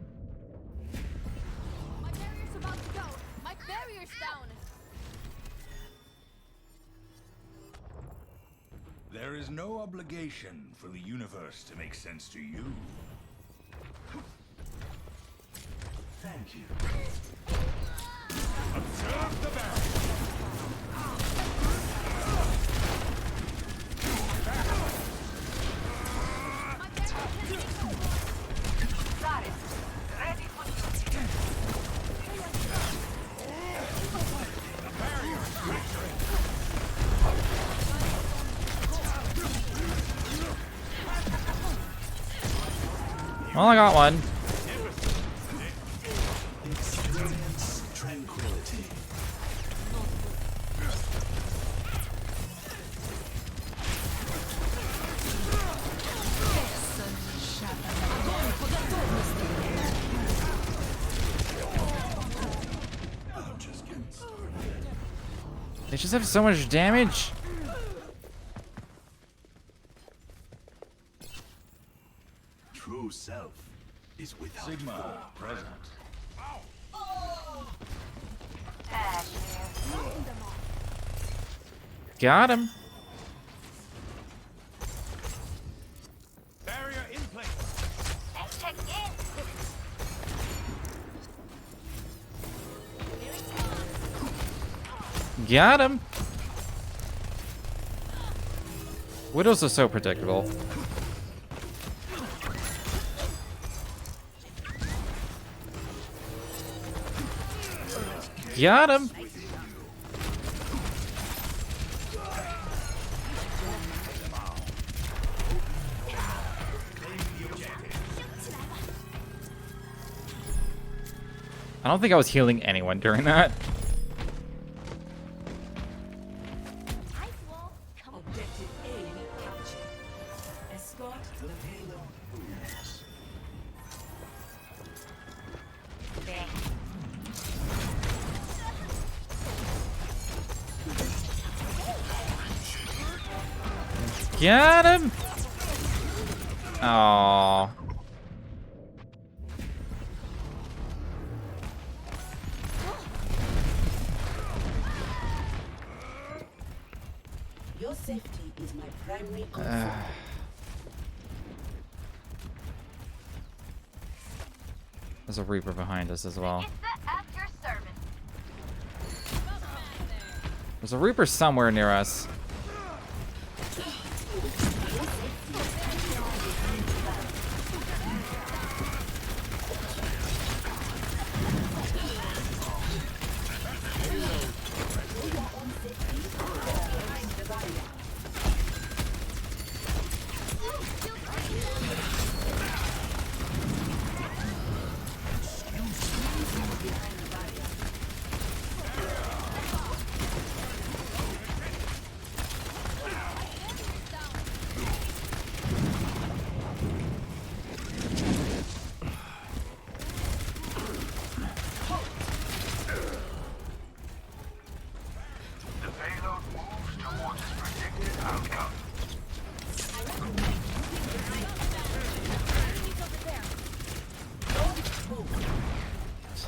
B: My barrier's about to go. My barrier's down.
G: There is no obligation for the universe to make sense to you. Thank you. Observe the battle.
C: Got it. Ready for duty.
A: Well, I got one.
D: Experience tranquility. I'm just getting started.
A: They just have so much damage.
D: True self is without
G: Sigma, present.
A: Got him.
G: Barrier in place.
B: Let's check in.
A: Got him. Widows are so predictable. Got him. I don't think I was healing anyone during that.
B: Ice wall. Come on.
C: Objective A captured. Escort the payload.
A: Got him. Oh.
C: Your safety is my primary concern.
A: There's a Reaper behind us as well.
B: At your service.
A: There's a Reaper somewhere near us.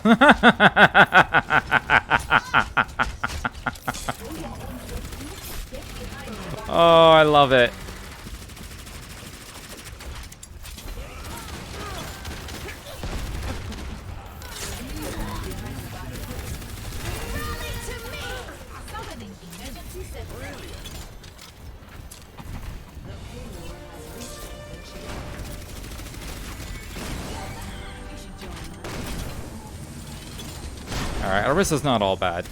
A: Oh, I love it. Alright, Arissa's not all bad.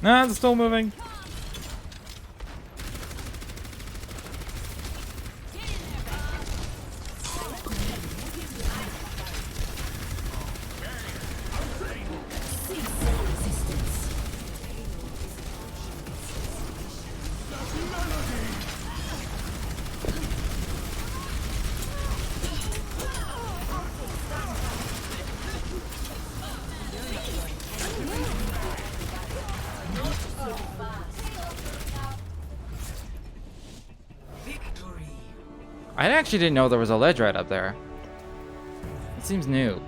A: Nah, it's still moving. I actually didn't know there was a ledge right up there. It seems new.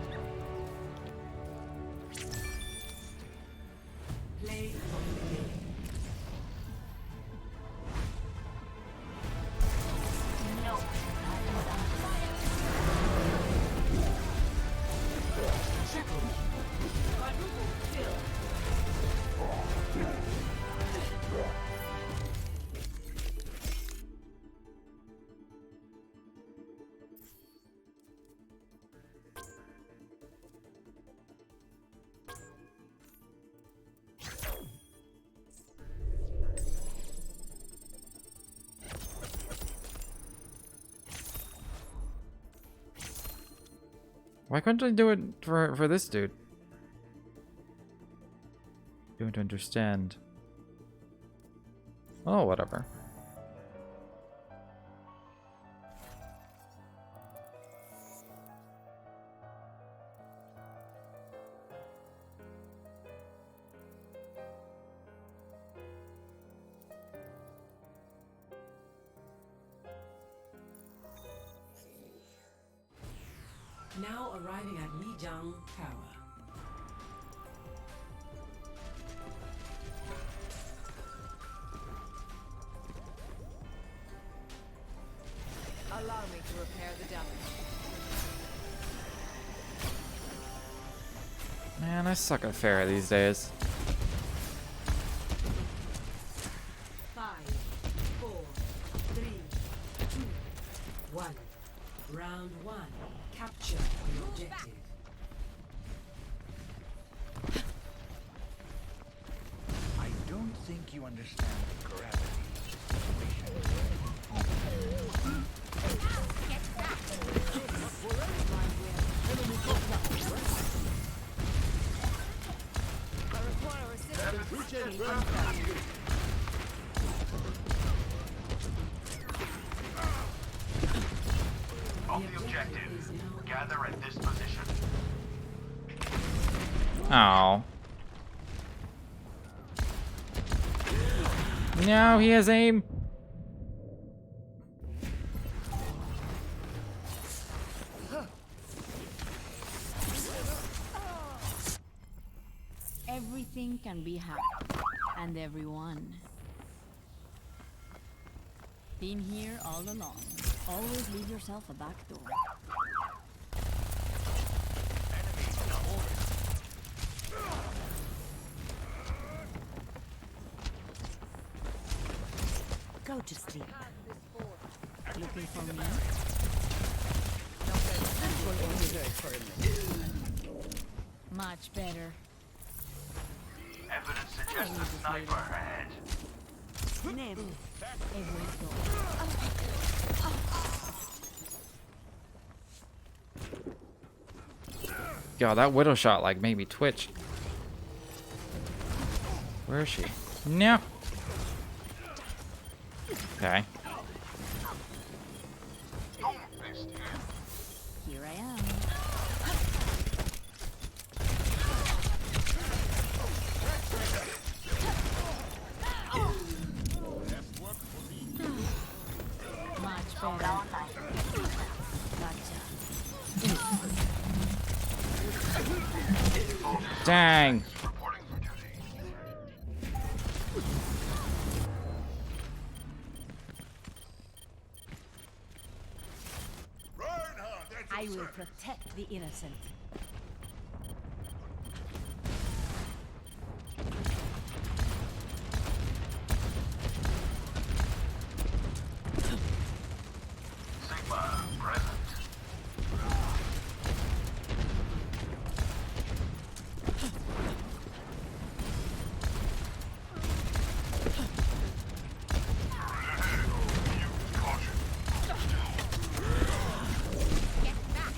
A: Why couldn't I do it for this dude? Don't understand. Oh, whatever.
C: Now arriving at Lijiang Tower.
F: Allow me to repair the damage.
A: Man, I suck at fair these days.
C: 5, 4, 3, 2, 1. Round 1. Capture the objective.
G: I don't think you understand the gravity of the objective. Gather at this position.
A: Oh. No, he has aim.
F: Everything can be hacked, and everyone. Been here all along. Always leave yourself a back door. Go to sleep. Looking for me? Much better.
G: Evidence suggests a sniper ahead.
F: Never.
A: God, that widow shot like made me twitch. Where is she? No. Okay.
F: Here I am.
A: Dang.
G: Reporting for duty.
F: I will protect the innocent.
G: Sigma present.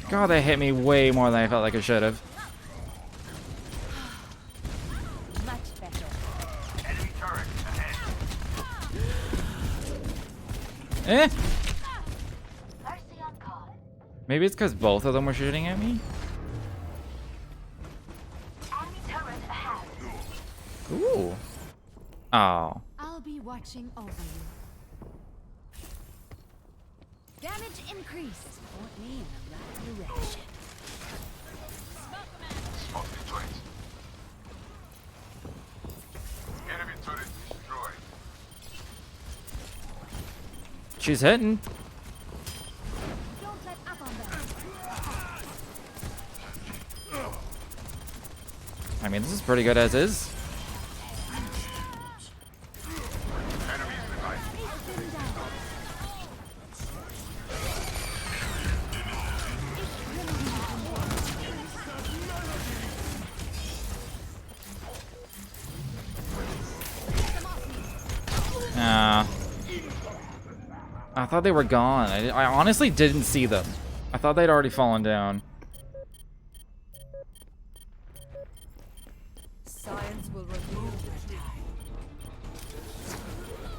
A: God, that hit me way more than I felt like it should have.
F: Much better.
G: Enemy turret ahead.
A: Eh?
B: Mercy on call.
A: Maybe it's because both of them were shooting at me?
B: Enemy turret ahead.
A: Ooh. Oh.
F: I'll be watching over you. Damage increased. Point me in the right direction.
G: Smoke deployed. Enemy turret destroyed.
A: She's hitting.
F: Don't let up on them.
A: I mean, this is pretty good as is.
G: Enemies behind.
A: I thought they were gone. I honestly didn't see them. I thought they'd already fallen down.
F: Science will reveal their time.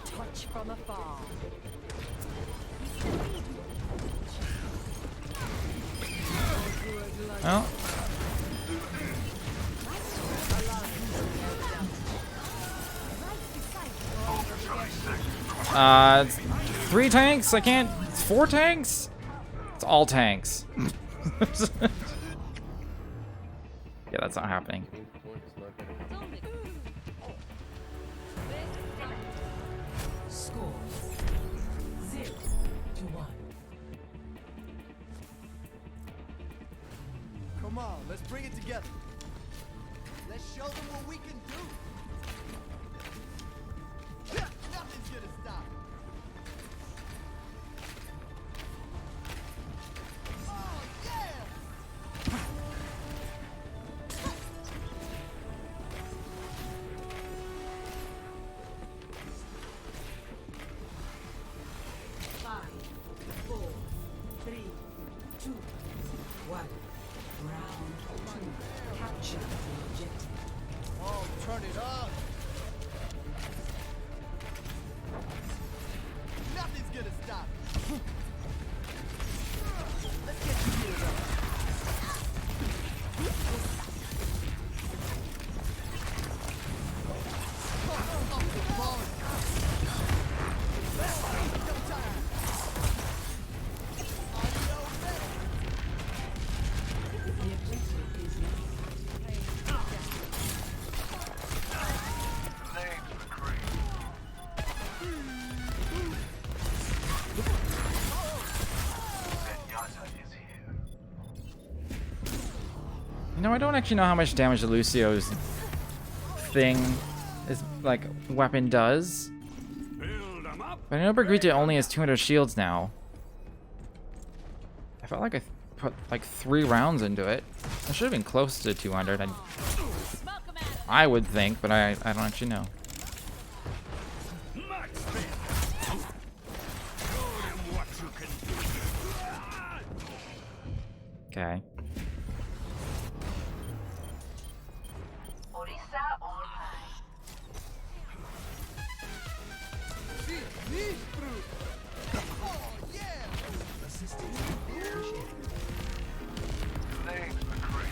F: Touch from afar.
A: Well. It's 3 tanks? I can't. It's 4 tanks? It's all tanks. Yeah, that's not happening.
C: Score 0-1.
I: Come on, let's bring it together. Let's show them what we can do. Yeah, nothing's gonna stop. Oh yeah!
C: Five, 4, 3, 2, 1. Round 2. Capture the objective.
I: Oh, turn it up. Nothing's gonna stop. Let's get you geared up.
G: Names McCree. Zenyatta is here.
A: You know, I don't actually know how much damage Lucio's thing, his like weapon does.
D: Build 'em up.
A: But I know Brigitte only has 200 shields now. I felt like I put like 3 rounds into it. I should have been close to 200. I would think, but I don't actually know.
D: Max spin. Show them what you can do.
A: Okay.
B: Orisa online.
G: Names McCree.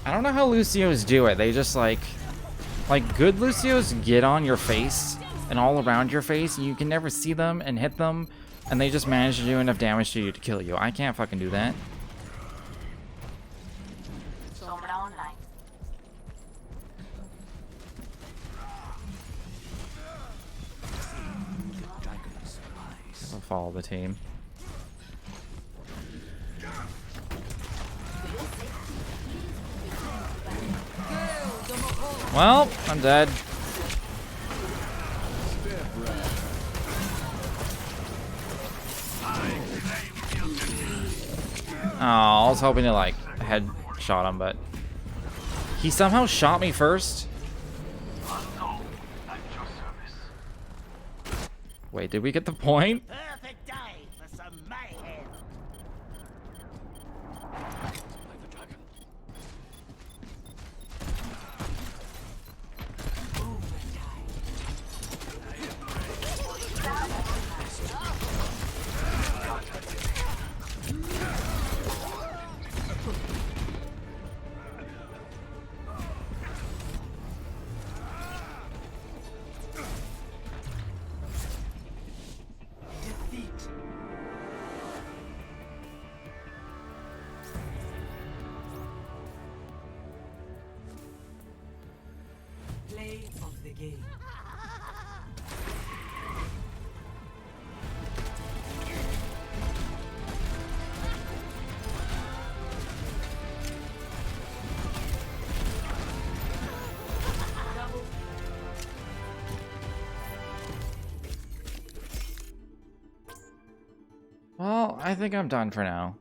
A: I don't know how Lucios do it. They just like good Lucios get on your face and all around your face, and you can never see them and hit them, and they just manage to do enough damage to you to kill you. I can't fucking do that. I'll follow the team. Well, I'm dead. Oh, I was hoping to like headshot him, but he somehow shot me first. Wait, did we get the point?
H: Perfect day for some mayhem.
C: Play of the game.
A: Well, I think I'm done for now.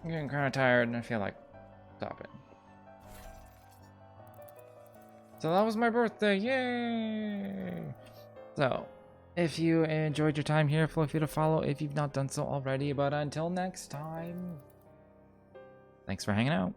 A: I'm getting kind of tired and I feel like stopping. So that was my birthday, yay! So, if you enjoyed your time here, feel free to follow if you've not done so already. But until next time, thanks for hanging out.